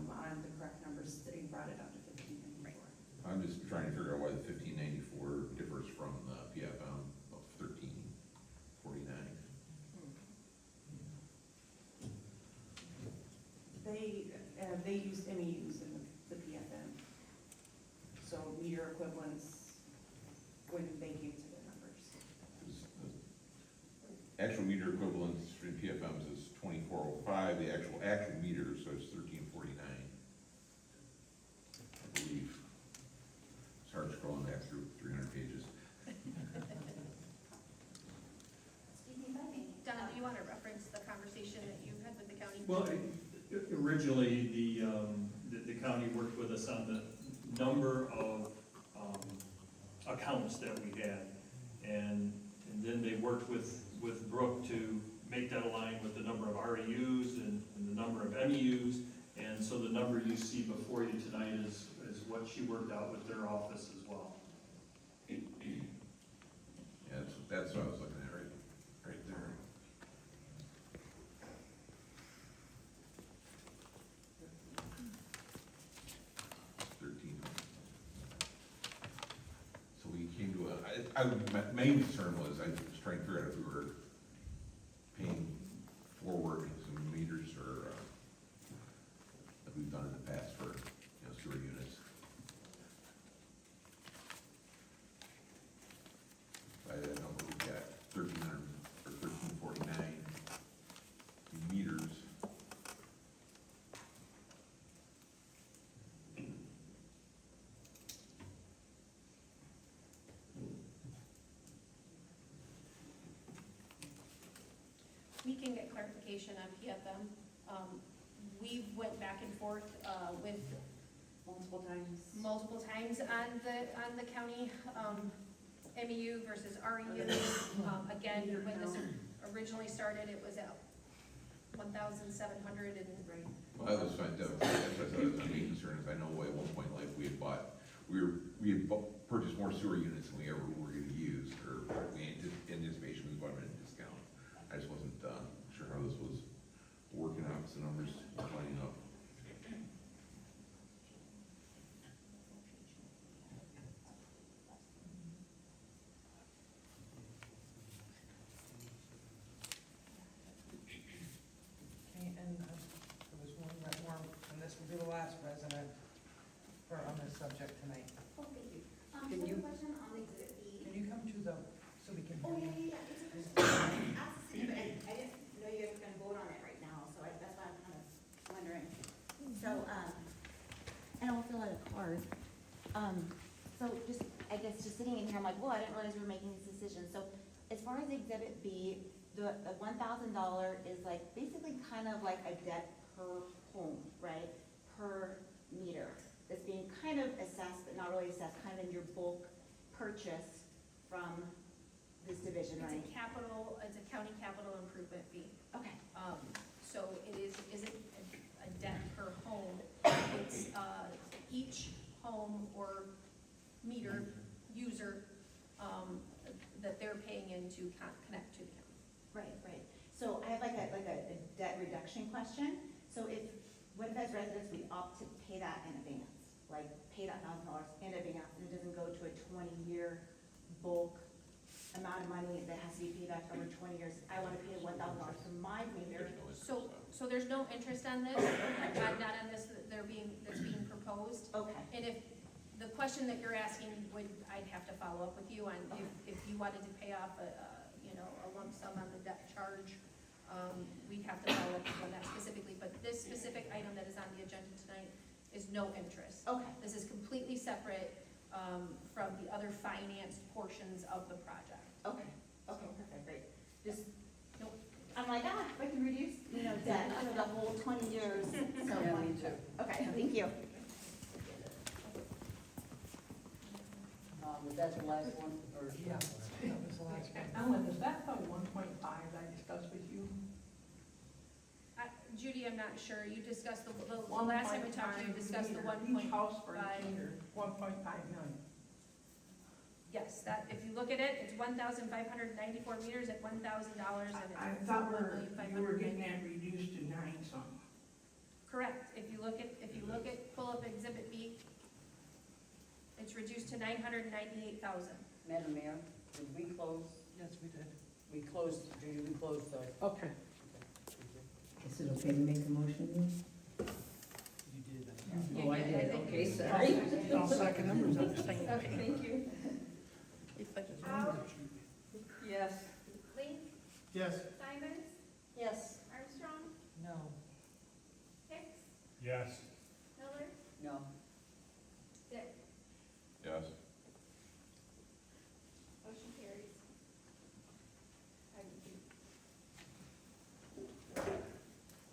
on the correct numbers, they brought it up to 1594. I'm just trying to figure out why the 1594 differs from the PFM of 1349. They used MEUs in the PFM. So meter equivalents when they came to the numbers. The actual meter equivalents in PFMs is 2405, the actual meters, so it's 1349. I believe. It's hard scrolling back through 300 pages. Donna, do you want to reference the conversation that you had with the county? Well, originally, the county worked with us on the number of accounts that we had. And then they worked with Brooke to make that align with the number of REUs and the number of MEUs. And so the number you see before you tonight is what she worked out with their office as well. Yeah, that's what I was looking at right there. 13. So we came to my main concern was, I was trying to figure out if we were paying forward some meters or, like we've done in the past for, sewer units. By that number, we got 1,300 or 1,349 meters. We can get clarification on PFM. We went back and forth with multiple times on the county MEU versus REU. Again, when this originally started, it was at 1,700 and. Well, that was fine, that's what I thought was my main concern, is I know at one point in life we had purchased more sewer units than we ever were gonna use, or we anticipation we bought them at a discount. I just wasn't, sure how this was working out, because the numbers were lining up. Okay, and there was one more, and this will be the last resident on this subject tonight. Oh, thank you. Can So you- the question So just, I guess, just sitting in here, I'm like, well, I didn't realize we were making this decision. So as far as Exhibit B, the $1,000 is like, basically kind of like a debt per home, right? Per meter. That's being kind of assessed, but not really assessed, kind of in your bulk purchase from this division, right? It's a county capital improvement fee. Okay. So it isn't a debt per home. It's, each home or meter user, that they're paying in to connect to the county. Right, right. So I have like a debt reduction question. So what if as residents, we opt to pay that in advance? Like pay that $1,000 in advance and it doesn't go to a 20-year bulk amount of money that has to be paid back over 20 years. I want to pay $1,000 for my meter. So there's no interest on this, not on this, that's being proposed. Okay. And if the question that you're asking I'd have to follow up with you on if you wanted to pay off a lump sum on the debt charge, we'd have to follow up with you on that specifically. But this specific item that is on the agenda tonight is no interest. Okay. This is completely separate from the other financed portions of the project. Okay, okay, perfect, great. Just, I'm like, if I can reduce, debt for the whole 20 years. So Yeah, me too. Okay, thank you. Was that the last one, or? Yeah. That was the last one. Ellen, is that the 1.5 I discussed with you? Judy, I'm not sure. You discussed the last time we talked to you, discussed the 1.5. Each house for each meter, 1.5 million. Yes, that, if you look at it, it's 1,594 meters at $1,000 and I it's thought 1,500,000. you were getting that reduced to 9 something. Correct. If you look at, pull up Exhibit B, it's reduced to 998,000. Madam Mayor, did we close? Yes, we did. We closed, Judy, we closed the. Okay. Is it okay to make a motion then? You did. Oh, I did, okay, sorry. I'll second numbers, I'm just saying. Okay, thank you. Yes. Lee? Yes. Simons? Yes. Armstrong? No. Hicks? Yes. Miller? No. Dick? Yes. Motion carries.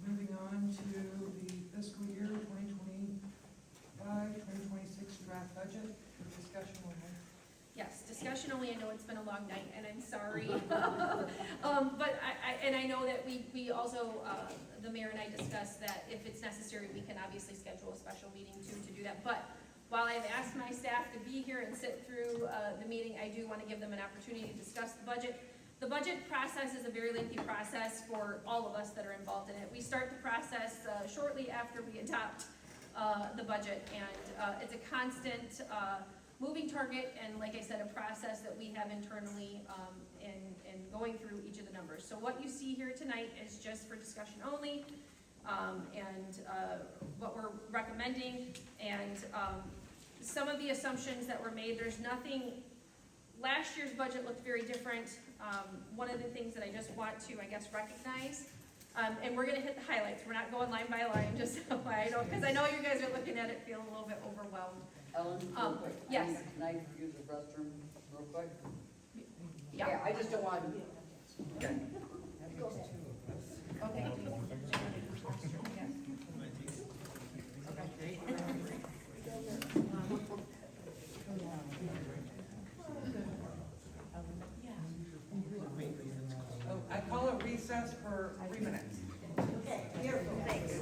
Moving on to the fiscal year 2025-2026 draft budget for discussion only. Yes, discussion only. I know it's been a long night, and I'm sorry. But I know that we also, the mayor and I discussed that if it's necessary, we can obviously schedule a special meeting too to do that. But while I've asked my staff to be here and sit through the meeting, I do want to give them an opportunity to discuss the budget. The budget process is a very lengthy process for all of us that are involved in it. We start the process shortly after we adopt the budget, and it's a constant moving target, and like I said, a process that we have internally in going through each of the numbers. So what you see here tonight is just for discussion only, and what we're recommending, and some of the assumptions that were made. There's nothing, last year's budget looked very different. One of the things that I just want to, I guess, recognize, and we're gonna hit the highlights. We're not going line by line, just so I don't, because I know you guys are looking at it feeling a little bit overwhelmed. Ellen, real quick. Yes. Can I use the restroom real quick? Yeah. I just don't want to. Okay. I call it recess for 3 minutes. Okay, beautiful, thanks.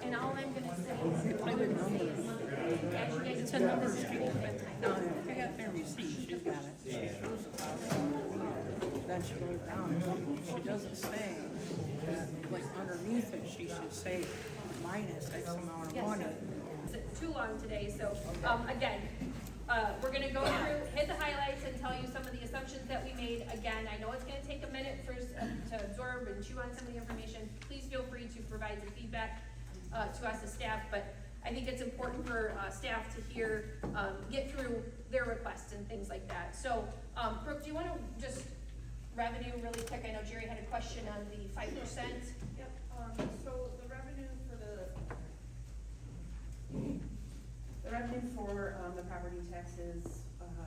And all I'm gonna say is, actually, guys, it's another street. I got their receipt, she's got it. Then she goes down, she doesn't say, like underneath it, she should say minus X amount of money. It's too long today, so, again, we're gonna go through, hit the highlights and tell you some of the assumptions assumptions that we made. Again, I know it's gonna take a minute for us to absorb and chew on some of the information. Please feel free to provide some feedback to us as staff, but I think it's important for staff to hear, get through their requests and things like that. So, Brooke, do you wanna just revenue really quick? I know Jerry had a question on the 5%. Yep, so the revenue for the property taxes,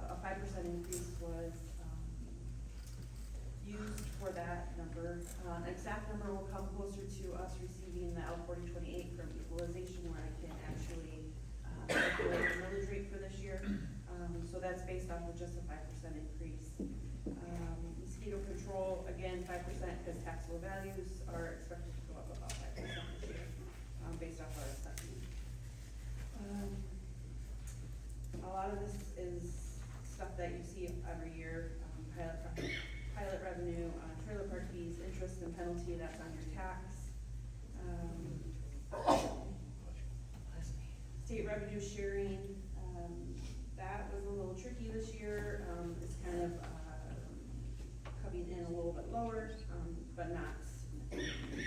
a 5% increase was, used for that number. An exact number will come closer to us receiving the L4028 from equalization, where I can actually, calculate the millage rate for this year. So that's based off of just a 5% increase. Mosquito control, again, 5%, because taxable values are expected to go up about 5% this year, based off our assessment. A lot of this is stuff that you see every year, pilot revenue, trailer park fees, interest and penalty, that's on your tax. State revenue sharing, that was a little tricky this year, it's kind of, coming in a little bit lower, but not significant.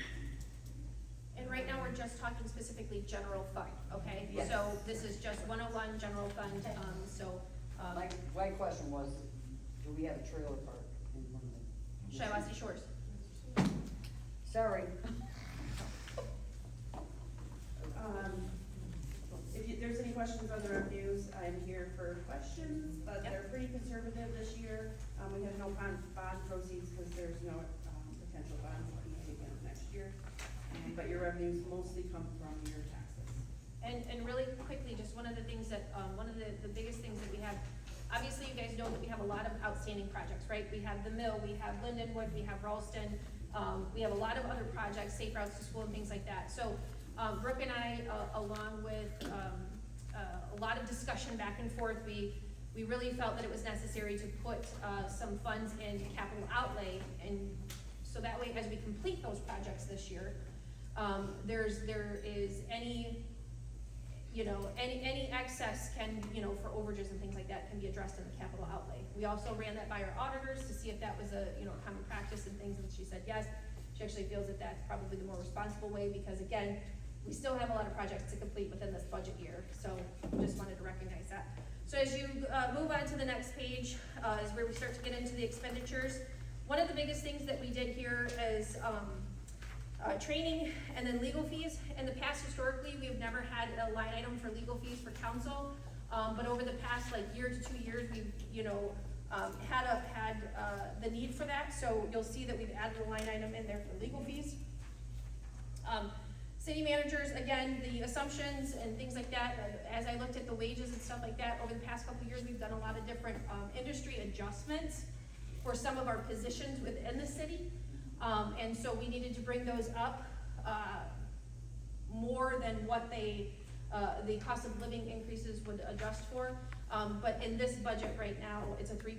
And right now, we're just talking specifically general fund, okay? Yes. So this is just 101 general fund, My question was, do we have a trailer park in one of them? Shiawassee Shores. Sorry. If there's any questions on the revenues, I'm here for questions, but they're pretty conservative this year. We have no bond proceeds because there's no, potential bonds being taken up next year. But your revenues mostly come from your taxes. And really quickly, just one of the things that, one of the biggest things that we have, obviously you guys know that we have a lot of outstanding projects, right? We have the mill, we have Lindenwood, we have Ralston, we have a lot of other projects, safe routes to school and things like that. So, Brooke and I, along with, a lot of discussion back and forth, we really felt that it was necessary to put, some funds in capital outlay, and so that way, as we complete those projects this year, there is any, any excess can, for overages and things like that can be addressed in the capital outlay. We also ran that by our auditors to see if that was a, common practice and things, and she said yes. She actually feels that that's probably the more responsible way, because again, we still have a lot of projects to complete within this budget year, so just wanted to recognize that. So as you move on to the next page, is where we start to get into the expenditures. One of the biggest things that we did here is training and then legal fees. In the past, historically, we've never had a line item for legal fees for council, but over the past year to 2 years, we've had the need for that. So you'll see that we've added a line item in there for legal fees. City managers, again, the assumptions and things like that, as I looked at the wages and stuff like that, over the past couple of years, we've done a lot of different industry adjustments for some of our positions within the city. And so we needed to bring those up more than what the cost of living increases would adjust for. But in this budget right now, it's a 3%,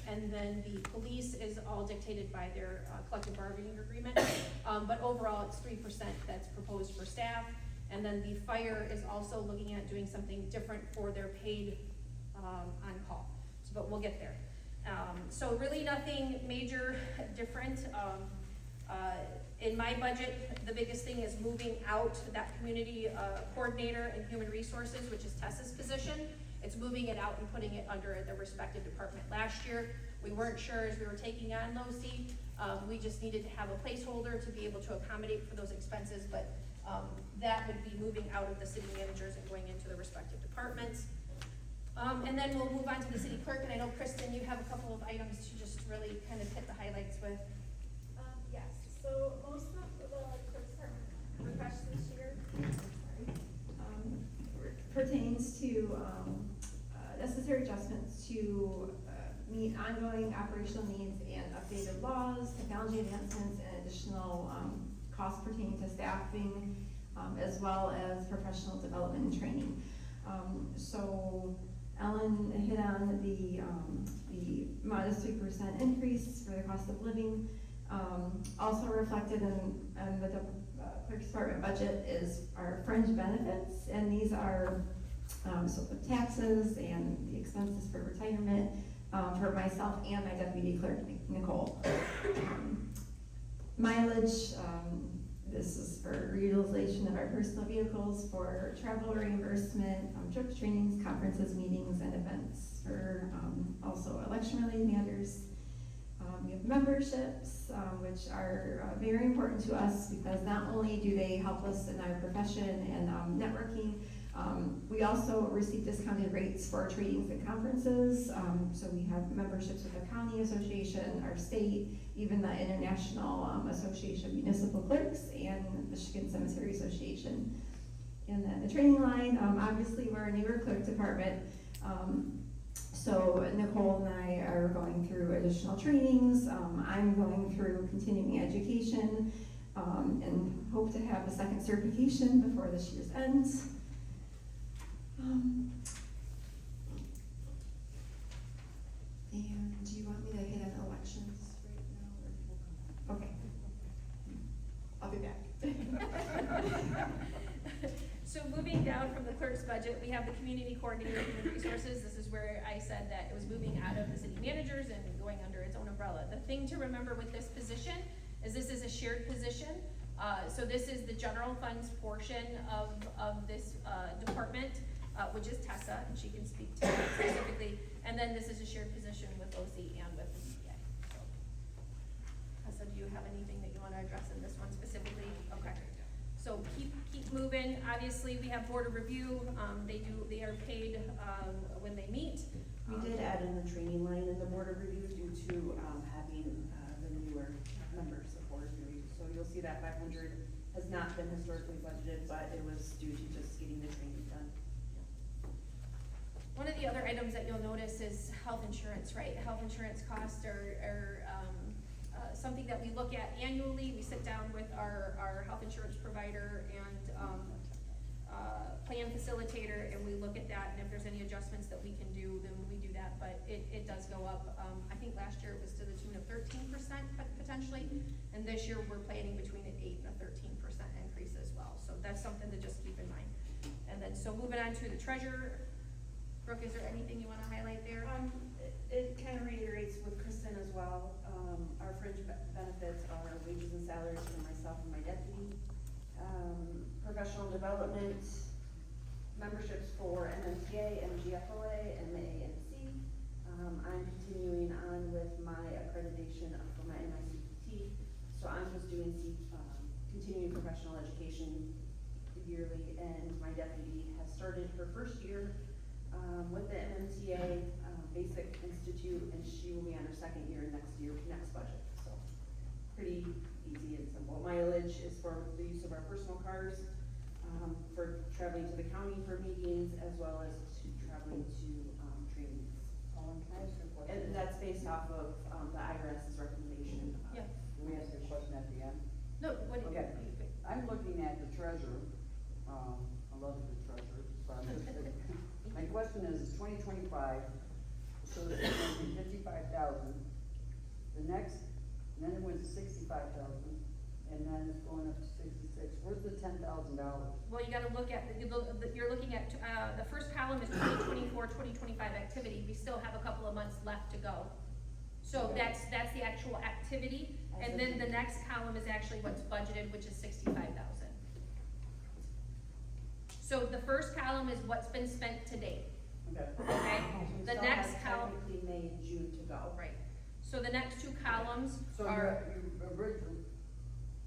and then the police is all dictated by their collective bargaining agreement. But overall, it's 3% that's proposed for staff. And then the fire is also looking at doing something different for their paid on-call. But we'll get there. So really nothing major different. In my budget, the biggest thing is moving out that community coordinator and human resources, which is Tessa's position. It's moving it out and putting it under the respective department. Last year, we weren't sure as we were taking on LOSI. We just needed to have a placeholder to be able to accommodate for those expenses, but that would be moving out of the city managers and going into the respective departments. And then we'll move on to the city clerk, and I know, Kristen, you have a couple of items to just really kind of hit the highlights with. Yes, so most of the clerk's department requests this year pertains to necessary adjustments to meet ongoing operational needs and updated laws, technology advancements, and additional costs pertaining to staffing, as well as professional development and training. So Ellen hit on the modest 3% increase for the cost of living. Also reflected in with the clerk's department budget is our fringe benefits, and these are so the taxes and the expenses for retirement, for myself and my deputy clerk, Nicole. Mileage, this is for utilization of our personal vehicles, for travel reimbursement, trips, trainings, conferences, meetings, and events, for also election-related matters. We have memberships, which are very important to us because not only do they help us in our profession and networking, we also receive discounted rates for our trainings and conferences. So we have memberships with the county association, our state, even the International Association of Municipal Clerks and Michigan Cemetery Association. And then the training line, obviously we're a newer clerk department. So Nicole and I are going through additional trainings. I'm going through continuing education and hope to have a second certification before this year's ends. And do you want me to hit on elections right now? Or okay. I'll be back. So moving down from the clerk's budget, we have the community coordinator of human resources. This is where I said that it was moving out of the city managers and going under its own umbrella. The thing to remember with this position is this is a shared position. So this is the general funds portion of this department, which is Tessa, and she can speak to that specifically. And then this is a shared position with OC and with the CPA. So, Tessa, do you have anything that you want to address in this one specifically? Okay. So keep moving. Obviously, we have board of review. They are paid when they meet. We did add in the training line in the board of review due to having the newer members of board of review. So you'll see that 500 has not been historically budgeted, but it was due to just getting the training done. One of the other items that you'll notice is health insurance, right? Health insurance costs are something that we look at annually. We sit down with our health insurance provider and plan facilitator, and we look at that, and if there's any adjustments that we can do, then we do that, but it does go up. I think last year it was to the tune of 13% potentially, and this year we're planning between an 8 and a 13% increase as well. So that's something to just keep in mind. And then, so moving on to the treasurer. Brooke, is there anything you want to highlight there? It kind of reiterates with Kristen as well. Our fringe benefits are wages and salaries for myself and my deputy. Professional development, memberships for MMTA, MGFOA, MANC. I'm continuing on with my accreditation for my NICT. So I'm just doing continuing professional education yearly, and my deputy has started her first year with the MMTA Basic Institute, and she will be on her second year next budget. So pretty easy and simple. Mileage is for the use of our personal cars, for traveling to the county for meetings, as well as to traveling to trainings. And that's based off of the IRS's recommendation. Yeah. Can we ask a question at the end? No, what do you Okay. I'm looking at the treasurer. I love the treasurer. So I'm just, my question is 2025, so it's going to be 55,000. The next, and then it went to 65,000, and then it's going up to 66. Where's the $10,000? Well, you gotta look at, you're looking at, the first column is 2024, 2025 activity. We still have a couple of months left to go. So Okay. that's the actual activity. And then the next column is actually what's budgeted, which is 65,000. So the first column is what's been spent to date. Okay. Okay? We The still next have column, technically May and June to go. right. So the next two columns So are,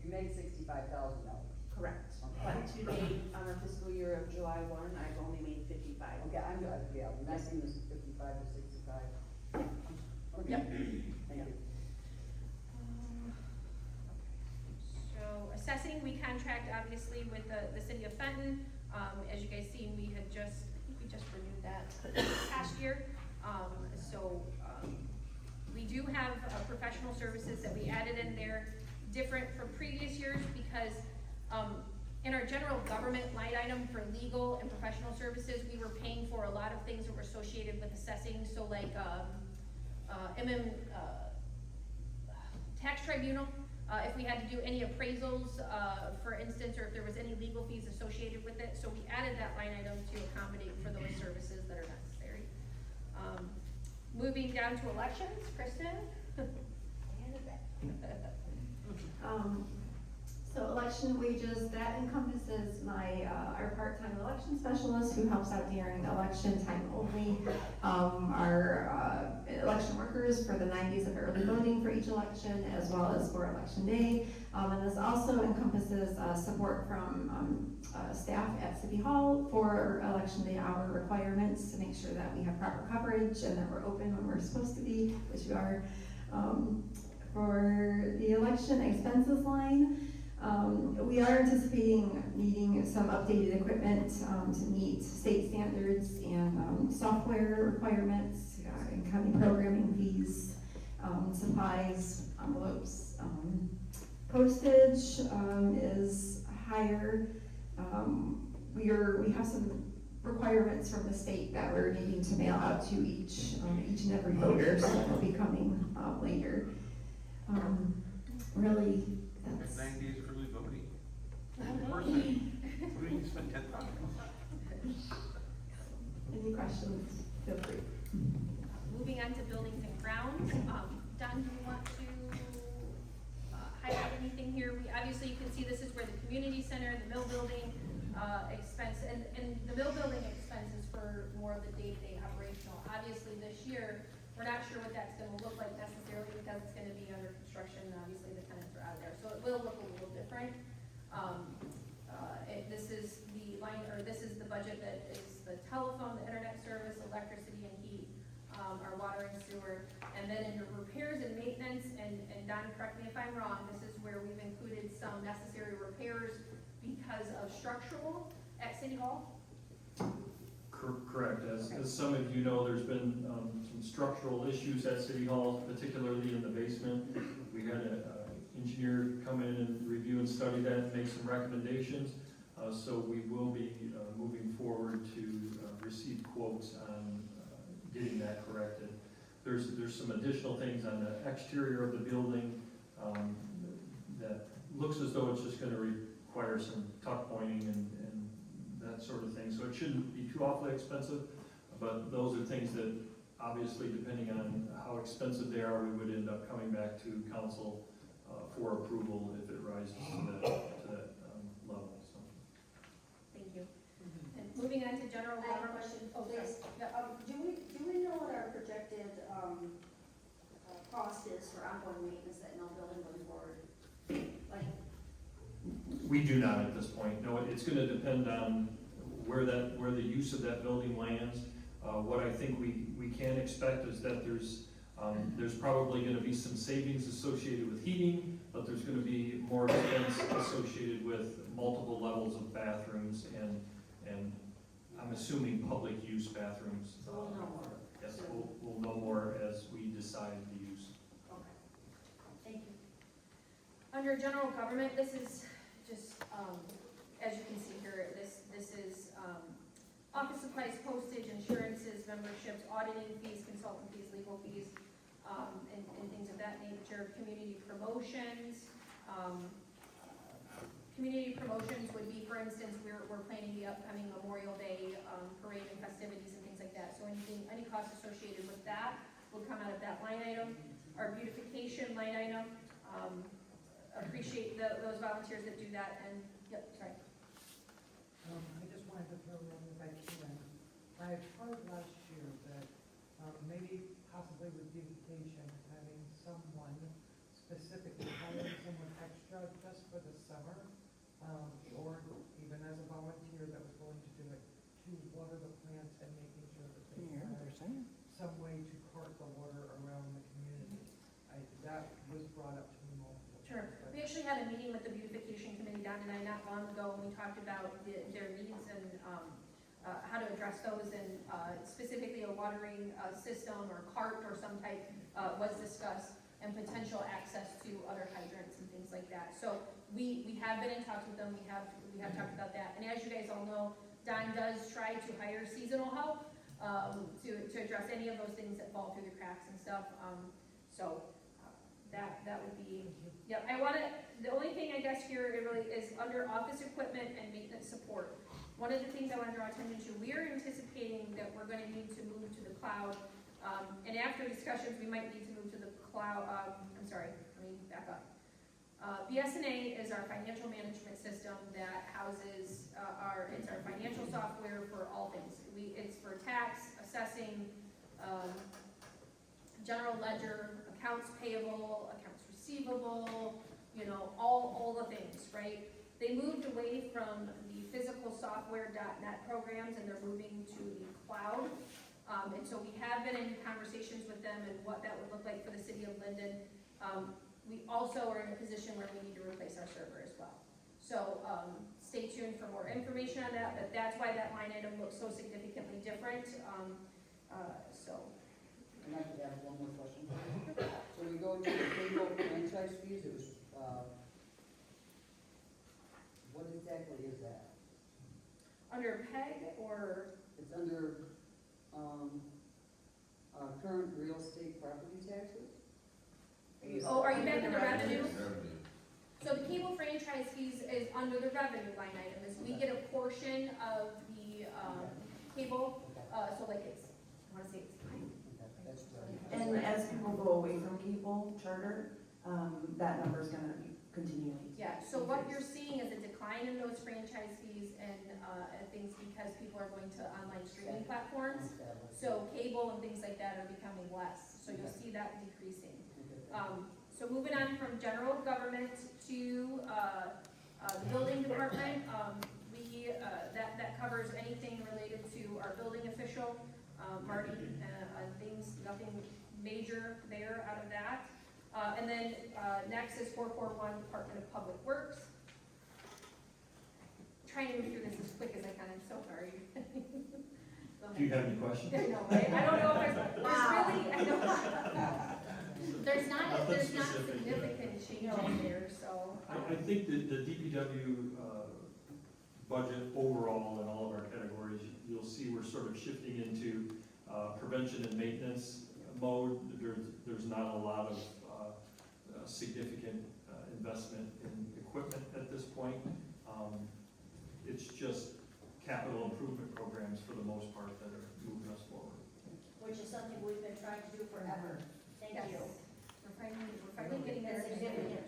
you made $65,000. Correct. Okay. But to date, on our fiscal year of July 1, I've only made 55. Okay, I'm good, yeah, I'm not seeing this 55 to 65. Okay. Yep. Thank you. So assessing, we contract obviously with the city of Fenton. As you guys seen, we had just, I think we just renewed that past year. We do have professional services that we added in there, different from previous years because in our general government line item for legal and professional services, we were paying for a lot of things that were associated with assessing. So like tax tribunal, if we had to do any appraisals, for instance, or if there was any legal fees associated with it. So we added that line item to accommodate for those services that are necessary. Moving moving down to elections, Kristen? So election wages, that encompasses my, our part-time election specialist who helps out during election time only. Our election workers for the 9 days of early voting for each election, as well as for election day. And this also encompasses support from staff at City Hall for election day hour requirements to make sure that we have proper coverage and that we're open when we're supposed to be, which we are. For the election expenses line, we are anticipating needing some updated equipment to meet state standards and software requirements, and county programming fees, supplies, envelopes. Postage is higher. We have some requirements from the state that we're needing to mail out to each and every voter, so that will be coming later. Really, that's. 9 days early voting. What do you spend $10,000? Any questions, feel free. Moving on to buildings and grounds, Don, do you want to highlight anything here? Obviously, you can see this is where the community center, the mill building expense, and the mill building expense is for more of the day-to-day operational. Obviously, this year, we're not sure what that's gonna look like necessarily because it's gonna be under construction, and obviously the tenants are out of there, so it will look a little different. This is the line, or this is the budget that is the telephone, the internet service, electricity and heat, our water and sewer, and then in the repairs and maintenance, and Don, correct me if I'm wrong, this is where we've included some necessary repairs because of structural at City Hall? Correct. As some of you know, there's been some structural issues at City Hall, particularly in the basement. We had an engineer come in and review and study that and make some recommendations. So we will be moving forward to receive quotes on getting that corrected. There's some additional things on the exterior of the building that looks as though it's just going to require some tuck pointing and that sort of thing. So it shouldn't be too awfully expensive, but those are things that obviously, depending on how expensive they are, we would end up coming back to council for approval if it rises to that level. So. Thank you. And moving on to general I have a government. question, Oh, sorry. please. Do we know what our projected cost is for ongoing maintenance at mill building going forward? Like, We do not at this point. No, it's going to depend on where the use of that building lands. What I think we can expect is that there's probably going to be some savings associated with heating, but there's going to be more expense associated with multiple levels of bathrooms and I'm assuming public use bathrooms. so we'll know more. Yes, we'll know more as we decide the use. Okay. Thank you. Under general government, this is just, as you can see here, this is office supplies, postage, insurances, memberships, auditing fees, consultant fees, legal fees, and things of that nature. Community promotions. Community promotions would be, for instance, we're planning the upcoming Memorial Day parade and festivities and things like that. So any costs associated with that will come out of that line item. Our beautification line item, appreciate those volunteers that do that. And yep, sorry. I just wanted to throw in if I can. I heard last year that maybe possibly with beautification, having someone specifically hiring someone extra just for the summer, or even as a volunteer that was going to do it, to water the plants and making sure that they had some way to cart the water around the community. That was brought up to me multiple times. Sure. We actually had a meeting with the beautification committee, Don and I, not long ago, and we talked about their needs and how to address those, and specifically a watering system or cart or some type was discussed, and potential access to other hydrants and things like that. So we have been in touch with them. We have talked about that. And as you guys all know, Don does try to hire seasonal help to address any of those things that fall through the cracks and stuff. That would be, yep. The only thing I guess here it really is under office equipment and maintenance support. One of the things I want to draw attention to, we are anticipating that we're going to need to move to the cloud And after discussions, we might need to move to the cloud, I'm sorry, let me back up. BSNA is our financial management system that houses it's our financial software for all things. It's for tax, assessing, general ledger, accounts payable, accounts receivable, you know, all the things, right? They moved away from the physical software.net programs and they're moving to the cloud. And so we have been in conversations with them and what that would look like for the city of Linden. We also are in a position where we need to replace our server as well. So stay tuned for more information on that, but that's why that line item looks so significantly different. And I could have one more question. So we go to the cable franchise fees, it was, what exactly is that? Under PEG or? It's under, current real estate property taxes? Are you back in the revenue? Revenue. So the cable franchise fees is under the revenue line item, is we get a portion of the, cable, so like it's, I wanna say it's And as people go away from cable charter, that number's gonna continue. yeah, so what you're seeing is a decline in those franchise fees and things because people are going to online streaming platforms. So cable and things like that are becoming less, so you'll see that decreasing. So moving on from general government to the building department, that covers anything related to our building official, Marty, things, nothing major there out of that. And then next is 441, Department of Public Works. Trying to move through this as quick as I can, I'm so sorry. Do you have any questions? No, I don't know if there's really, I don't. There's not significant change in there, so. I think that the DPW budget overall in all of our categories, you'll see we're sort of shifting into prevention and maintenance mode. There's not a lot of significant investment in equipment at this point. It's just capital improvement programs for the most part that are moving us forward. Which is something we've been trying to do forever. Thank Yes. you. We're finally getting there. That's significant.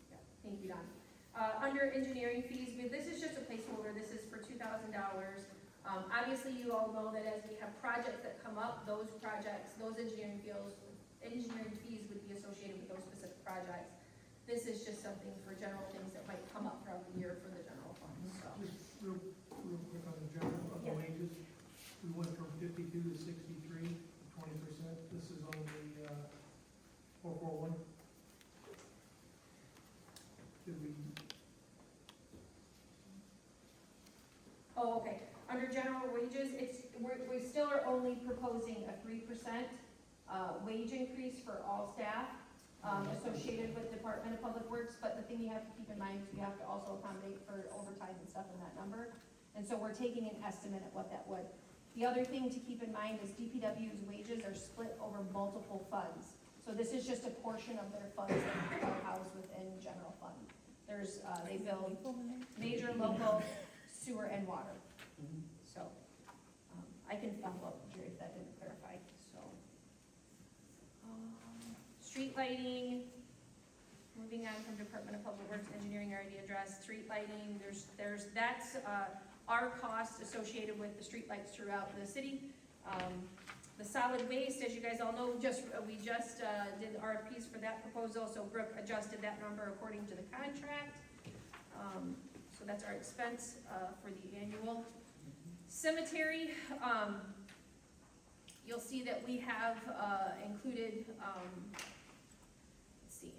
Yeah, thank you, Don. Under engineering fees, this is just a placeholder, this is for $2,000. Obviously, you all know that as we have projects that come up, those projects, those engineering fees would be associated with those specific projects. This is just something for general things that might come up throughout the year for the general fund, so. Just real quick on the general, of the Yeah. wages, we went from 52 to 63, 20%. This is on the 441. Did we? Oh, okay. Under general wages, we still are only proposing a 3% wage increase for all staff associated with Department of Public Works, but the thing you have to keep in mind is we have to also accommodate for overtime and stuff in that number. And so we're taking an estimate of what that would. The other thing to keep in mind is DPW's wages are split over multiple funds. So this is just a portion of their funds that are housed within general fund. There's, they bill major, local, sewer, and water. So, I can follow up, Jerry, if that didn't clarify, so. Street lighting, moving on from Department of Public Works, engineering already addressed, street lighting, that's our cost associated with the street lights throughout the city. The solid waste, as you guys all know, we just did RFPs for that proposal, so Brooke adjusted that number according to the contract. So that's our expense for the annual. Cemetery, you'll see that we have included, let's see,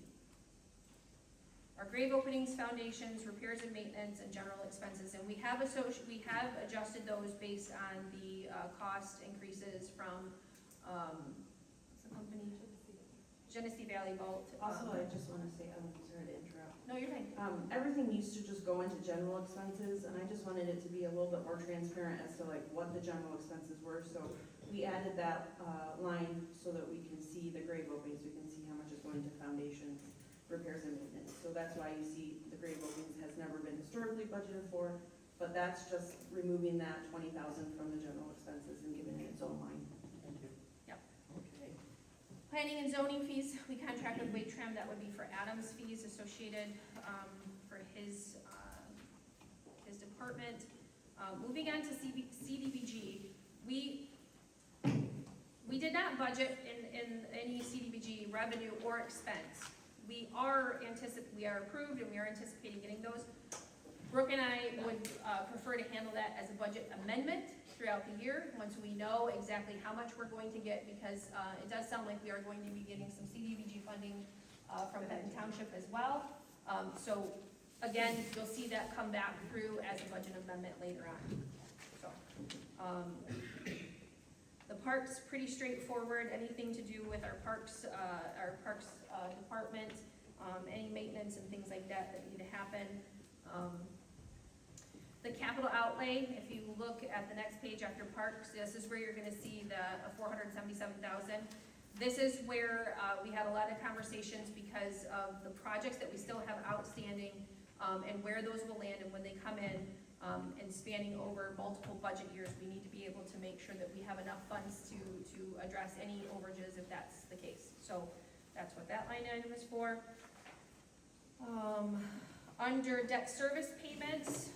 our grave openings, foundations, repairs and maintenance, and general expenses, and we have adjusted those based on the cost increases from what's the company? Genesee Valley Vault. Also, I just wanna say, I'm sorry to interrupt. No, you're fine. Everything used to just go into general expenses, and I just wanted it to be a little bit more transparent as to like what the general expenses were, so we added that line so that we can see the grave openings, we can see how much is going to foundations, repairs and maintenance. So that's why you see the grave openings has never been historically budgeted for, but that's just removing that 20,000 from the general expenses and giving it its own line. Thank you. Yep. Planning and zoning fees, we contract with Waitram, that would be for Adam's fees associated for his department. Moving on to CDBG, we did not budget in any CDBG revenue or expense. We are approved and we are anticipating getting those. Brooke and I would prefer to handle that as a budget amendment throughout the year, once we know exactly how much we're going to get, because it does sound like we are going to be getting some CDBG funding from Benton Township as well. So again, you'll see that come back through as a budget amendment later on. So, the parks, pretty straightforward, anything to do with our parks department, any maintenance and things like that that need to happen. The capital outlay, if you look at the next page after parks, this is where you're gonna see the $477,000. This is where we had a lot of conversations because of the projects that we still have outstanding, and where those will land and when they come in, and spanning over multiple budget years, we need to be able to make sure that we have enough funds to address any overages if that's the case. So that's what that line item is for. Under debt service payments,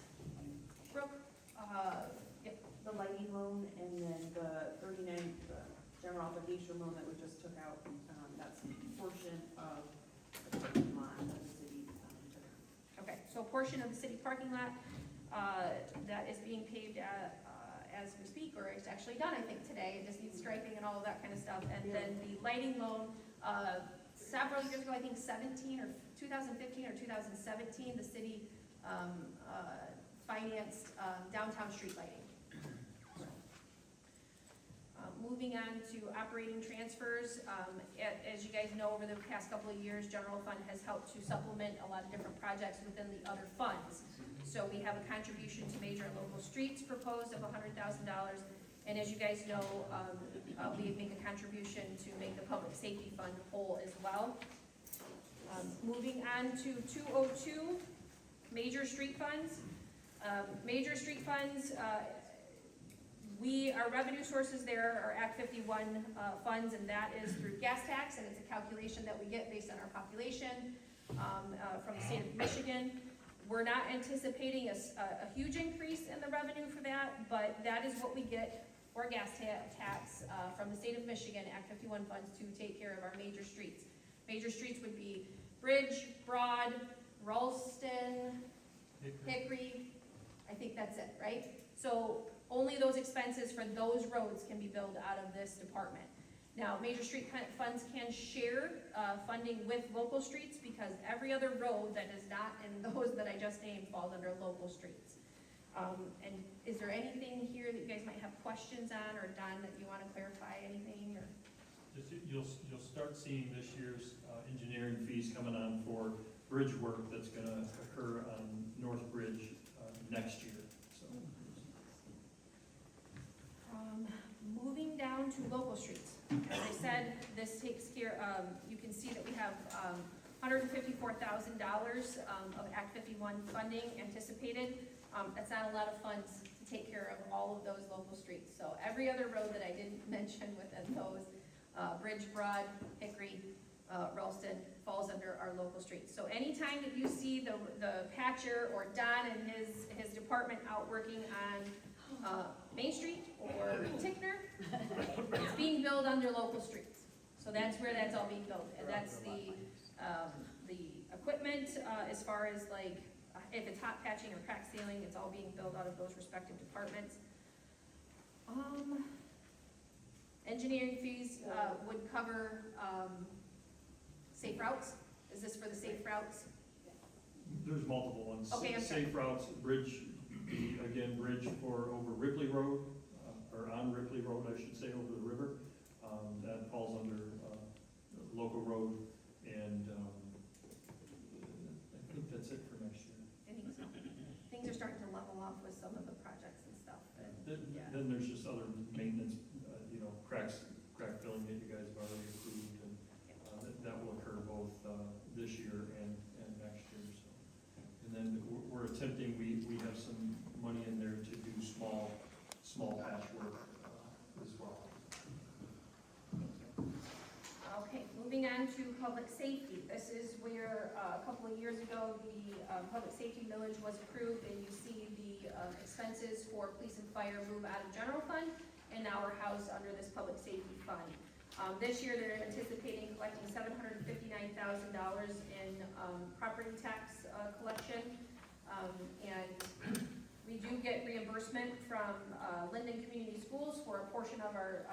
Brooke, yep. The lighting loan and then the 39, general obligation loan that we just took out, that's a portion of the parking lot that the city took out. Okay, so a portion of the city parking lot that is being paved as we speak, or it's actually done, I think, today. It just needs striping and all of that kind of stuff. And then the lighting loan, several years ago, I think 2015 or 2017, the city financed downtown street lighting. Moving on to operating transfers, as you guys know, over the past couple of years, general fund has helped to supplement a lot of different projects within the other funds. So we have a contribution to major and local streets proposed of $100,000, and as you guys know, we make a contribution to make the public safety fund whole as well. Moving on to 202, major street funds. Major street funds, our revenue sources there are Act 51 funds, and that is through gas tax, and it's a calculation that we get based on our population from the state of Michigan. We're not anticipating a huge increase in the revenue for that, but that is what we get for gas tax from the state of Michigan, Act 51 funds, to take care of our major streets. Major streets would be Bridge, Broad, Ralston, Hickory. I think that's it, right? So only those expenses for those roads can be billed out of this department. Now, major street funds can share funding with local streets, because every other road that is not in those that I just named falls under local streets. And is there anything here that you guys might have questions on, or Don, that you want to clarify anything? Or? You'll start seeing this year's engineering fees coming on for bridge work that's gonna occur on North Bridge next year, so. Moving down to local streets. As I said, this takes care of, you can see that we have $154,000 of Act 51 funding anticipated. That's not a lot of funds to take care of all of those local streets. So every other road that I didn't mention within those, Bridge, Broad, Hickory, Ralston, falls under our local streets. So anytime that you see the patcher or Don and his department out working on Main Street or Tickner, it's being billed under local streets. So that's where that's all being billed, and that's the equipment as far as like if it's hot patching or crack sealing, it's all being billed out of those respective departments. Engineering fees would cover safe routes. Is this for the safe routes? There's multiple ones. Okay, I'm sorry. Safe routes, bridge, again, bridge for over Ripley Road, or on Ripley Road, I should say, over the river. That falls under local road, and I think that's it for next year. I think so. Things are starting to level off with some of the projects and stuff. Then there's just other maintenance, crack filling that you guys have already approved, and that will occur both this year and next year. So, and then we're attempting. We have some money in there to do small patchwork as well. Okay, Moving on to public safety. This is where a couple of years ago, the public safety millage was approved, and you see the expenses for police and fire move out of general fund, and now are housed under this public safety fund. This year, they're anticipating collecting $759,000 in property tax collection, and we do get reimbursement from Linden Community Schools for a portion of our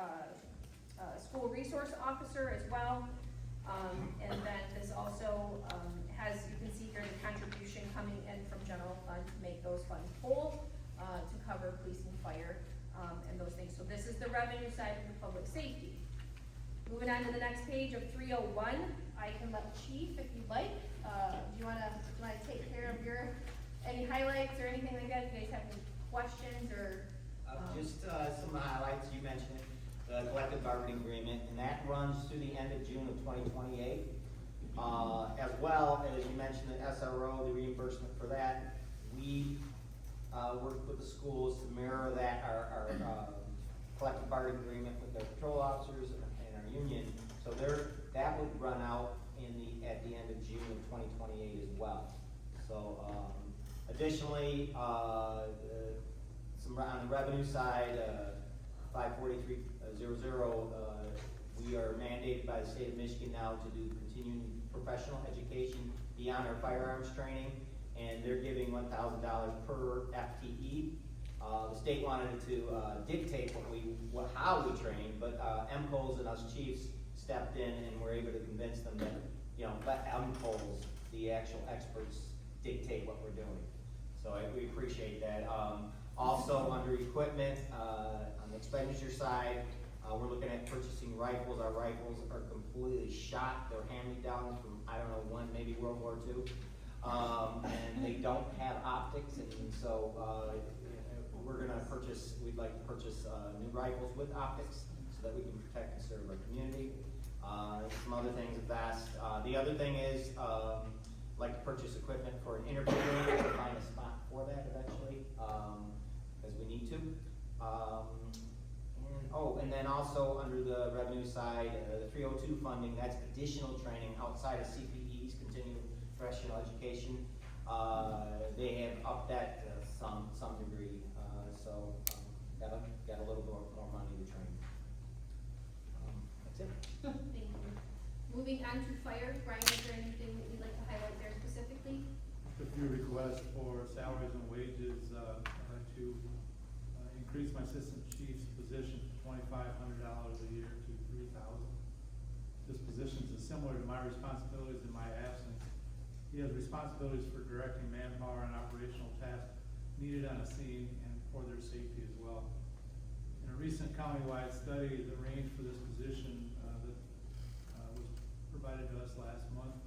school resource officer as well. And then this also has, you can see here, the contribution coming in from general fund to make those funds whole, to cover police and fire, and those things. So this is the revenue side of the public safety. Moving on to the next page of 301, I can let Chief, if you'd like, do you wanna take care of your, any highlights or anything like that? If you guys have any questions or? Just some highlights, you mentioned it, the collective bargaining agreement, and that runs through the end of June of 2028. As well as you mentioned the SRO, the reimbursement for that, we worked with the schools to mirror that, our collective bargaining agreement with their patrol officers and our union. So that would run out at the end of June of 2028 as well. So additionally, some on the revenue side, 54300, we are mandated by the state of Michigan now to do continuing professional education beyond our firearms training, and they're giving $1,000 per FTE. The state wanted to dictate how we train, but MCOs and us chiefs stepped in and were able to convince them that, let MCOs, the actual experts, dictate what we're doing. So we appreciate that. Also, under equipment, on the expenditure side, we're looking at purchasing rifles. Our rifles are completely shot. They're hand-me-downs from, I don't know when, maybe World War II. And they don't have optics, and so we'd like to purchase new rifles with optics so that we can protect and serve our community. Some other things of that. The other thing is, like to purchase equipment for an interview room. We'll find a spot for that eventually, as we need to. And then also under the revenue side, the 302 funding, that's additional training outside of CPE's continuing professional education. They have upped that to some degree, so got a little more money to train. That's it. Thank you. Moving on to fire, Brian, is there anything that you'd like to highlight there specifically? A few requests for salaries and wages. I'd like to increase my assistant chief's position from $2,500 a year to $3,000. This position is similar to my responsibilities in my absence. He has responsibilities for directing manpower and operational tasks needed on a scene and for their safety as well. In a recent countywide study, the range for this position that was provided to us last month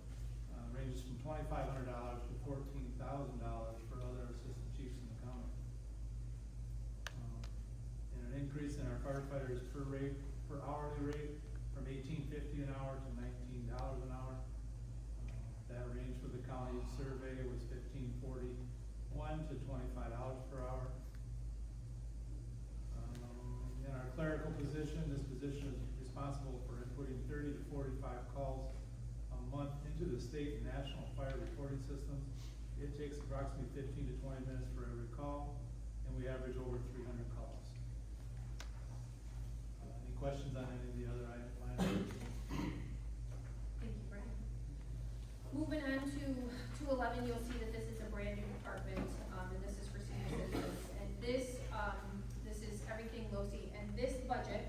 ranges from $2,500 to $14,000 for other assistant chiefs in the county. And an increase in our firefighters per hourly rate from $18.50 an hour to $19 an hour. That range for the county survey was $15.41 to $25 per hour. In our clerical position, this position is responsible for inputting 30 to 45 calls a month into the state and national fire reporting systems. It takes approximately 15 to 20 minutes for every call, and we average over 300 calls. Any questions on any of the other items? Thank you, Brian. Moving on to 211, you'll see that this is a brand new department, and this is for senior citizens. And this is everything LOCI, and this budget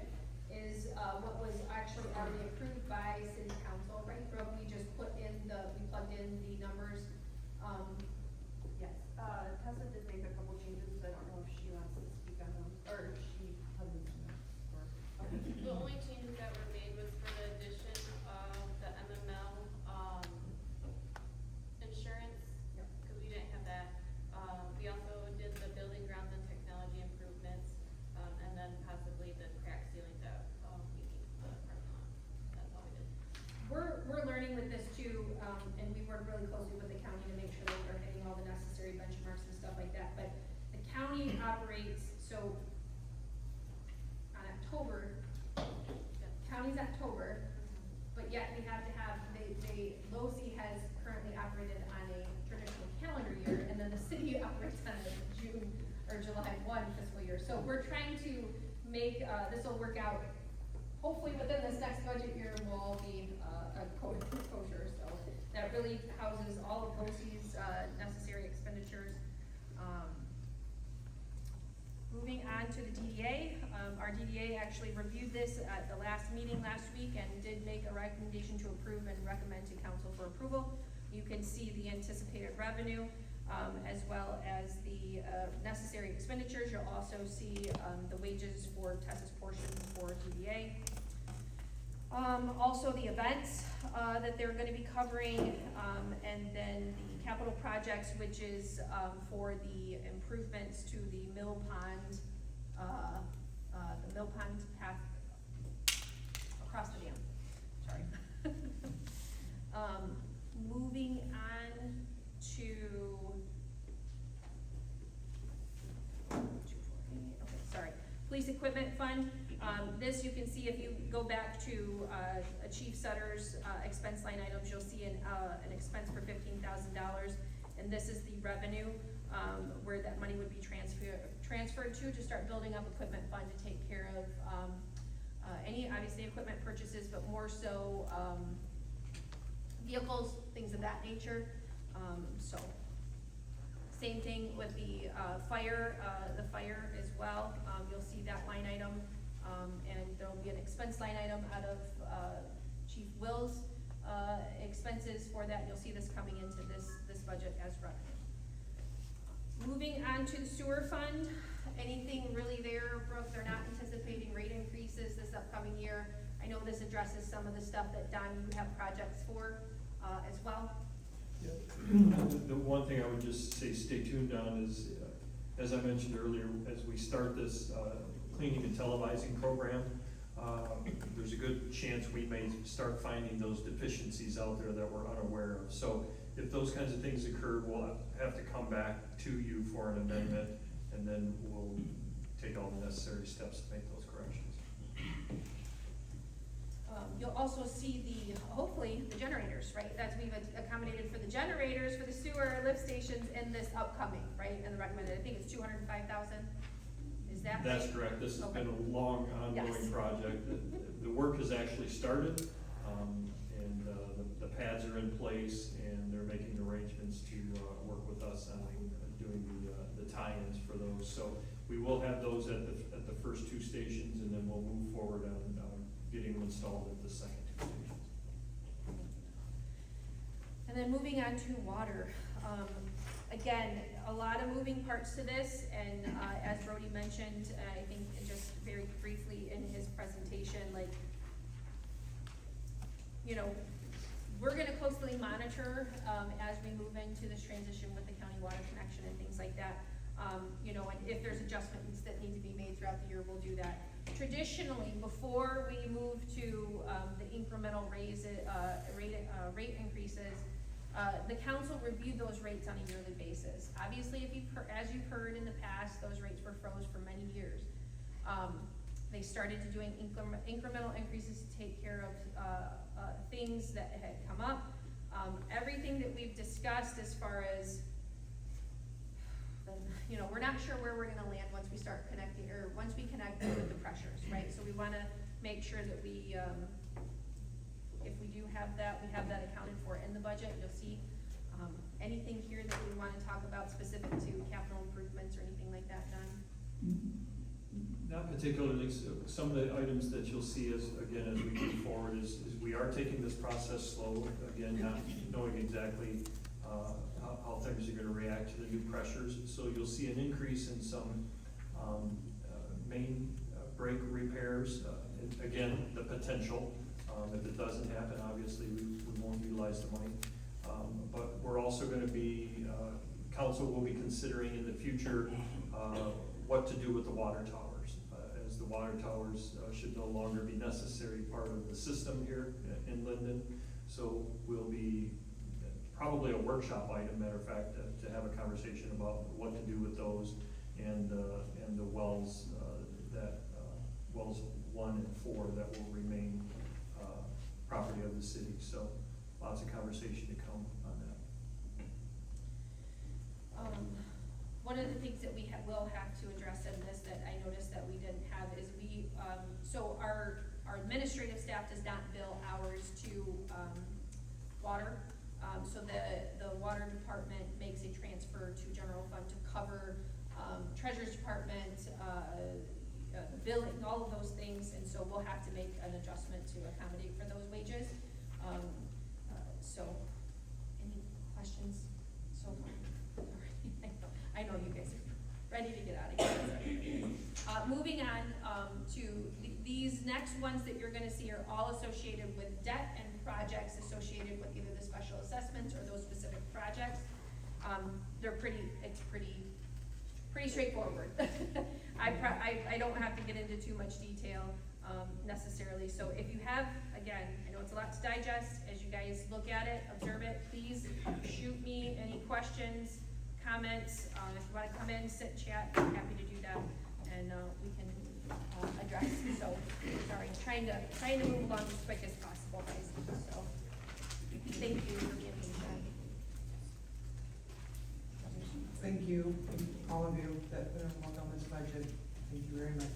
is what was actually already approved by City Council, right, Brooke? We just plugged in the numbers. Yes, Tessa did make a couple changes, I don't know if she wants to speak on them, or if she hasn't. The only changes that were made was for the addition of the MML, insurance, because we didn't have that. We also did the building grounds and technology improvements, and then possibly the crack ceiling that, we need for the parking lot. That's all we did. We're learning with this too, and we work really closely with the county to make sure that we're hitting all the necessary benchmarks and stuff like that. But the county operates, so on October, county's October, but yet we have to have, LoC has currently operated on a traditional calendar year, and then the city operates on a June or July 1 fiscal year. So we're trying to make, this will work out, hopefully within this next budget year, we'll all be kosher. So that really houses all of LoC's necessary expenditures. Moving on to the DDA, our DDA actually reviewed this at the last meeting last week and did make a recommendation to approve and recommend to council for approval. You can see the anticipated revenue as well as the necessary expenditures. You'll also see the wages for Tessa's portion for DDA. Also the events that they're going to be covering, and then the capital projects, which is for the improvements to the Mill Pond path across the dam. Sorry. Moving on to Police Equipment Fund. This you can see if you go back to Chief Sutter's expense line items, you'll see an expense for $15,000, and this is the revenue where that money would be transferred to start building up equipment fund to take care of any obviously equipment purchases, but more so vehicles, things of that nature. So same thing with the fire as well. You'll see that line item, and there'll be an expense line item out of Chief Will's expenses for that. You'll see this coming into this budget as revenue. Moving on to the sewer fund, anything really there, Brooke? They're not anticipating rate increases this upcoming year. I know this addresses some of the stuff that, Don, you have projects for as well. Yeah. The one thing I would just say stay tuned on is, as I mentioned earlier, as we start this cleaning and televising program, there's a good chance we may start finding those deficiencies out there that we're unaware of. So if those kinds of things occur, we'll have to come back to you for an amendment, and then we'll take all the necessary steps to make those corrections. You'll also see hopefully the generators, right? That's, we've accommodated for the generators for the sewer lift stations in this upcoming, right? And the recommended, I think it's 205,000. Is that right? That's correct. This has been a long ongoing project. The work has actually started, and the pads are in place, and they're making arrangements to work with us on doing the tie-ins for those. So we will have those at the first two stations, and then we'll move forward on getting them installed at the second two stations. And then moving on to water. Again, a lot of moving parts to this, and as Brodie mentioned, I think just very briefly in his presentation, like, you know, we're gonna closely monitor as we move into this transition with the county water connection and things like that. You know, and if there's adjustments that need to be made throughout the year, we'll do that. Traditionally, before we move to the incremental rate increases, the council reviewed those rates on a yearly basis. Obviously, as you've heard in the past, those rates were froze for many years. They started to doing incremental increases to take care of things that had come up. Everything that we've discussed as far as, you know, we're not sure where we're gonna land once we start connecting, or once we connect with the pressures, right? So we wanna make sure that we, if we do have that, we have that accounted for in the budget. You'll see anything here that we wanna talk about specific to capital improvements or anything like that, Don? Not particularly. Some of the items that you'll see as we move forward is we are taking this process slow, again, not knowing exactly how things are gonna react to the new pressures. So you'll see an increase in some main break repairs. Again, the potential, if it doesn't happen, obviously we won't utilize the money. But we're also gonna be, council will be considering in the future what to do with the water towers, as the water towers should no longer be necessary part of the system here in Linden. So we'll be probably a workshop item, matter of fact, to have a conversation about what to do with those and the wells wells 1 and 4 that will remain property of the city. so lots of conversation to come on that. One of the things that we will have to address in this that I noticed that we didn't have is so our administrative staff does not bill hours to, water. So the water department makes a transfer to general fund to cover, treasurer's department, the billing, all of those things, and so we'll have to make an adjustment to accommodate for those wages. So, any questions so far? I know you guys are ready to get out of here. Moving on to these next ones that you're gonna see are all associated with debt and projects associated with either the special assessments or those specific projects. It's pretty straightforward. I don't have to get into too much detail necessarily. So if you have, again, I know it's a lot to digest, as you guys look at it, observe it, please shoot me any questions, comments. If you wanna come in, sit, chat, I'm happy to do that, and we can address. So, sorry, trying to move along as quick as possible, guys. So, thank you for being patient. Thank you, all of you that worked on this budget. Thank you very much.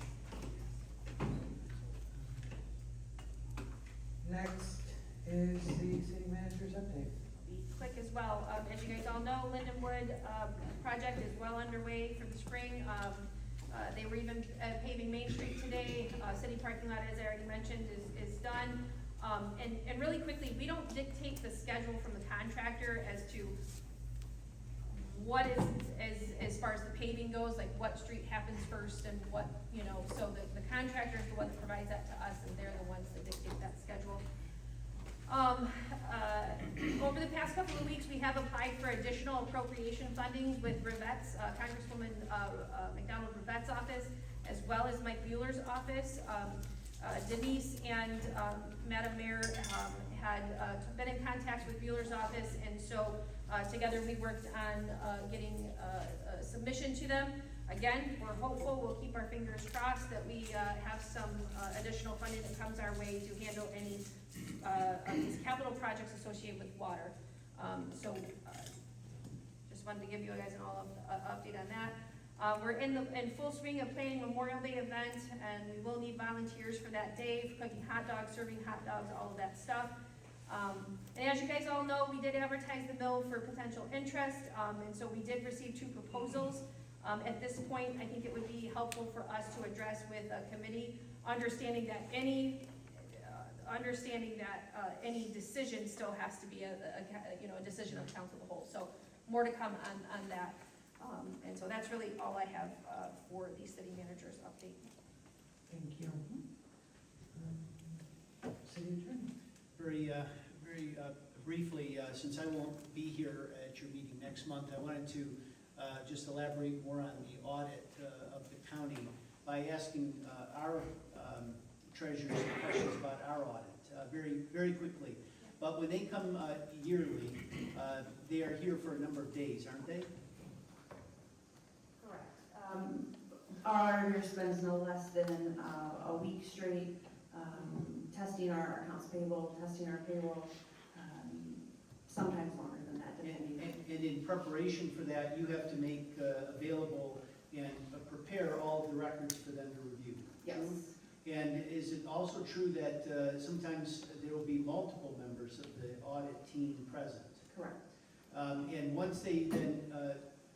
Next is the city manager's update. Be quick as well. As you guys all know, Lindenwood project is well underway for the spring. They were even paving Main Street today. City parking lot, as I already mentioned, is done. And really quickly, we don't dictate the schedule from the contractor as to what is, as far as the paving goes, like what street happens first and what, so the contractor is the one that provides that to us, and they're the ones that dictate that schedule. Over the past couple of weeks, we have applied for additional appropriation funding with Rivette's, Congresswoman McDonald Rivette's office, as well as Mike Bueller's office. Denise and Madam Mayor had been in contact with Bueller's office, and so together we worked on getting a submission to them. Again, we're hopeful, we'll keep our fingers crossed that we have some additional funding that comes our way to handle any of these capital projects associated with water. Just wanted to give you guys an update on that. We're in full swing of planning Memorial Day event, and we will need volunteers for that day, for cooking hot dogs, serving hot dogs, all of that stuff. And as you guys all know, we did advertise the mill for potential interest, and so we did receive 2 proposals. At this point, I think it would be helpful for us to address with a committee, understanding that any decision still has to be a decision of council of the whole. So more to come on that. And so that's really all I have for the city manager's update. Thank you. City attorney. Very briefly, since I won't be here at your meeting next month, I wanted to just elaborate more on the audit of the county by asking our treasurers questions about our audit very quickly. But when they come yearly, they are here for a number of days, aren't they? Correct. Our auditor spends no less than a week straight testing our accounts payable, testing our payroll, sometimes longer than that, depending. And in preparation for that, you have to make available and prepare all of the records for them to review. Yes. And is it also true that sometimes there will be multiple members of the audit team present? Correct. And once they then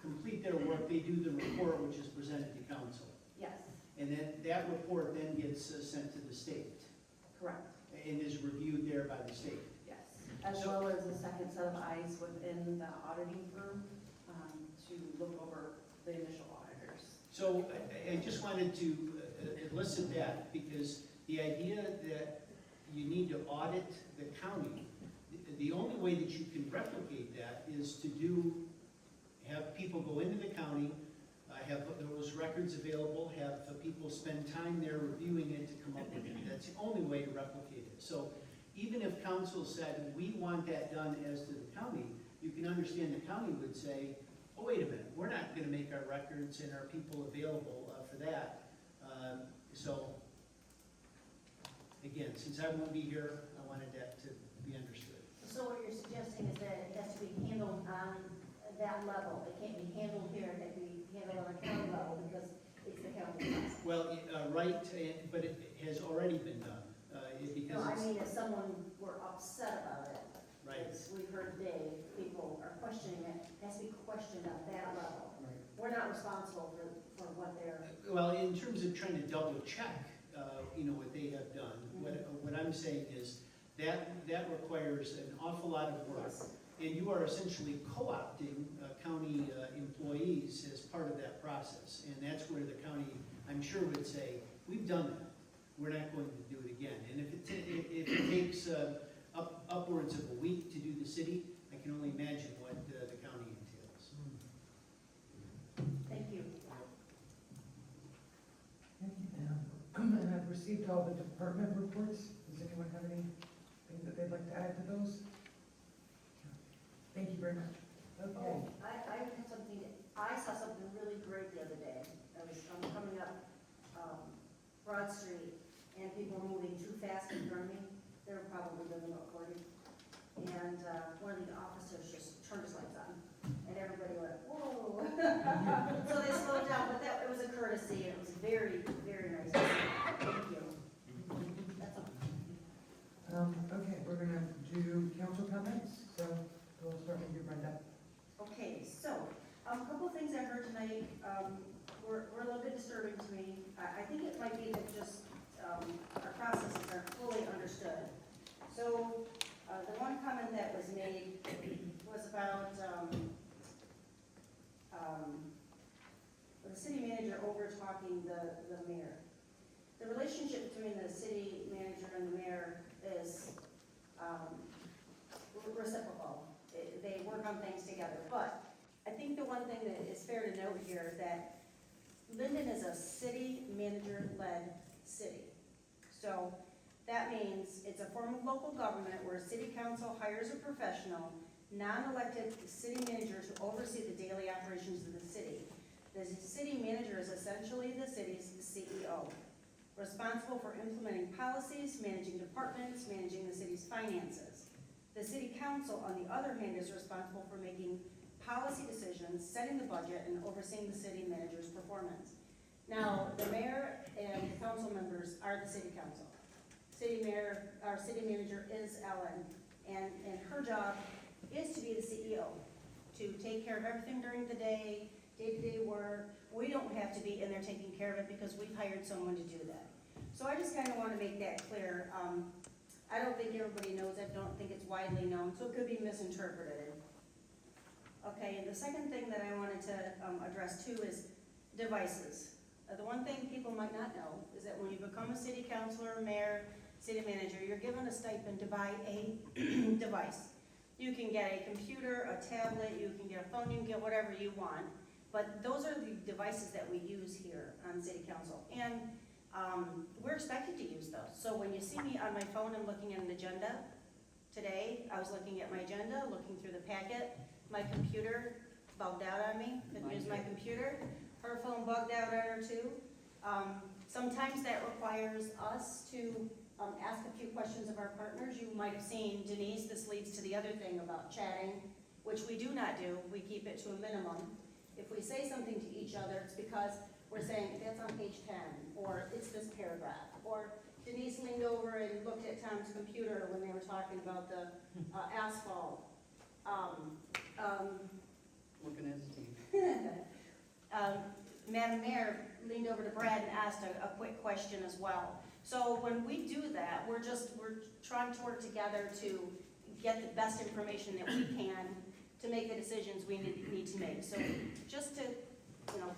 complete their work, they do the report which is presented to council. Yes. And then that report then gets sent to the state. Correct. And is reviewed there by the state. Yes. As well as a second set of eyes within the auditing firm to look over the initial auditors. So I just wanted to elicit that, because the idea that you need to audit the county, the only way that you can replicate that is to have people go into the county, have those records available, have people spend time there reviewing it to come up with it. That's the only way to replicate it. So even if council said, we want that done as to the county, you can understand the county would say, oh, wait a minute, we're not going to make our records and our people available for that. So again, since I won't be here, I wanted that to be understood. So what you're suggesting is that it has to be handled on that level? It can't be handled here, it has to be handled on a county level because it's the county process? Well, right, but it has already been done, because No, I it's, mean, if someone were upset about it, right. as we've heard today, people are questioning it, it has to be questioned at that level. Right. We're not responsible for what they're. Well, in terms of trying to double check, what they have done, what I'm saying is that requires an awful lot of work. Yes. And you are essentially co-opting county employees as part of that process. And that's where the county, I'm sure, would say, we've done that. We're not going to do it again. And if it takes upwards of a week to do the city, I can only imagine what the county entails. Thank you. Thank you, Dan. And I've received all the department reports. Does anyone have anything that they'd like to add to those? Thank you very much. Okay. Oh, I have something, I saw something really great the other day. I'm coming up Broad Street, and people were moving too fast in front of me. They were probably doing about 40. And one of the officers just turned his lights on, and everybody went, whoa. So they slowed down, but it was a courtesy, and it was very, very nice. Thank you. That's all. Okay, we're gonna do council comments, so we'll start with you, Brenda. Okay, so, a couple of things I heard tonight, were a little bit disturbing to me. I think it might be that just, our processes aren't fully understood. So, the one comment that was made was about, the city manager over talking the mayor. The relationship between the city manager and the mayor is, reciprocal. They work on things together, but I think the one thing that is fair to note here that Linden is a city manager-led city. So that means it's a form of local government where city council hires a professional, non-elected city manager to oversee the daily operations of the city. The city manager is essentially the city's CEO, responsible for implementing policies, managing departments, managing the city's finances. The city council, on the other hand, is responsible for making policy decisions, setting the budget, and overseeing the city manager's performance. Now, the mayor and council members are the city council. Our city manager is Ellen, and her job is to be the CEO, to take care of everything during the day, day-to-day work. We don't have to be in there taking care of it because we've hired someone to do that. So I just kind of want to make that clear. I don't think everybody knows, I don't think it's widely known, so it could be misinterpreted. Okay, and the second thing that I wanted to address too is devices. The one thing people might not know is that when you become a city councilor, mayor, city manager, you're given a stipend to buy a device. You can get a computer, a tablet, you can get a phone, you can get whatever you want, but those are the devices that we use here on city council. And we're expected to use those. So when you see me on my phone and looking at an agenda, today I was looking at my agenda, looking through the packet, my computer bugged out on me, couldn't use my computer. Her phone bugged out on her too. Sometimes that requires us to ask a few questions of our partners. You might have seen Denise, this leads to the other thing about chatting, which we do not do. We keep it to a minimum. If we say something to each other, it's because we're saying, that's on page 10, or it's this paragraph, or Denise leaned over and looked at Tom's computer when they were talking about the asphalt. Looking at his team. Madam Mayor leaned over to Brad and asked a quick question as well. So when we do that, we're trying to work together to get the best information that we can to make the decisions we need to make. So just to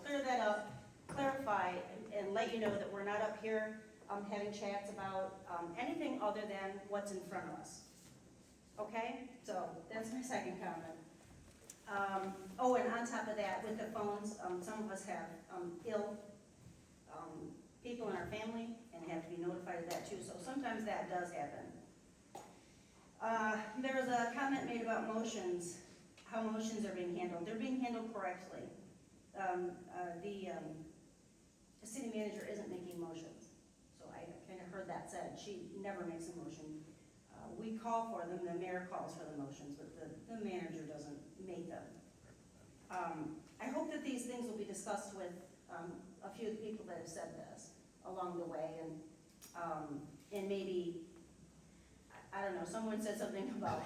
clear that up, clarify, and let you know that we're not up here having chats about anything other than what's in front of us. Okay? So that's my second comment. And on top of that, with the phones, some of us have ill people in our family and have to be notified of that too. So sometimes that does happen. There was a comment made about motions, how motions are being handled. They're being handled correctly. The city manager isn't making motions. So I kind of heard that said. She never makes a motion. We call for them, the mayor calls for the motions, but the manager doesn't make them. I hope that these things will be discussed with a few of the people that have said this along the way, and maybe, I don't know, someone said something about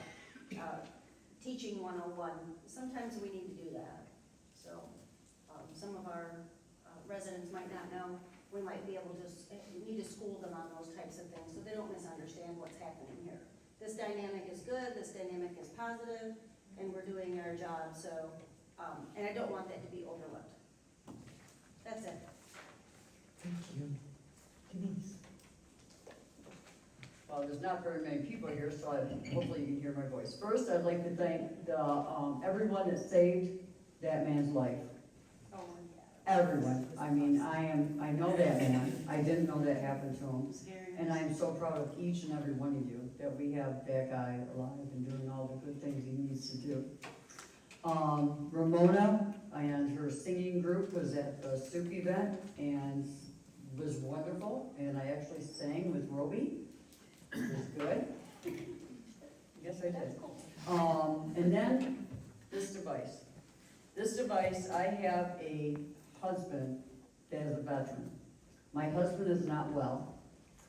teaching 101. Sometimes we need to do that. So some of our residents might not know. We might be able to, need to school them on those types of things so they don't misunderstand what's happening here. This dynamic is good, this dynamic is positive, and we're doing our job, so, and I don't want that to be overlooked. That's it. Thank you. Denise? Well, there's not very many people here, so hopefully you can hear my voice. First, I'd like to thank the, everyone that saved that man's life. Oh, Everyone. I mean, I know that man. I didn't know that happened to him. And I'm so proud of each and every one of you that we have that guy alive and doing all the good things he needs to do. Ramona and her singing group was at the soup event and was wonderful. And I actually sang with Brodie. It was good. Yes, I did. And then this device. This device, I have a husband that is a veteran. My husband is not well.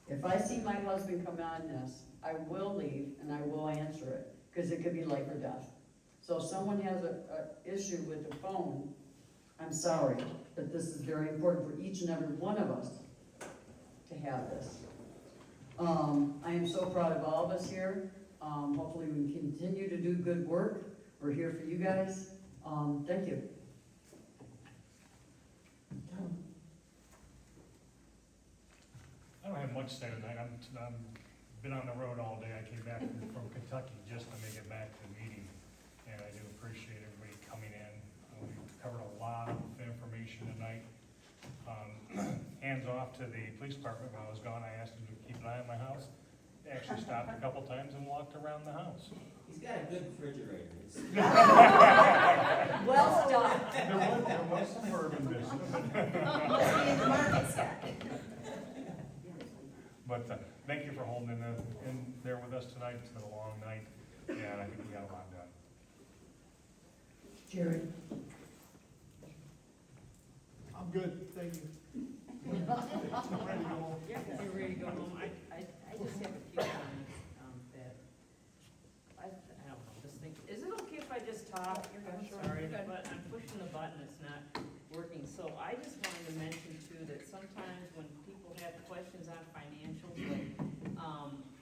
If I see my husband come on this, I will leave and I will answer it, because it could be life or death. So if someone has a issue with the phone, I'm sorry, but this is very important for each and every one of us to have this. I am so proud of all of us here. Hopefully we can continue to do good work. We're here for you guys. Thank you. I don't have much to say tonight. I'm been on the road all day. I came back from Kentucky just to make it back to the meeting, and I do appreciate everybody coming in. We covered a lot of information tonight. Hands off to the police department. When I was gone, I asked them to keep an eye on my house. They actually stopped a couple times and walked around the house. He's got a good refrigerator. Well stocked. There was some bourbon business. Must be in the market stack. But thank you for holding in there with us tonight. It's been a long night, and I think we got a lot done. Jerry? I'm good, thank you. I'm ready to go home. Yeah, you're ready to go home. I just have a few comments, that, I don't know, just think, is it okay if I just talk? I'm sorry, but I'm pushing the button, it's not working. So I just wanted to mention too, that sometimes when people have questions on financials,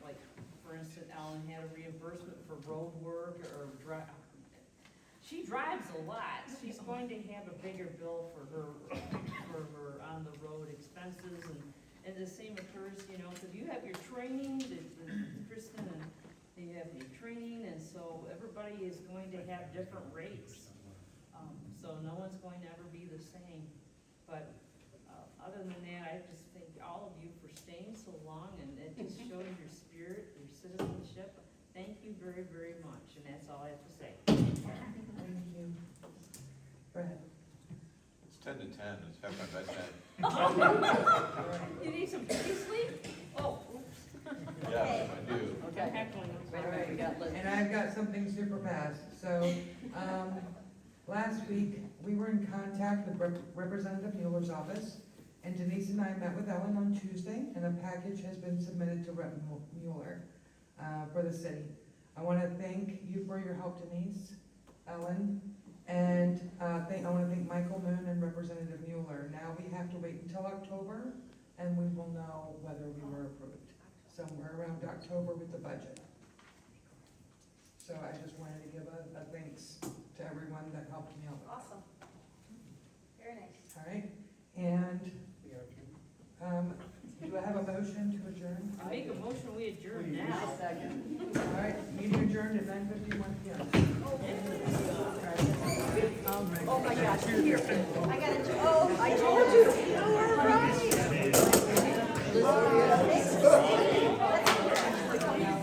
like, for instance, Ellen had a reimbursement for road work or she drives a lot. She's going to have a bigger bill for her on the road expenses, and the same occurs, because you have your training, Kristen, and you have your training, and so everybody is going to have different rates. So no one's going to ever be the same. But other than that, I just thank all of you for staying so long, and it just shows your spirit, your citizenship. Thank you very, very much, and that's all I have to say. Thank you. Brad? It's 10 to 10, it's half my bedtime. You need some beauty sleep? Oh, oops. Yeah, I do. Okay. Wait, we got Liz. And I've got something super fast. So, last week, we were in contact with Representative Mueller's office, and Denise and I met with Ellen on Tuesday, and a package has been submitted to Rep. Mueller for the city. I want to thank you for your help, Denise, Ellen, and I want to thank Michael Moon and Representative Mueller. Now we have to wait until October, and we will know whether we were approved somewhere around October with the budget. So I just wanted to give a thanks to everyone that helped me out. Awesome. Very nice. All right, and do I have a motion to adjourn? I make a motion, we adjourn now. Second. All right, meeting adjourned at 9:51 p.m. Oh my gosh, here. I got it. Oh, I told